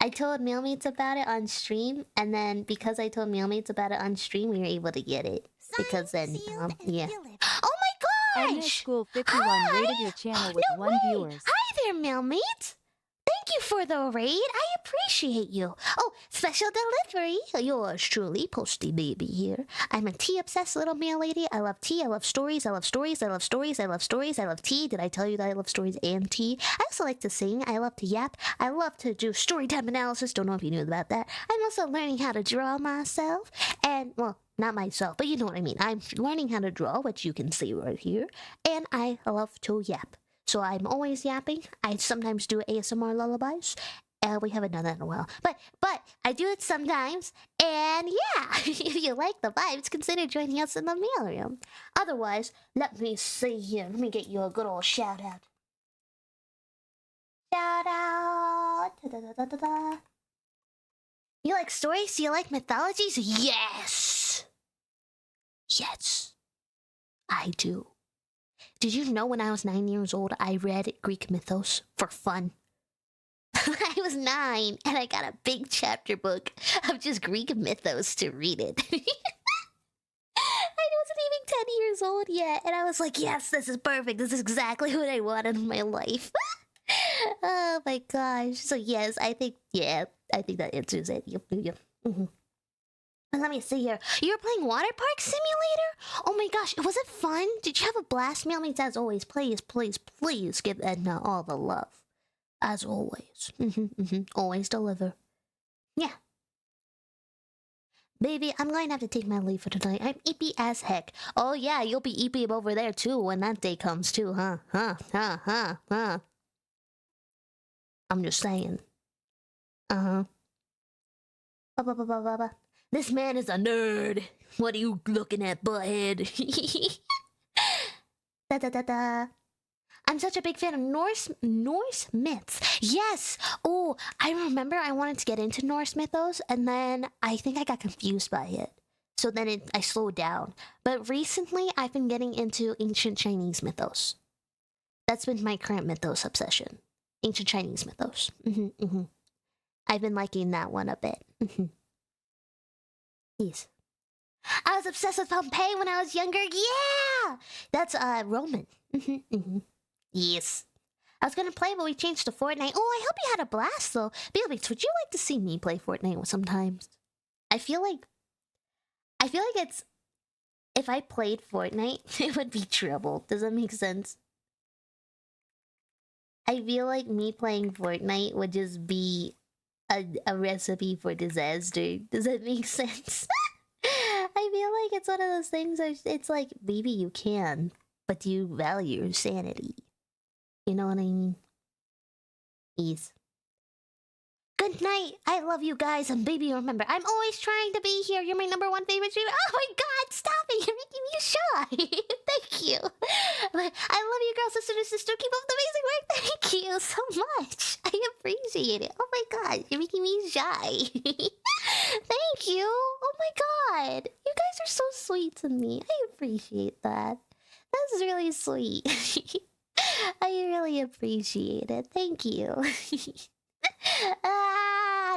I told mailmates about it on stream, and then because I told mailmates about it on stream, we were able to get it. Because then, yeah. Oh my gosh! School 51 rated your channel with No 1 way! viewers. Hi there, mailmates! Thank you for the raid. I appreciate you. Oh, special delivery. Yours truly, Posty Baby here. I'm a tea-obsessed little mail lady. I love tea. I love stories. I love stories. I love stories. I love stories. I love tea. Did I tell you that I love stories and tea? I also like to sing. I love to yap. I love to do story time analysis. Don't know if you knew about that. I'm also learning how to draw myself. And, well, not myself, but you know what I mean. I'm learning how to draw, which you can see right here. And I love to yap. So I'm always yapping. I sometimes do ASMR lullabies. We haven't done that in a while. But I do it sometimes. And yeah, if you like the vibes, consider joining us in the mailroom. Otherwise, let me see here. Let me get you a good old shout out. Shout out. Da-da-da-da-da. You like stories? Do you like mythologies? Yes. Yes. I do. Did you know when I was 9 years old, I read Greek mythos for fun? I was 9, and I got a big chapter book of just Greek mythos to read it. I wasn't even 10 years old yet, and I was like, yes, this is perfect. This is exactly what I wanted in my life. Oh my gosh. So yes, I think that answers it. Yep. And let me see here. You were playing Water Park Simulator? Oh my gosh, was it fun? Did you have a blast, Mailmates? As always, please give Edna all the love. As always. Always deliver. Yeah. Baby, I'm going to have to take my leave for tonight. I'm eepy as heck. Oh yeah, you'll be eepy over there too when that day comes too, huh? I'm just saying. This man is a nerd. What are you looking at, butthead? I'm such a big fan of Norse myths. Yes. Oh, I remember I wanted to get into Norse mythos, and then I think I got confused by it. So then I slowed down. But recently, I've been getting into ancient Chinese mythos. That's been my current mythos obsession. Ancient Chinese mythos. I've been liking that one a bit. Yes. I was obsessed with Pompeii when I was younger. Yeah! That's Roman. Yes. I was gonna play, but we changed to Fortnite. Oh, I hope you had a blast though. Beelbeats, would you like to see me play Fortnite sometimes? I feel like it's, if I played Fortnite, it would be trouble. Does that make sense? I feel like me playing Fortnite would just be a recipe for disaster. Does that make sense? I feel like it's one of those things where it's like, baby, you can, but do you value your sanity? You know what I mean? Ease. Good night. I love you guys, and baby, remember, I'm always trying to be here. You're my #1 favorite streamer. Oh my god, stop it. You're making me shy. Thank you. But I love you, girl, sister. Keep up the amazing work. Thank you so much. I appreciate it. Oh my god, you're making me shy. Thank you. Oh my god. You guys are so sweet to me. I appreciate that. That's really sweet. I really appreciate it. Thank you.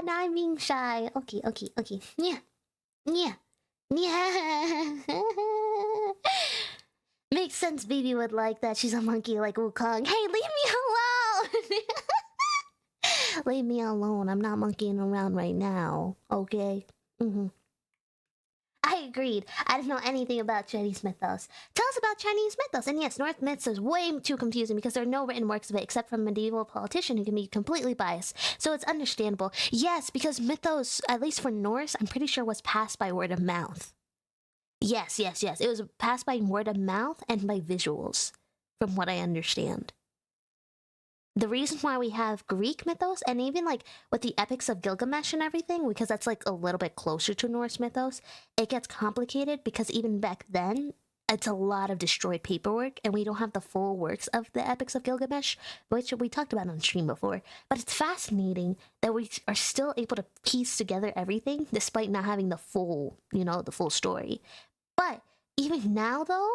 Now I'm being shy. Okay. Yeah. Makes sense baby would like that. She's a monkey like Wukong. Hey, leave me alone! Leave me alone. I'm not monkeying around right now. Okay? I agreed. I didn't know anything about Chinese mythos. Tell us about Chinese mythos. And yes, Norse myths is way too confusing because there are no written works of it except from a medieval politician who can be completely biased. So it's understandable. Yes, because mythos, at least for Norse, I'm pretty sure was passed by word of mouth. Yes. It was passed by word of mouth and by visuals, from what I understand. The reason why we have Greek mythos, and even like with the epics of Gilgamesh and everything, because that's like a little bit closer to Norse mythos, it gets complicated because even back then, it's a lot of destroyed paperwork, and we don't have the full works of the epics of Gilgamesh, which we talked about on stream before. But it's fascinating that we are still able to piece together everything despite not having the full, the full story. But even now, though,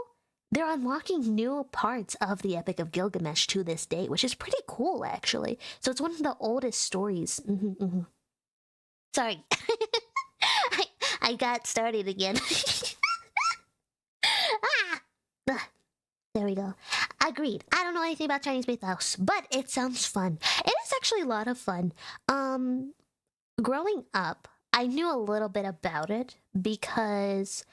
they're unlocking new parts of the Epic of Gilgamesh to this day, which is pretty cool, actually. So it's one of the oldest stories. Sorry. I got started again. There we go. Agreed. I don't know anything about Chinese mythos, but it sounds fun. It is actually a lot of fun. Growing up, I knew a little bit about it because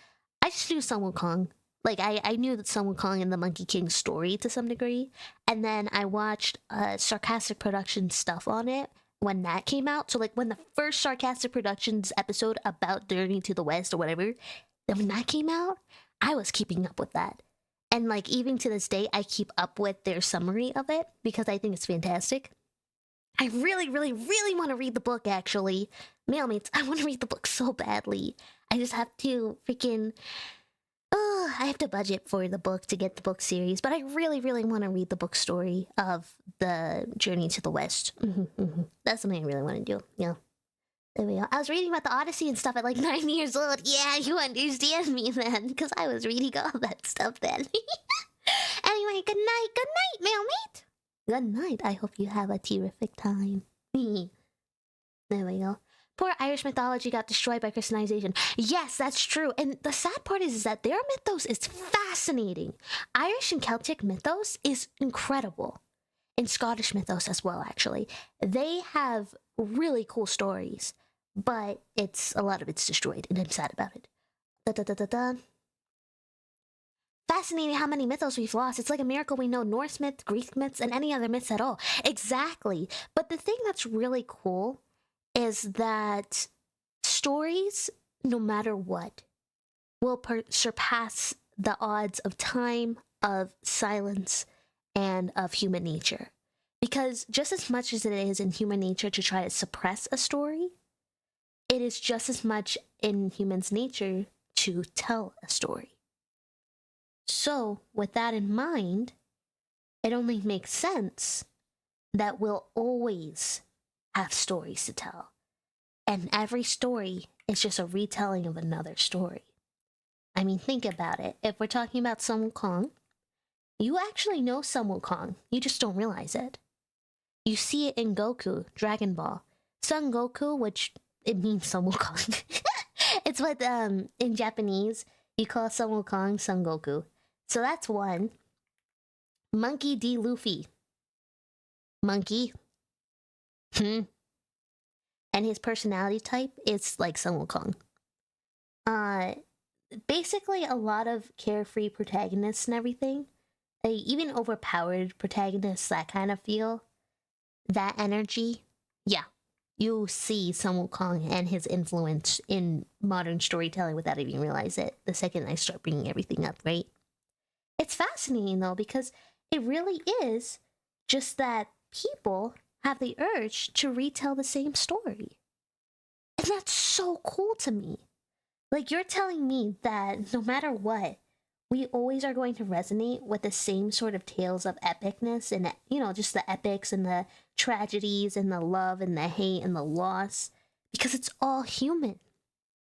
I just knew Sun Wukong. Like, I knew that Sun Wukong and the Monkey King story to some degree, and then I watched Sarcastic Productions stuff on it when that came out. So, like, when the first Sarcastic Productions episode about Journey to the West or whatever, then when that came out, I was keeping up with that. And, like, even to this day, I keep up with their summary of it because I think it's fantastic. I really want to read the book, actually. Mailmates, I want to read the book so badly. I just have to freaking... I have to budget for the book to get the book series, but I really want to read the book story of the Journey to the West. That's something I really want to do. Yeah. There we go. I was reading about the Odyssey and stuff at like 9 years old. Yeah, you understand me then, because I was reading all that stuff then. Anyway, good night, mailmate. Good night. I hope you have a terrific time. There we go. Poor Irish mythology got destroyed by Christianization. Yes, that's true. And the sad part is that their mythos is fascinating. Irish and Celtic mythos is incredible. And Scottish mythos as well, actually. They have really cool stories, but a lot of it's destroyed, and I'm sad about it. Da da da da da. Fascinating how many mythos we've lost. It's like a miracle we know Norse myths, Greek myths, and any other myths at all. Exactly. But the thing that's really cool is that stories, no matter what, will surpass the odds of time, of silence, and of human nature. Because just as much as it is in human nature to try to suppress a story, it is just as much in humans' nature to tell a story. So, with that in mind, it only makes sense that we'll always have stories to tell. And every story is just a retelling of another story. I mean, think about it. If we're talking about Sun Wukong, you actually know Sun Wukong. You just don't realize it. You see it in Goku, Dragon Ball. Son Goku, which it means Sun Wukong. It's what, in Japanese, you call Sun Wukong Son Goku. So that's one. Monkey D. Luffy. Monkey. And his personality type is like Sun Wukong. Basically a lot of carefree protagonists and everything. Even overpowered protagonists, that kind of feel. That energy. Yeah. You see Sun Wukong and his influence in modern storytelling without even realize it the second I start bringing everything up, right? It's fascinating, though, because it really is just that people have the urge to retell the same story. And that's so cool to me. Like, you're telling me that no matter what, we always are going to resonate with the same sort of tales of epicness and, you know, just the epics and the tragedies and the love and the hate and the loss, because it's all human.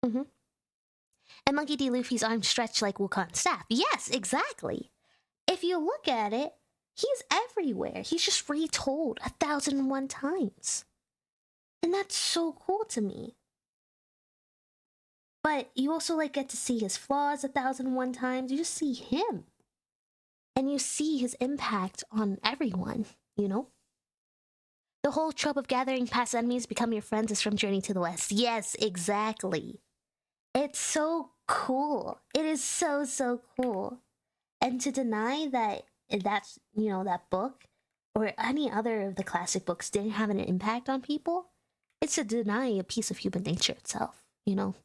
And Monkey D. Luffy's arms stretched like Wukong's staff. Yes, exactly. If you look at it, he's everywhere. He's just retold 1,001 times. And that's so cool to me. But you also like get to see his flaws 1,001 times. You just see him. And you see his impact on everyone, you know? The whole trope of gathering past enemies become your friends is from Journey to the West. Yes, exactly. It's so cool. It is so, so cool. And to deny that that's, you know, that book or any other of the classic books didn't have an impact on people, it's to deny a piece of human nature itself, you know?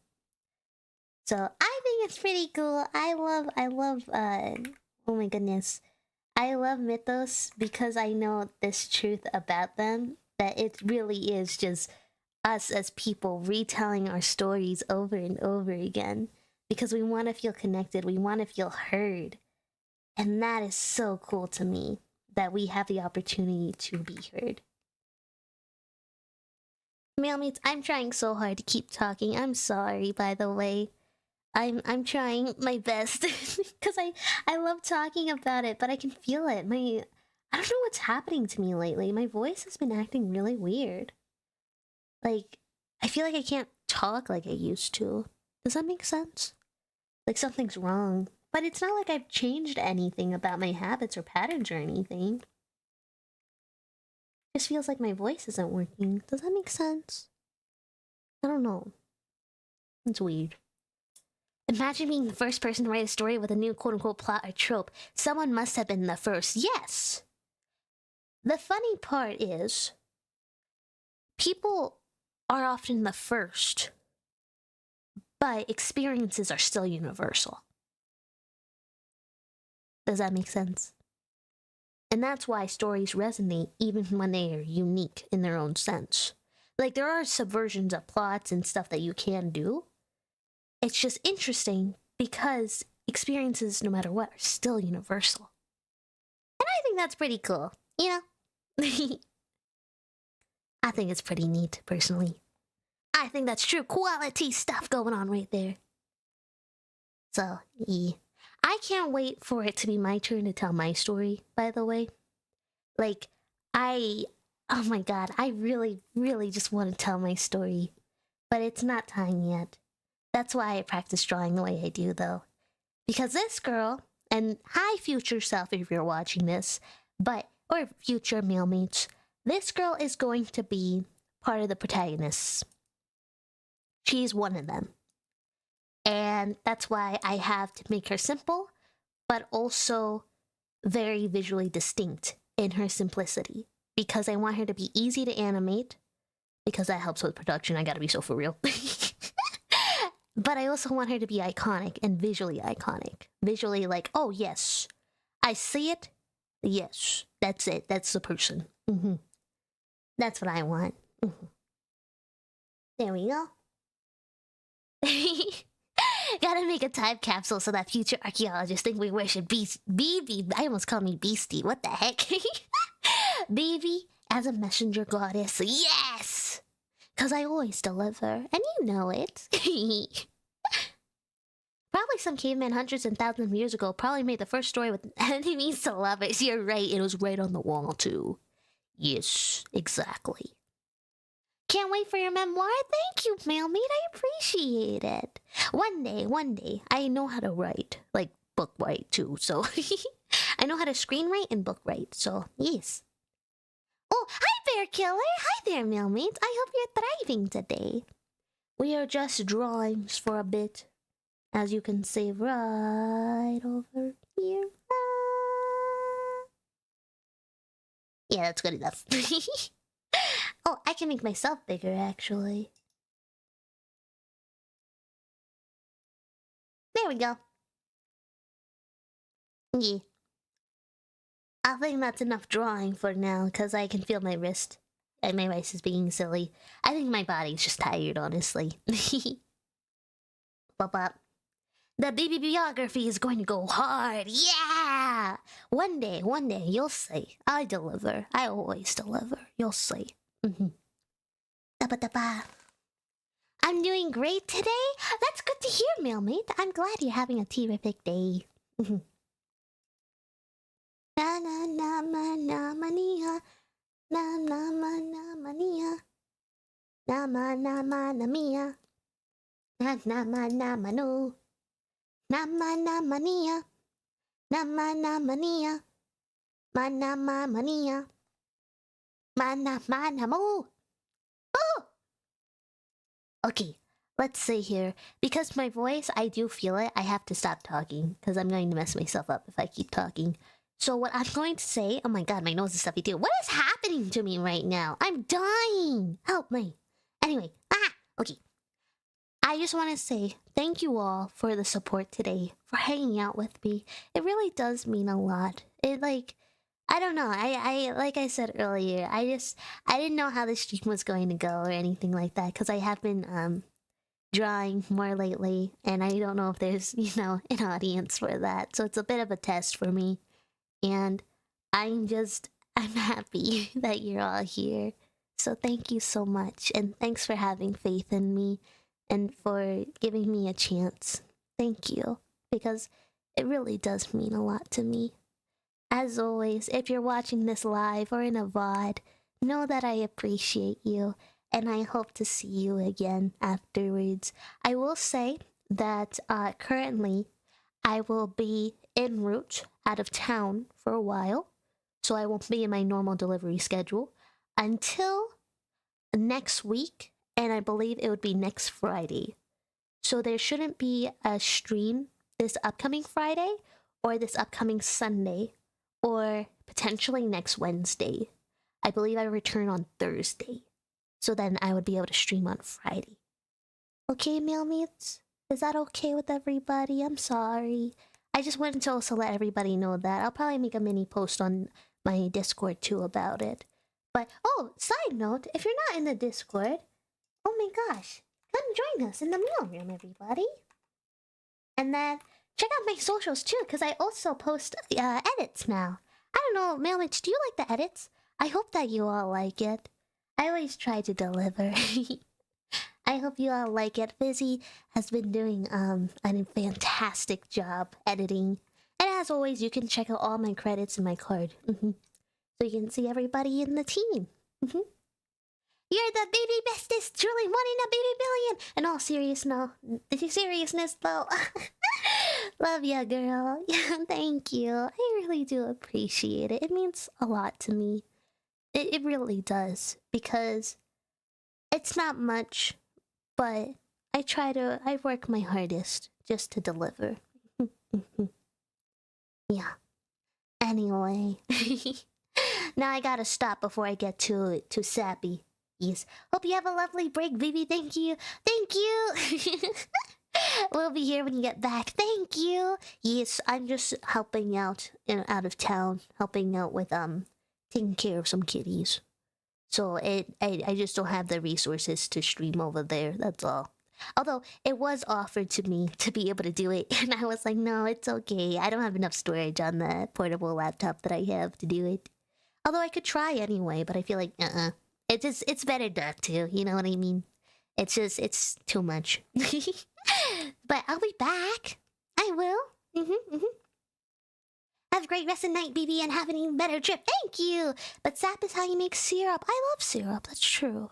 So I think it's pretty cool. I love, oh my goodness. I love mythos because I know this truth about them, that it really is just us as people retelling our stories over and over again because we want to feel connected, we want to feel heard. And that is so cool to me, that we have the opportunity to be heard. Mailmates, I'm trying so hard to keep talking. I'm sorry, by the way. I'm trying my best because I love talking about it, but I can feel it. I don't know what's happening to me lately. My voice has been acting really weird. Like, I feel like I can't talk like I used to. Does that make sense? Like something's wrong. But it's not like I've changed anything about my habits or patterns or anything. It just feels like my voice isn't working. Does that make sense? I don't know. It's weird. Imagine being the first person to write a story with a new quote-unquote plot or trope. Someone must have been the first. Yes! The funny part is, people are often the first, but experiences are still universal. Does that make sense? And that's why stories resonate even when they are unique in their own sense. Like, there are subversions of plots and stuff that you can do. It's just interesting because experiences, no matter what, are still universal. And I think that's pretty cool, you know? I think it's pretty neat, personally. I think that's true quality stuff going on right there. So, yeah. I can't wait for it to be my turn to tell my story, by the way. Like, oh my god, I really, really just want to tell my story. but it's not time yet. That's why I practice drawing the way I do, though. Because this girl, and hi, future self, if you're watching this, or future mailmates, this girl is going to be part of the protagonists. She's one of them. And that's why I have to make her simple, but also very visually distinct in her simplicity. Because I want her to be easy to animate, because that helps with production. I gotta be so for real. But I also want her to be iconic and visually iconic. Visually, like, oh yes, I see it. Yes, that's it. That's the person. That's what I want. There we go. Gotta make a time capsule so that future archaeologists think we worship Bibi. I almost called me Beastie. What the heck? Bibi as a messenger goddess. Yes! Because I always deliver. And you know it. Probably some caveman hundreds and thousands of years ago probably made the first story with enemies to lovers. You're right. It was right on the wall, too. Yes, exactly. Can't wait for your memoir. Thank you, mailmate. I appreciate it. One day, I know how to write. Like, book write, too. So, I know how to screenwrite and book write. So, yes. Oh, hi, Bear Killer. Hi there, mailmates. I hope you're thriving today. We are just drawings for a bit. As you can see right over here. Yeah, that's good enough. Oh, I can make myself bigger, actually. There we go. Yeah. I think that's enough drawing for now, because I can feel my wrist. And my wrist is being silly. I think my body's just tired, honestly. Bop. The baby biography is going to go hard. Yeah! One day, you'll see. I deliver. I always deliver. You'll see. I'm doing great today. That's good to hear, mailmate. I'm glad you're having a terrific day. Na na na ma na mania. Na na ma na mania. Na ma na ma na mia. Na na ma na manu. Nama mania. Nama mania. Mana mania. Mana mo. Oh! Okay, let's see here. Because my voice, I do feel it, I have to stop talking. Because I'm going to mess myself up if I keep talking. So what I'm going to say... Oh my god, my nose is stuffy too. What is happening to me right now? I'm dying! Help me. Anyway, okay. I just want to say thank you all for the support today, for hanging out with me. It really does mean a lot. I don't know. I like I said earlier, I didn't know how the stream was going to go or anything like that, because I have been drawing more lately, and I don't know if there's, an audience for that. So it's a bit of a test for me. And I'm happy that you're all here. So thank you so much, and thanks for having faith in me. And for giving me a chance. Thank you. Because it really does mean a lot to me. As always, if you're watching this live or in a VOD, know that I appreciate you. And I hope to see you again afterwards. I will say that currently I will be en route out of town for a while. So I won't be in my normal delivery schedule until next week. And I believe it would be next Friday. So there shouldn't be a stream this upcoming Friday, or this upcoming Sunday, or potentially next Wednesday. I believe I return on Thursday. So then I would be able to stream on Friday. Okay, mailmates? Is that okay with everybody? I'm sorry. I just wanted to also let everybody know that. I'll probably make a mini post on my Discord too about it. But, oh, side note, if you're not in the Discord... Oh my gosh, come join us in the mail room, everybody. And then check out my socials too, because I also post edits now. I don't know, mailmates, do you like the edits? I hope that you all like it. I always try to deliver. I hope you all like it. Fizzy has been doing a fantastic job editing. And as always, you can check out all my credits in my card. So you can see everybody in the team. You're the baby bestest, truly one in a baby billion. In all seriousness, though. Love ya, girl. Yeah, thank you. I really do appreciate it. It means a lot to me. It really does. Because it's not much, but I work my hardest just to deliver. Yeah. Anyway. Now I gotta stop before I get too sappy. Yes. Hope you have a lovely break, baby. Thank you. Thank you. We'll be here when you get back. Thank you. Yes, I'm just helping out out of town, helping out with taking care of some kitties. So I just don't have the resources to stream over there. That's all. Although it was offered to me to be able to do it, and I was like, no, it's okay. I don't have enough storage on the portable laptop that I have to do it. Although I could try anyway, but I feel like it's better not to. You know what I mean? It's too much. But I'll be back. I will. Have a great rest of the night, BB, and have an even better trip. Thank you. But sap is how you make syrup. I love syrup. That's true.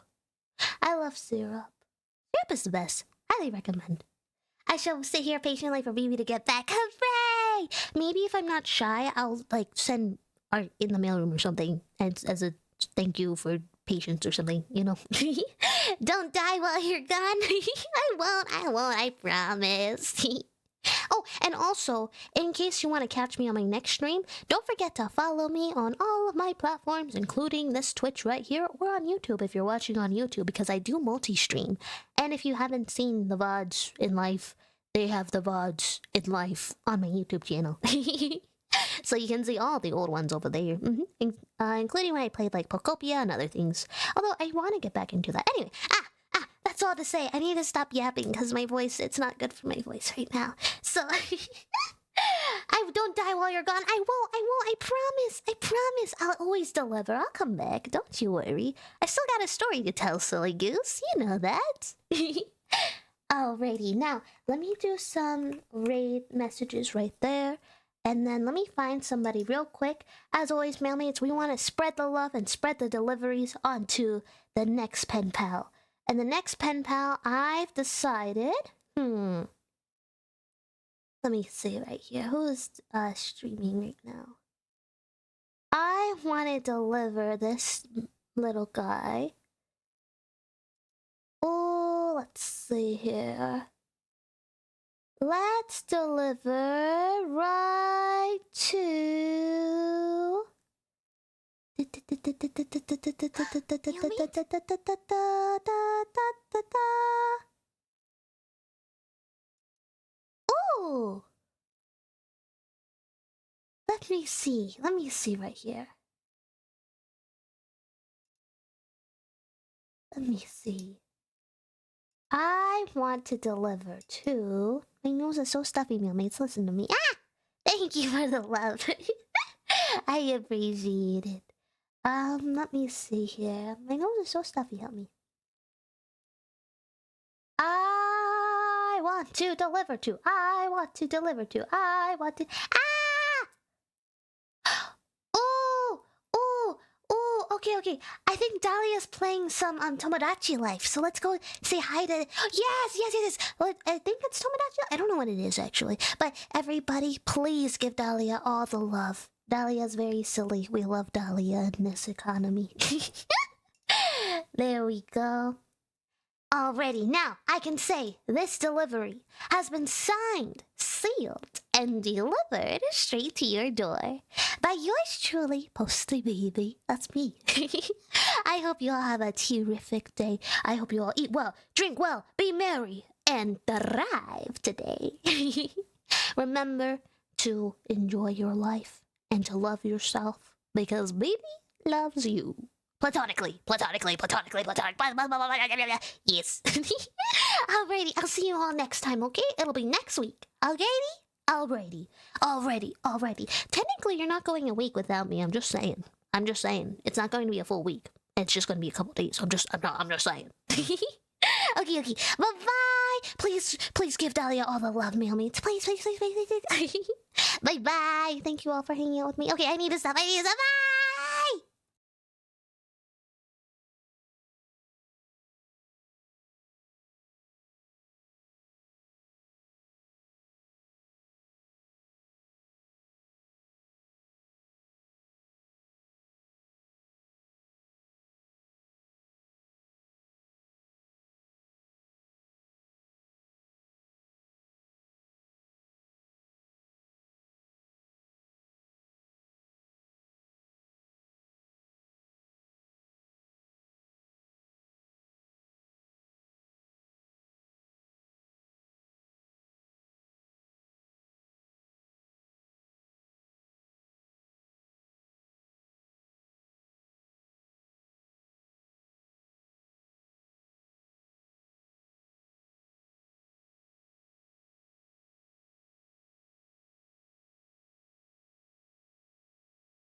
I love syrup. Syrup is the best. Highly recommend. I shall sit here patiently for BB to get back. Hooray! Maybe if I'm not shy, I'll send art in the mailroom or something as a thank you for patience or something, you know. Don't die while you're gone. I won't, I promise. Oh, and also, in case you want to catch me on my next stream, don't forget to follow me on all of my platforms, including this Twitch right here, or on YouTube if you're watching on YouTube, because I do multi-stream. And if you haven't seen the VODs in life, they have the VODs in life on my YouTube channel. So you can see all the old ones over there, including when I played like Pocopia and other things. Although I want to get back into that. Anyway, that's all to say. I need to stop yapping because my voice, it's not good for my voice right now. So, I don't die while you're gone. I won't, I promise. I'll always deliver. I'll come back. Don't you worry. I still got a story to tell, silly goose. You know that. Alrighty, now, let me do some raid messages right there. And then let me find somebody real quick. As always, mailmates, we want to spread the love and spread the deliveries onto the next pen pal. And the next pen pal, I've decided... Let me see right here. Who's streaming right now? I want to deliver this little guy. Oh, let's see here. Let's deliver right to... Ooh! Let me see right here. Let me see. I want to deliver to... My nose is so stuffy, mailmates. Listen to me. Ah! Thank you for the love. I appreciate it. Let me see here. My nose is so stuffy, help me. I want to deliver to... Okay. I think Dahlia's playing some Tomodachi Life, so let's go say hi to... Yes. Well, I think it's Tomodachi. I don't know what it is, actually. But everybody, please give Dahlia all the love. Dahlia's very silly. We love Dahlia in this economy. There we go. Already, now I can say this delivery has been signed, sealed, and delivered straight to your door by yours truly, Posty Baby. That's me. I hope you all have a terrific day. I hope you all eat well, drink well, be merry, and thrive today. Remember to enjoy your life and to love yourself because baby loves you. Platonically. Yes. Alrighty, I'll see you all next time, okay? It'll be next week. Alrighty. Technically, you're not going a week without me. I'm just saying. It's not going to be a full week. It's just going to be a couple days. I'm just saying. Okay. Bye-bye. Please give Dahlia all the love, mailmates. Please. Bye-bye. Thank you all for hanging out with me. Okay, I need to stop. Bye.